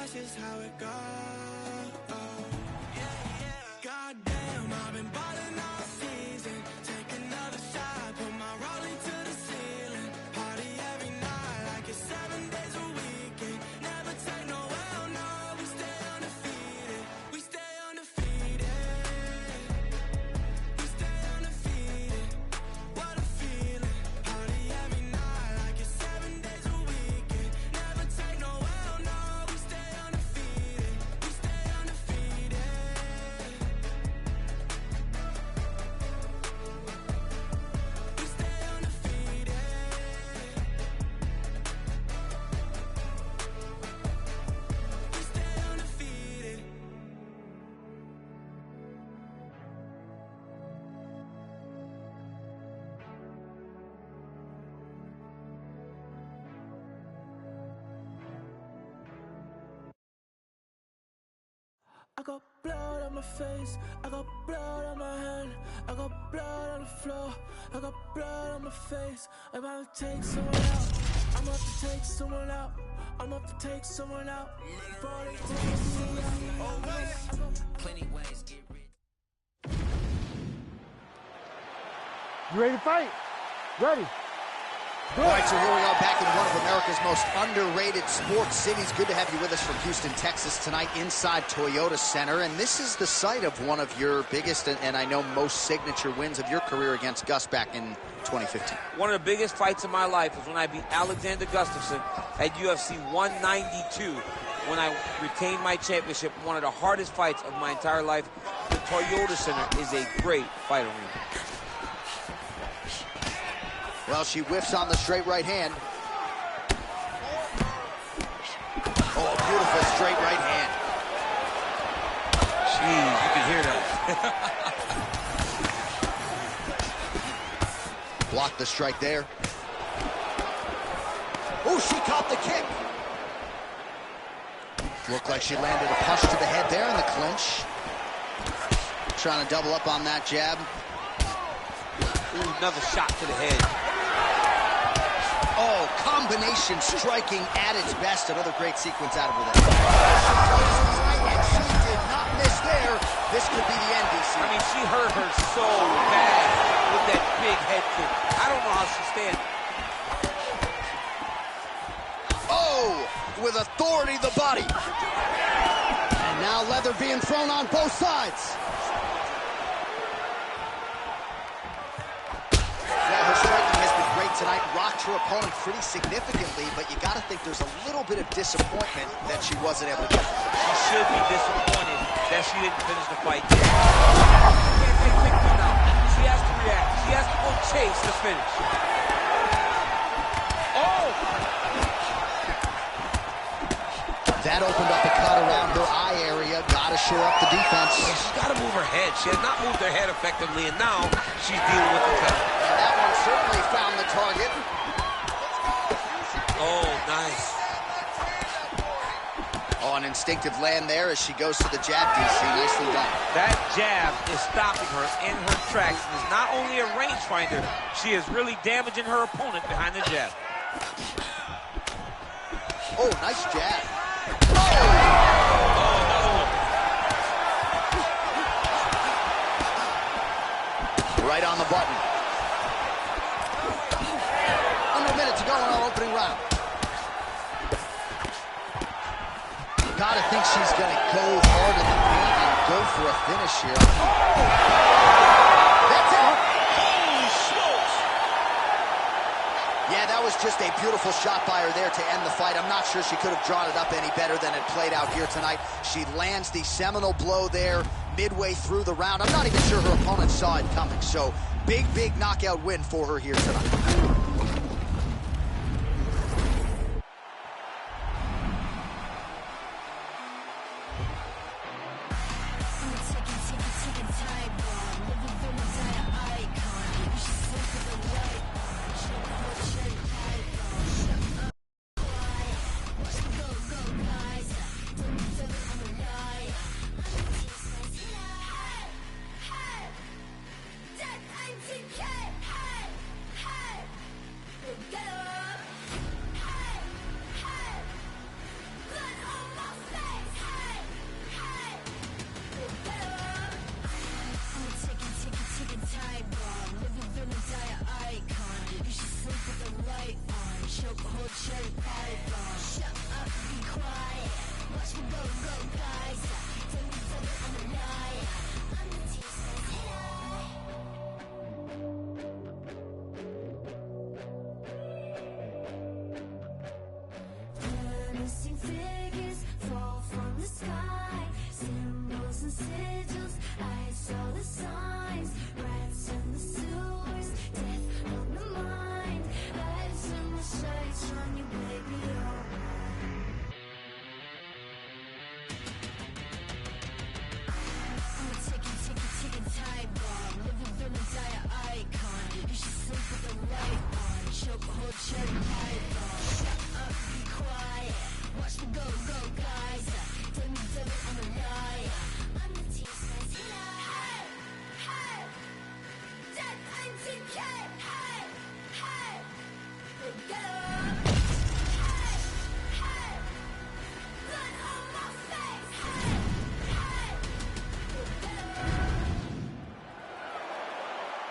that's just how it goes. Goddamn, I've been ballin' all season. Take another shot, put my rollie to the ceiling. Party every night like it's 7 days a weekend. Never take no L, no, we stay undefeated. We stay undefeated. We stay undefeated. What a feeling. Party every night like it's 7 days a weekend. Never take no L, no, we stay undefeated. We stay undefeated. We stay undefeated. We stay undefeated. I got blood on my face, I got blood on my hand, I got blood on the floor, I got blood on my face. I'm about to take someone out, I'm about to take someone out, I'm about to take someone out. Before they take me out. Plenty ways get rich. You ready to fight? Ready. All right, so here we are back in one of America's most underrated sports cities. Good to have you with us from Houston, Texas tonight inside Toyota Center. And this is the site of one of your biggest and I know most signature wins of your career against Gus back in 2015. One of the biggest fights of my life was when I beat Alexander Gustafsson at UFC 192 when I retained my championship. One of the hardest fights of my entire life. The Toyota Center is a great fight arena. Well, she whiffs on the straight right hand. Oh, beautiful straight right hand. Jeez, you can hear that. Blocked the strike there. Oh, she caught the kick. Looked like she landed a punch to the head there in the clinch. Trying to double up on that jab. Ooh, another shot to the head. Oh, combination striking at its best. Another great sequence out of her there. And she did not miss there. This could be the end, DC. I mean, she hurt her so bad with that big head kick. I don't know how she's standing. Oh, with authority the body. And now leather being thrown on both sides. Yeah, her striking has been great tonight. Rocked her opponent pretty significantly, but you got to think there's a little bit of disappointment that she wasn't able to get. She should be disappointed that she didn't finish the fight. She can't take victory now. She has to react. She has to go chase the finish. Oh! That opened up a cut around her eye area. Got to shore up the defense. She's got to move her head. She has not moved her head effectively, and now she's dealing with the cut. And that one certainly found the target. Oh, nice. Oh, an instinctive land there as she goes to the jab, DC. Nicely done. That jab is stopping her in her tracks. And is not only a rangefinder, she is really damaging her opponent behind the jab. Oh, nice jab. Oh, another one. Right on the button. Under a minute to go in our opening round. Gotta think she's gonna go hard in the paint and go for a finish here. That's it! Holy smokes! Yeah, that was just a beautiful shot by her there to end the fight. I'm not sure she could have drawn it up any better than it played out here tonight. She lands the seminal blow there midway through the round. I'm not even sure her opponent saw it coming. So, big knockout win for her here tonight.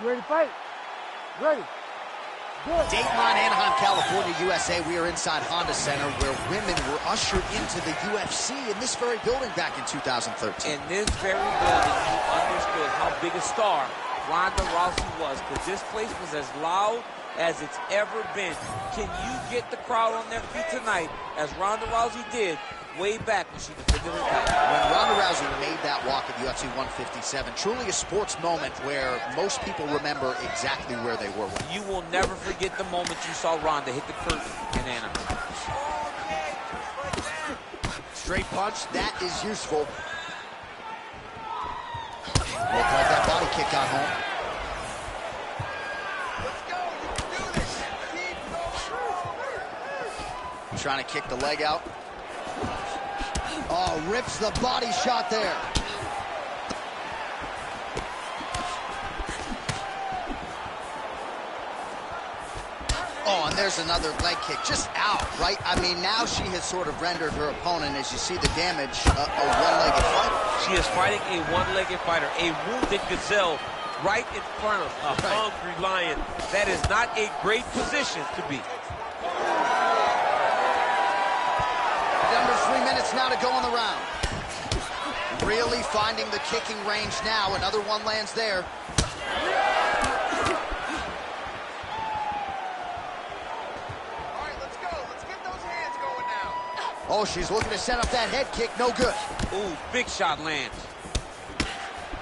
You ready to fight? Ready. Good. Dateline, Anaheim, California, USA. We are inside Honda Center where women were ushered into the UFC in this very building back in 2013. In this very building, you understood how big a star Ronda Rousey was, because this place was as loud as it's ever been. Can you get the crowd on their feet tonight as Ronda Rousey did way back when she defended her title? When Ronda Rousey made that walk at UFC 157, truly a sports moment where most people remember exactly where they were. You will never forget the moment you saw Ronda hit the curtain in Anaheim. Straight punch, that is useful. Looked like that body kick got home. Trying to kick the leg out. Oh, rips the body shot there. Oh, and there's another leg kick, just out, right? I mean, now she has sort of rendered her opponent, as you see the damage, a one-legged fighter. She is fighting a one-legged fighter, a wounded gazelle right in front of a hungry lion. That is not a great position to be. Under 3 minutes now to go in the round. Really finding the kicking range now. Another one lands there. All right, let's go. Let's get those hands going now. Oh, she's looking to set up that head kick. No good. Ooh, big shot lands.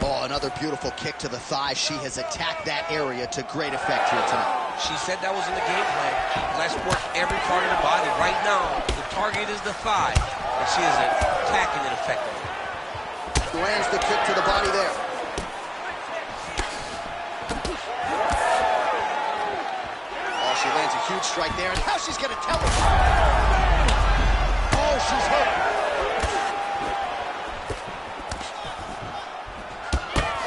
Oh, another beautiful kick to the thigh. She has attacked that area to great effect here tonight. She said that was in the game plan. Let's work every part of the body. Right now, the target is the thigh, and she is attacking it effectively. Lands the kick to the body there. Oh, she lands a huge strike there, and now she's going to tell her. Oh, she's hurt.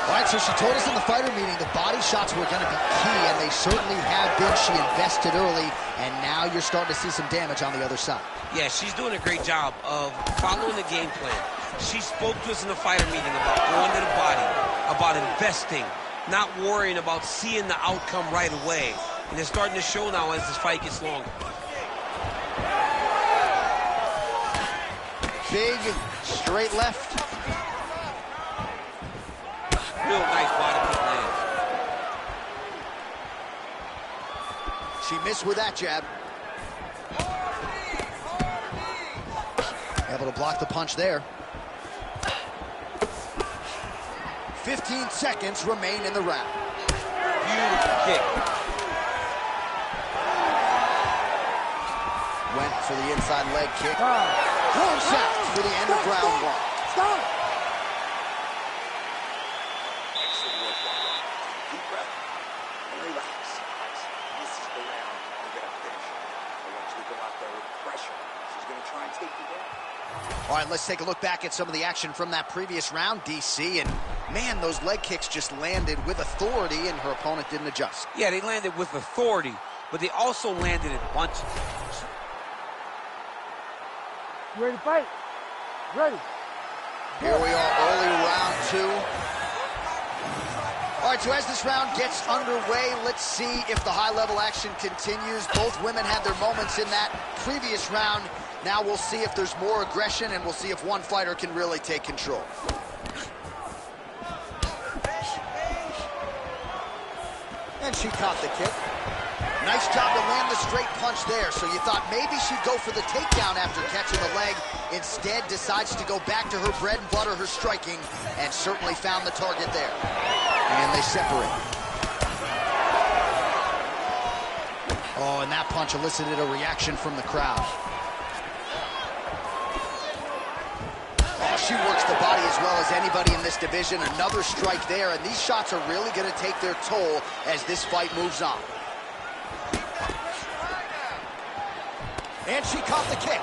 All right, so she told us in the fighter meeting the body shots were going to be key, and they certainly have been. She invested early, and now you're starting to see some damage on the other side. Yeah, she's doing a great job of following the game plan. She spoke to us in the fighter meeting about going to the body, about investing, not worrying about seeing the outcome right away. And it's starting to show now as this fight gets longer. Big, straight left. Real nice body kick lands. She missed with that jab. Able to block the punch there. 15 seconds remain in the round. Beautiful kick. Went for the inside leg kick. Close out for the end of round one. Stop! Excellent work, Ronda. Deep breath and relax. This is the round we're going to finish. I want you to go out there with pressure. She's going to try and take you down. All right, let's take a look back at some of the action from that previous round, DC. And man, those leg kicks just landed with authority, and her opponent didn't adjust. Yeah, they landed with authority, but they also landed in bunches. You ready to fight? Ready. Here we are, early round two. All right, so as this round gets underway, let's see if the high-level action continues. Both women had their moments in that previous round. Now we'll see if there's more aggression, and we'll see if one fighter can really take control. And she caught the kick. Nice job to land the straight punch there. So you thought maybe she'd go for the takedown after catching the leg. Instead, decides to go back to her bread and butter, her striking, and certainly found the target there. And they separate. Oh, and that punch elicited a reaction from the crowd. Oh, she works the body as well as anybody in this division. Another strike there, and these shots are really going to take their toll as this fight moves on. And she caught the kick.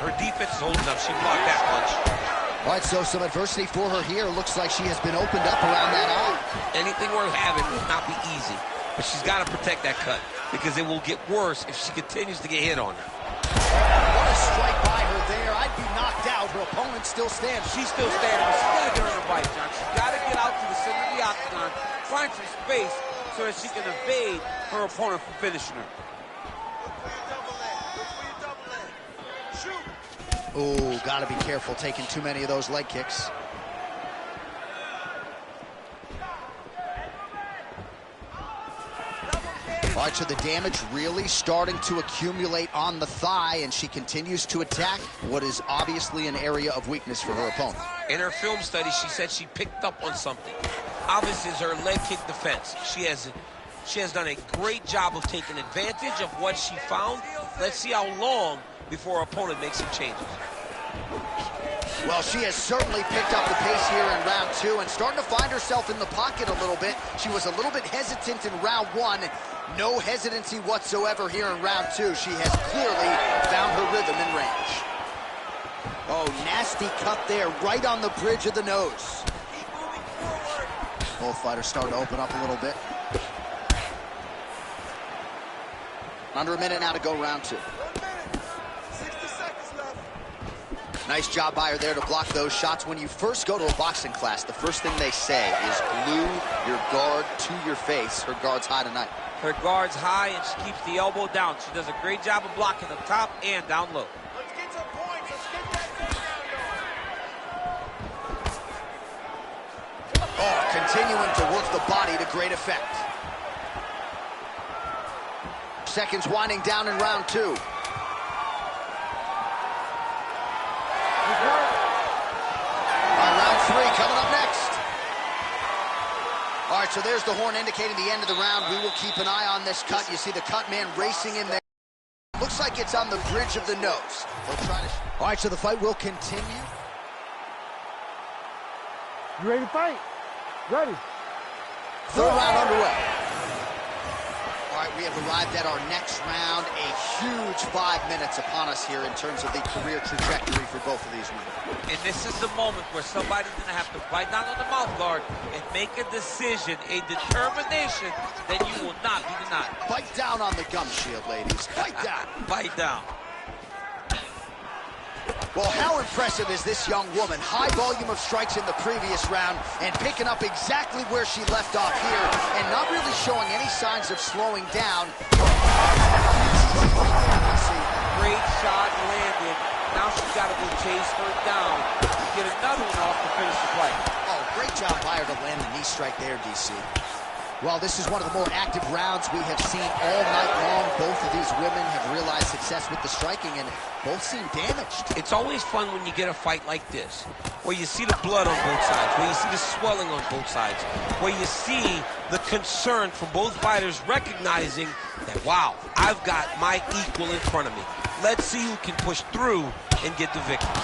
Her defense is holding up. She blocked that punch. All right, so some adversity for her here. Looks like she has been opened up around that eye. Anything worth having will not be easy, but she's got to protect that cut because it will get worse if she continues to get hit on her. What a strike by her there. I'd be knocked out. Her opponent still stands. She's still standing, but she's got to get on her bike, John. She's got to get out to the center of the octagon, find some space so that she can evade her opponent from finishing her. Oh, gotta be careful taking too many of those leg kicks. All right, so the damage really starting to accumulate on the thigh, and she continues to attack what is obviously an area of weakness for her opponent. In her film study, she said she picked up on something. Obviously, it's her leg kick defense. She has done a great job of taking advantage of what she found. Let's see how long before her opponent makes some changes. Well, she has certainly picked up the pace here in round 2 and starting to find herself in the pocket a little bit. She was a little bit hesitant in round 1. No hesitancy whatsoever here in round 2. She has clearly found her rhythm and range. Oh, nasty cut there, right on the bridge of the nose. Both fighters starting to open up a little bit. Under a minute now to go round 2. 60 seconds left. Nice job by her there to block those shots. When you first go to a boxing class, the first thing they say is glue your guard to your face. Her guard's high tonight. Her guard's high, and she keeps the elbow down. She does a great job of blocking up top and down low. Let's get some points. Let's get that takedown going. Oh, continuing to work the body to great effect. Seconds winding down in round 2. All right, round 3 coming up next. All right, so there's the horn indicating the end of the round. We will keep an eye on this cut. You see the cut man racing in there. Looks like it's on the bridge of the nose. They'll try to... All right, so the fight will continue. You ready to fight? Ready. Third round underway. All right, we have arrived at our next round. A huge 5 minutes upon us here in terms of the career trajectory for both of these women. And this is the moment where somebody's going to have to bite down on the mouth guard and make a decision, a determination that you will not be denied. Bite down on the gum shield, ladies. Bite down. Bite down. Well, how impressive is this young woman? High volume of strikes in the previous round and picking up exactly where she left off here and not really showing any signs of slowing down. Great shot landed. Now she's got to go chase her down to get another one off to finish the fight. Oh, great job by her to land the knee strike there, DC. Well, this is one of the more active rounds we have seen all night long. Both of these women have realized success with the striking, and both seem damaged. It's always fun when you get a fight like this, where you see the blood on both sides, where you see the swelling on both sides, where you see the concern from both fighters recognizing that, wow, I've got my equal in front of me. Let's see who can push through and get the victory.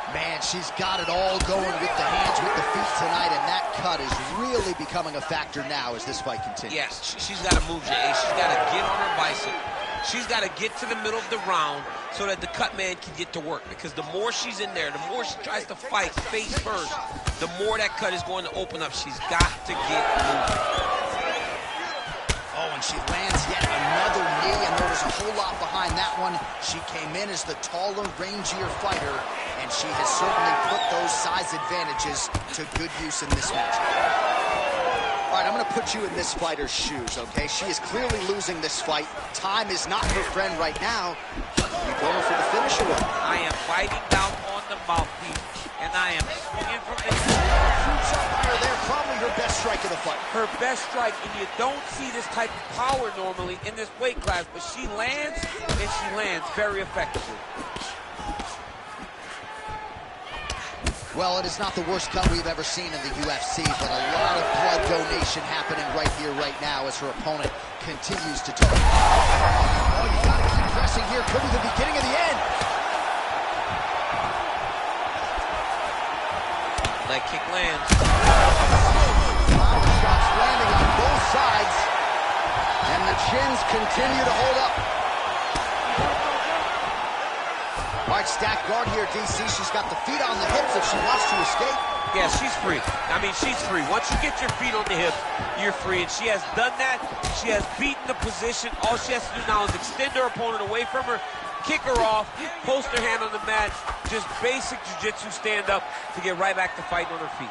Man, she's got it all going with the hands, with the feet tonight, and that cut is really becoming a factor now as this fight continues. Yes, she's got to move, Jay. She's got to get on her bicycle. She's got to get to the middle of the round so that the cut man can get to work, because the more she's in there, the more she tries to fight face first, the more that cut is going to open up. She's got to get moving. Oh, and she lands yet another knee, and there was a whole lot behind that one. She came in as the taller, rangier fighter, and she has certainly put those size advantages to good use in this match. All right, I'm going to put you in this fighter's shoes, okay? She is clearly losing this fight. Time is not her friend right now. You're going for the finish or what? I am biting down on the mouthpiece, and I am swinging from the there, probably her best strike of the fight. Her best strike, and you don't see this type of power normally in this weight class, but she lands, and she lands very effectively. Well, it is not the worst cut we've ever seen in the UFC, but a lot of blood donation happening right here, right now, as her opponent continues to talk. Oh, you gotta keep pressing here. Could be the beginning of the end. Leg kick lands. Power shots landing on both sides, and the chins continue to hold up. All right, stacked guard here, DC. She's got the feet on the hips if she wants to escape. Yeah, she's free. I mean, she's free. Once you get your feet on the hips, you're free, and she has done that. She has beaten the position. All she has to do now is extend her opponent away from her, kick her off, post her hand on the mat, just basic jiu-jitsu stand-up to get right back to fighting on her feet.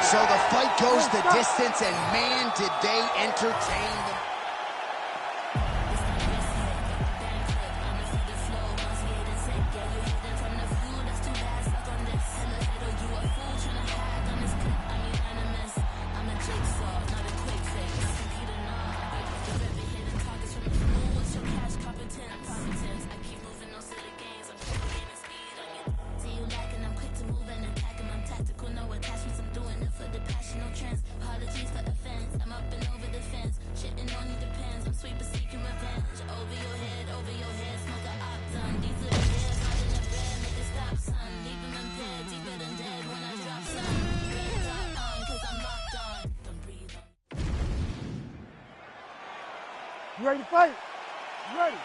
So the fight goes the distance, and man, did they entertain them. You ready to fight? You ready?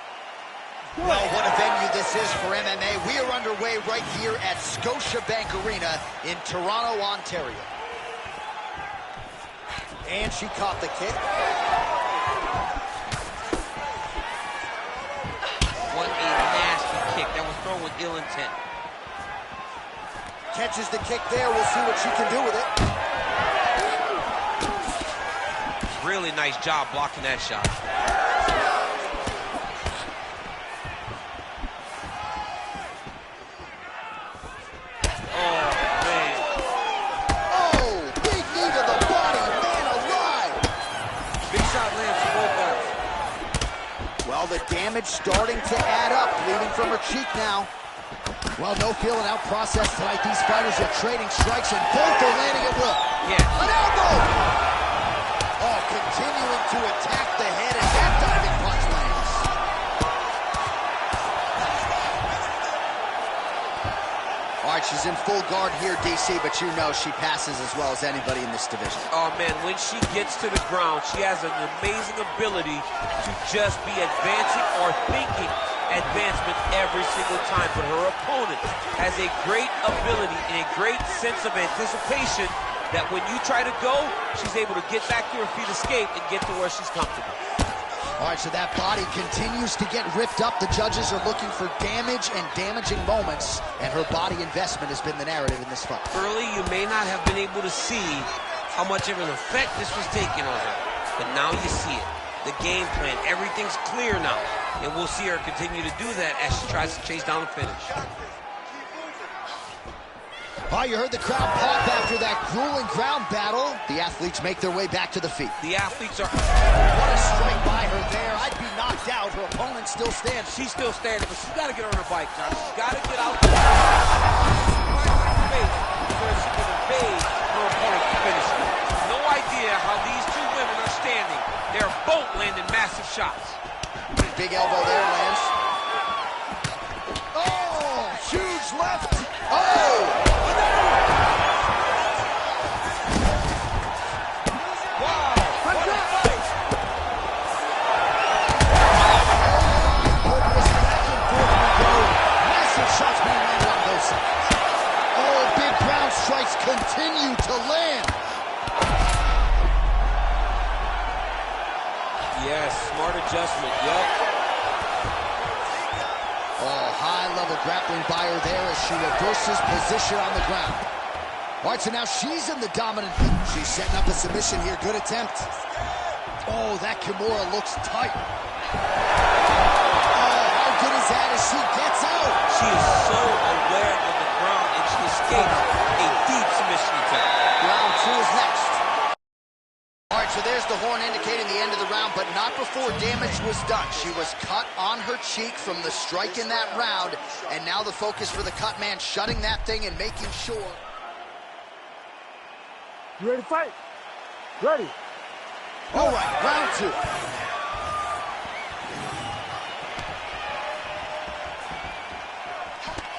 Well, what a venue this is for MMA. We are underway right here at Scotiabank Arena in Toronto, Ontario. And she caught the kick. What a nasty kick. That was thrown with ill intent. Catches the kick there. We'll see what she can do with it. Really nice job blocking that shot. The damage starting to add up, bleeding from her cheek now. Well, no feeling out process tonight. These fighters are trading strikes, and both are landing at will. Yeah. An elbow! Oh, continuing to attack the head, and that diving punch lands. All right, she's in full guard here, DC, but you know she passes as well as anybody in this division. Oh, man, when she gets to the ground, she has an amazing ability to just be advancing or thinking advancement every single time. But her opponent has a great ability and a great sense of anticipation that when you try to go, she's able to get back to her feet, escape, and get to where she's comfortable. All right, so that body continues to get ripped up. The judges are looking for damage and damaging moments, and her body investment has been the narrative in this fight. Early, you may not have been able to see how much of an effect this was taking on her, but now you see it. The game plan, everything's clear now, and we'll see her continue to do that as she tries to chase down the finish. Oh, you heard the crowd pop after that grueling ground battle. The athletes make their way back to the feet. The athletes are... What a strike by her there. I'd be knocked out. Her opponent still stands. She's still standing, but she's got to get on her bike, John. She's got to get out there. So she can evade her opponent's finish. No idea how these two women are standing. They're both landing massive shots. Big elbow there lands. Oh, huge left. Oh! Strikes continue to land. Yes, smart adjustment, yep. Oh, high-level grappling by her there as she reverses position on the ground. All right, so now she's in the dominant. She's setting up a submission here. Good attempt. Oh, that Kimura looks tight. Oh, how good is that as she gets out? She is so aware of the ground, and she escapes a deep submission attempt. Round 2 is next. All right, so there's the horn indicating the end of the round, but not before damage was done. She was cut on her cheek from the strike in that round, and now the focus for the cut man, shutting that thing and making sure. You ready to fight? Ready. All right, round 2.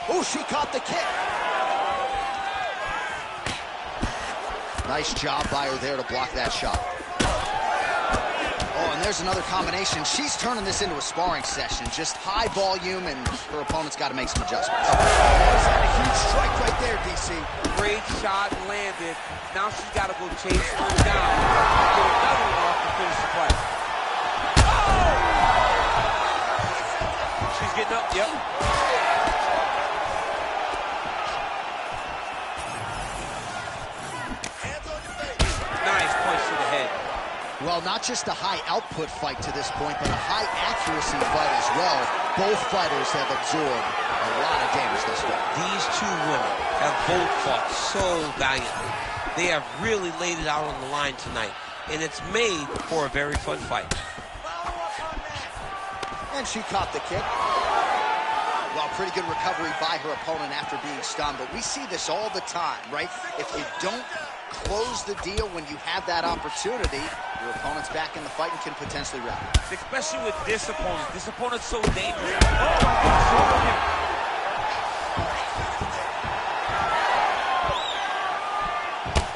Oh, she caught the kick. Nice job by her there to block that shot. Oh, and there's another combination. She's turning this into a sparring session. Just high volume, and her opponent's got to make some adjustments. There's a huge strike right there, DC. Great shot landed. Now she's got to go chase her down and get another one off to finish the fight. Oh! She's getting up, yep. Nice punch to the head. Well, not just a high output fight to this point, but a high accuracy fight as well. Both fighters have absorbed a lot of damage this way. These two women have both fought so valiantly. They have really laid it out on the line tonight, and it's made for a very fun fight. And she caught the kick. Well, pretty good recovery by her opponent after being stunned, but we see this all the time, right? If you don't close the deal when you have that opportunity, your opponent's back in the fight and can potentially wrap it. Especially with this opponent. This opponent's so dangerous. Oh, my God.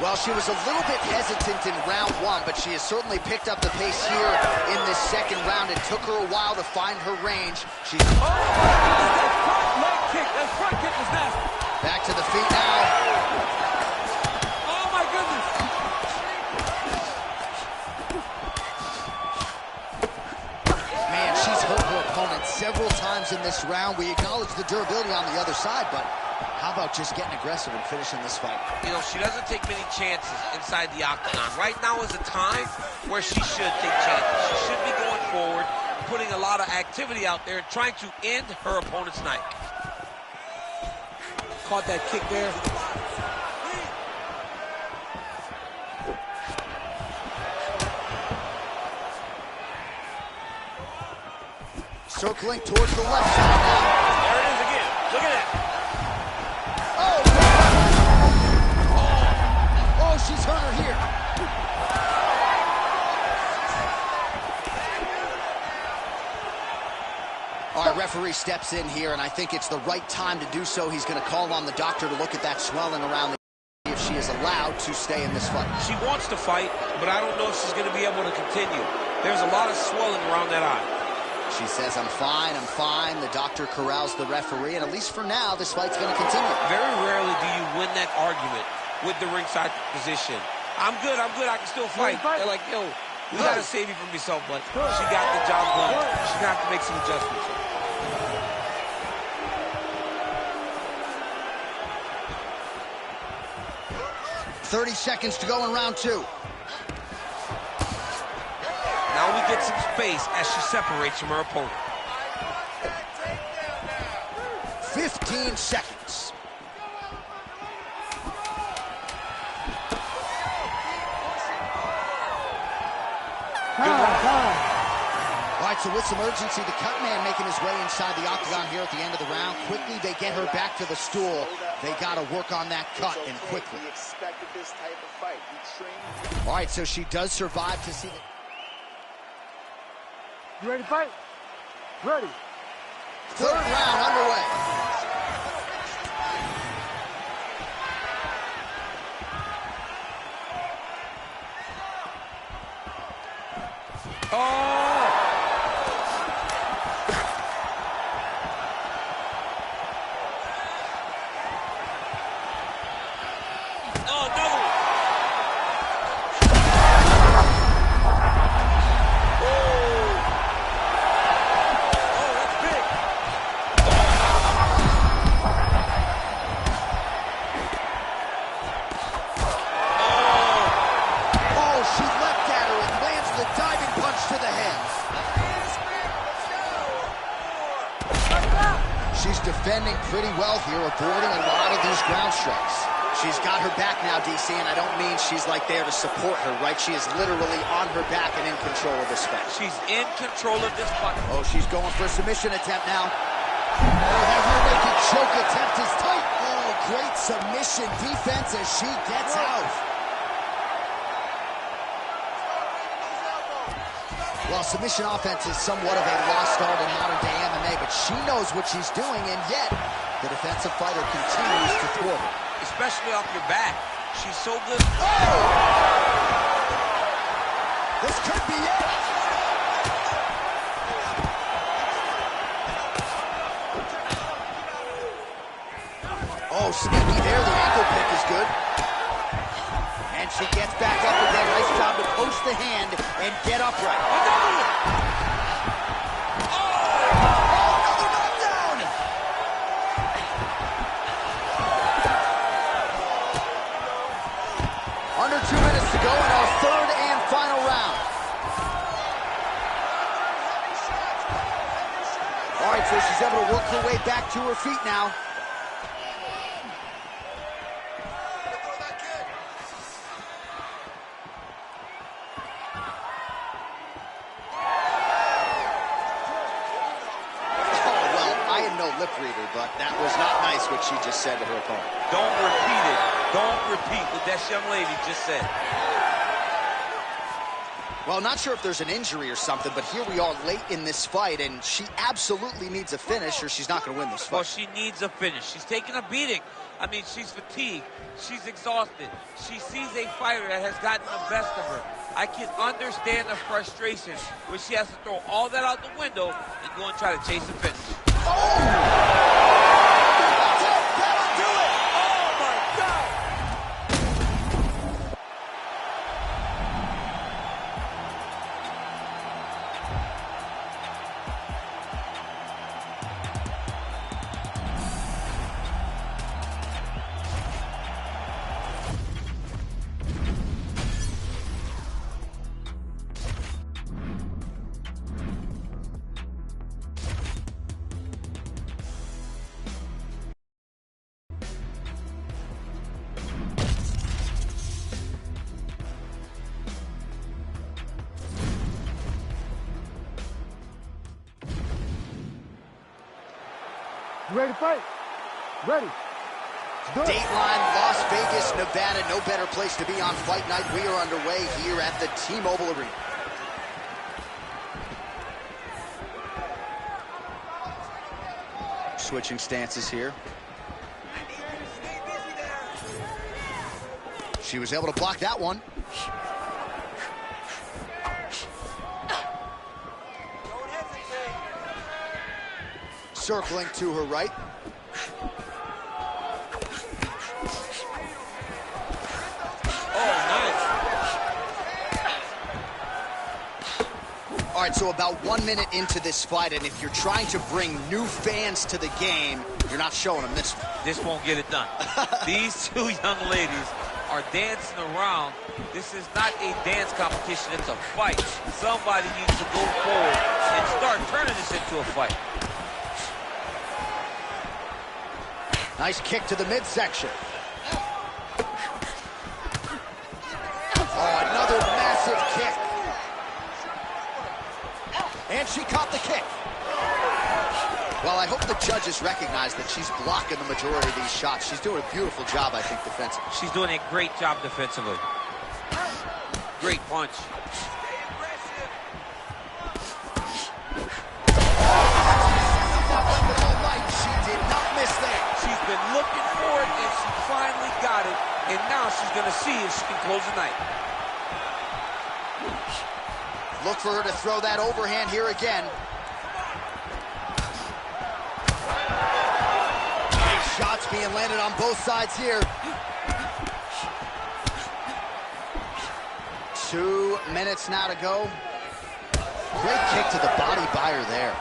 Well, she was a little bit hesitant in round one, but she has certainly picked up the pace here in this second round. It took her a while to find her range. She's... Oh, that front leg kick. That front kick was nasty. Back to the feet now. Oh, my goodness. Man, she's hurt her opponent several times in this round. We acknowledge the durability on the other side, but how about just getting aggressive and finishing this fight? You know, she doesn't take many chances inside the octagon. Right now is a time where she should take chances. She should be going forward, putting a lot of activity out there, trying to end her opponent's night. Caught that kick there. Circling towards the left side now. There it is again. Look at that. Oh, she's hurt her here. All right, referee steps in here, and I think it's the right time to do so. He's going to call on the doctor to look at that swelling around the if she is allowed to stay in this fight. She wants to fight, but I don't know if she's going to be able to continue. There's a lot of swelling around that eye. She says, I'm fine, I'm fine. The doctor corrals the referee, and at least for now, this fight's going to continue. Very rarely do you win that argument with the ringside position. I'm good, I can still fight. They're like, yo, we got to save you from yourself, but she got the job done. She's going to have to make some adjustments. .30 seconds to go in round two. Now we get some space as she separates from her opponent. 15 seconds. All right, so with some urgency, the cut man making his way inside the octagon here at the end of the round. Quickly, they get her back to the stool. They got to work on that cut, and quickly. He expected this type of fight. He trained. All right, so she does survive to see the... You ready to fight? Ready. Third round underway. She's defending pretty well here, avoiding a lot of these ground strikes. She's got her back now, DC, and I don't mean she's like there to support her, right? She is literally on her back and in control of this fight. She's in control of this fight. Oh, she's going for a submission attempt now. Oh, that rear naked choke attempt is tight. Oh, great submission defense as she gets out. Well, submission offense is somewhat of a lost art in modern-day MMA, but she knows what she's doing, and yet the defensive fighter continues to thwart her. Especially off your back. She's so good. Oh! This could be it. Oh, sneaky there. The ankle pick is good. And she gets back up again. Nice job to post the hand and get upright. Under 2 minutes to go in our third and final round. All right, so she's able to work her way back to her feet now. Lip reader, but that was not nice what she just said to her opponent. Don't repeat it. Don't repeat what that young lady just said. Well, not sure if there's an injury or something, but here we are late in this fight, and she absolutely needs a finish or she's not going to win this fight. Well, she needs a finish. She's taking a beating. I mean, she's fatigued. She's exhausted. She sees a fighter that has gotten the best of her. I can understand the frustration where she has to throw all that out the window and go and try to chase a finish. You ready to fight? Ready. Dateline, Las Vegas, Nevada. No better place to be on fight night. We are underway here at the T-Mobile Arena. Switching stances here. She was able to block that one. Circling to her right. Oh, nice. All right, so about 1 minute into this fight, and if you're trying to bring new fans to the game, you're not showing them this one. This won't get it done. These two young ladies are dancing around. This is not a dance competition, it's a fight. Somebody needs to go forward and start turning this into a fight. Nice kick to the midsection. Oh, another massive kick. And she caught the kick. Well, I hope the judges recognize that she's blocking the majority of these shots. She's doing a beautiful job, I think, defensively. She's doing a great job defensively. Great punch. She did not miss there. She's been looking for it, and she finally got it. And now she's going to see if she can close the night. Look for her to throw that overhand here again. Nice shots being landed on both sides here. 2 minutes now to go. Great kick to the body by her there.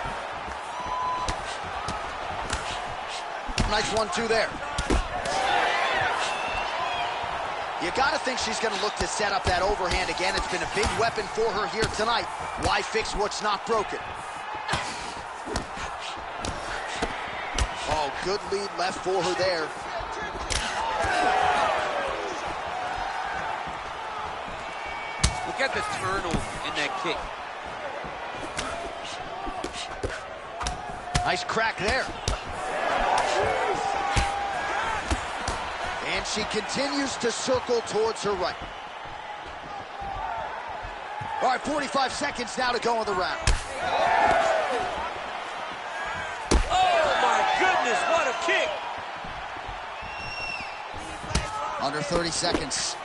Nice 1-2 there. You got to think she's going to look to set up that overhand again. It's been a big weapon for her here tonight. Why fix what's not broken? Oh, good lead left for her there. Look at the turnover in that kick. Nice crack there. And she continues to circle towards her right. All right, 45 seconds now to go in the round. Oh, my goodness, what a kick. Under 30 seconds.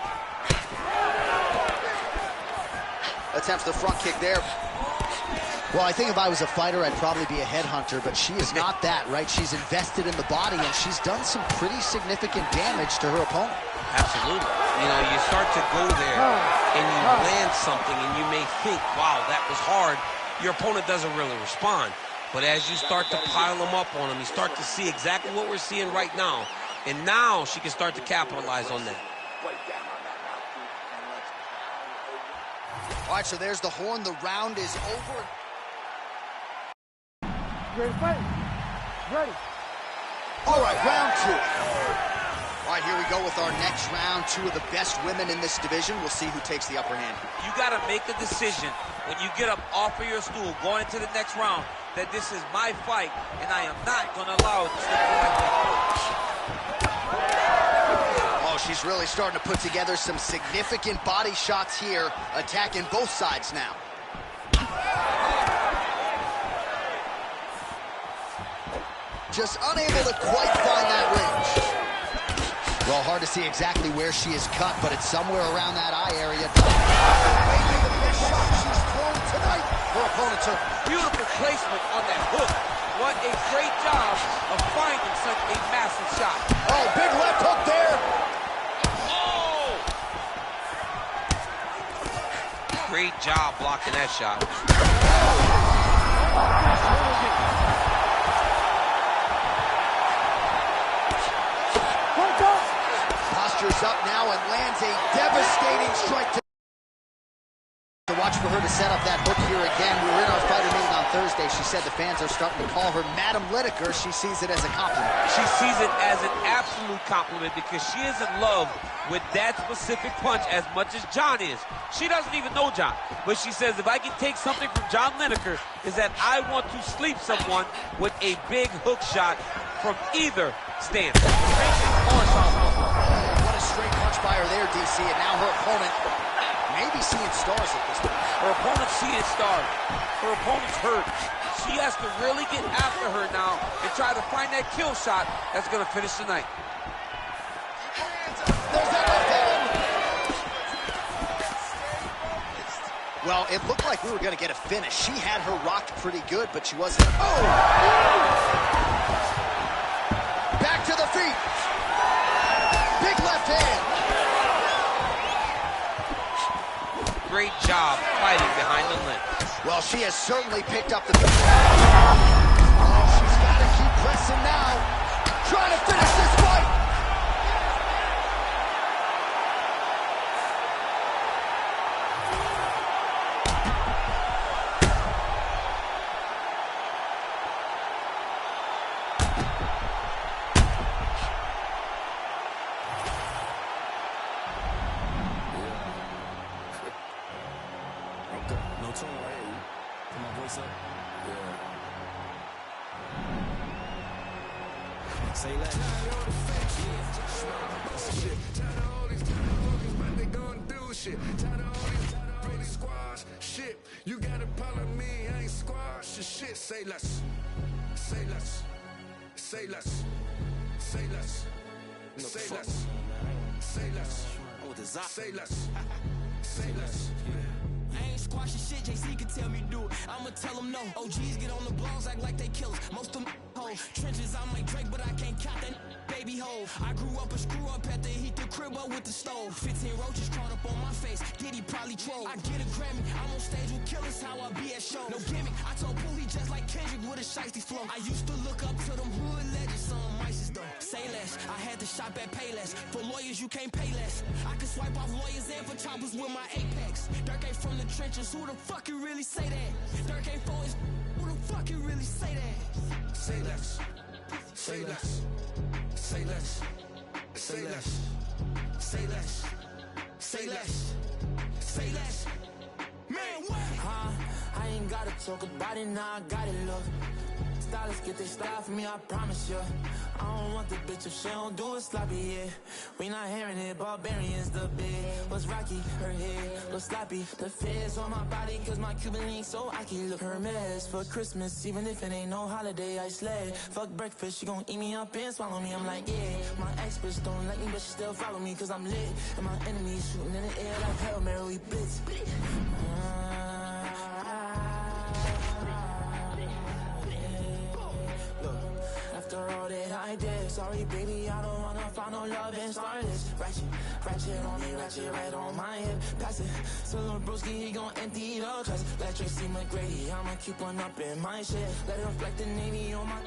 Attempts the front kick there. Well, I think if I was a fighter, I'd probably be a headhunter, but she is not that, right? She's invested in the body, and she's done some pretty significant damage to her opponent. Absolutely. You know, you start to go there, and you land something, and you may think, wow, that was hard. Your opponent doesn't really respond. But as you start to pile them up on him, you start to see exactly what we're seeing right now. And now she can start to capitalize on that. All right, so there's the horn. The round is over. Ready to fight? Ready. All right, round 2. All right, here we go with our next round. 2 of the best women in this division. We'll see who takes the upper hand. You got to make a decision when you get up off of your stool going into the next round that this is my fight, and I am not going to allow it to slip through my fingers. Oh, she's really starting to put together some significant body shots here, attacking both sides now. Just unable to quite find that range. Well, hard to see exactly where she is cut, but it's somewhere around that eye area. Maybe the best shot she's thrown tonight. Her opponent took beautiful placement on that hook. What a great job of finding such a massive shot. Oh, big left hook there. Oh! Great job blocking that shot. Postures up now and lands a devastating strike. To watch for her to set up that hook here again. We were in our fighter meeting on Thursday. She said the fans are starting to call her Madam Lineker. She sees it as a compliment. She sees it as an absolute compliment because she is in love with that specific punch as much as John is. She doesn't even know John, but she says if I can take something from John Lineker is that I want to sleep someone with a big hook shot from either stance. What a straight punch by her there, DC, and now her opponent maybe seeing stars at this point. Her opponent's seeing stars. Her opponent's hurt. She has to really get after her now and try to find that kill shot that's going to finish the night. There's that left hand. Well, it looked like we were going to get a finish. She had her rocked pretty good, but she wasn't. Oh! Back to the feet. Big left hand. Great job fighting behind the lens. Well, she has certainly picked up the... Oh, she's got to keep pressing now. Trying to finish this fight. No tone right here. Put my voice up. Yeah. Say less. Tired of all these motherfuckers, but they gon' do shit. Tired of all these squash shit. You got a problem with me, I ain't squash your shit. Say less. Say less. Say less. Say less. Say less. Say less. Say less. Say less. I ain't squashing shit, JC can tell me do it. I'ma tell them no. OGs get on the blogs, act like they killers. Most of them hoes. Trenches, I'm like Drake, but I can't count that baby hole. I grew up a screw up at the heat the crib up with the stove. 15 roaches crawled up on my face. Diddy probably troll. I get a Grammy, I'm on stage with killers, how I be at shows. No gimmick, I told Bully just like Kendrick with a shiesty flow. I used to look up to them hood legends, some mices though. Say less, I had to shop at Payless. For lawyers, you can't pay less. I can swipe off lawyers and for choppers with my Apex. Dirk ain't from the trenches, who the fuck can really say that? Dirk ain't for his, who the fuck can really say that? Say less. Say less. Say less. Say less. Say less. Say less. Say less. Man, what? I ain't gotta talk about it, now I got it, look. Stylists get their style from me, I promise you. I don't want the bitch if she don't do it sloppy, yeah. We not hearing it, barbarians the big. What's rocky, her head, what's sloppy. The feds on my body, cause my Cuban link so I can look her mess. For Christmas, even if it ain't no holiday, I sled. Fuck breakfast, she gon' eat me up and swallow me, I'm like, yeah. My experts don't like me, but she still follow me, cause I'm lit. And my enemies shooting in the air like Hail Mary, we blitz. heartless. Sorry, baby, I don't wanna find no love and starless. Ratchet on me, ratchet right on my hip. Pass it to Lil Broski, he gon' empty the clips. Let Tracy McGrady, I'ma keep one up in my shit. Let it reflect the Navy on my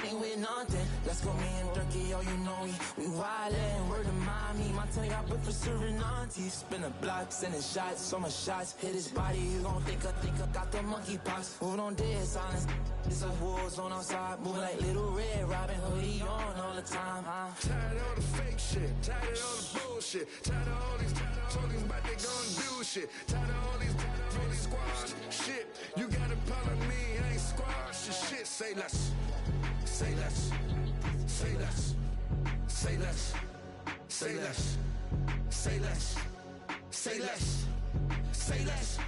ain't with nothing. Let's go, me and Durkee, oh, you know we wildin'. Word of mommy, my tongue got booked for serving aunties. Spin a block, sending shots, so much shots. Hit his body, you gon' think I got the monkeypox. Moving on dead silence, it's a war zone outside. Moving like Little Red, Robin Hoodie on all the time. Tired of all the fake shit, tired of all the bullshit, tired of all these talking about they gon' do shit, tired of all these really squashed shit. You got a problem with me, I ain't squashed your shit. Say less, say less, say less, say less, say less, say less, say less, say less.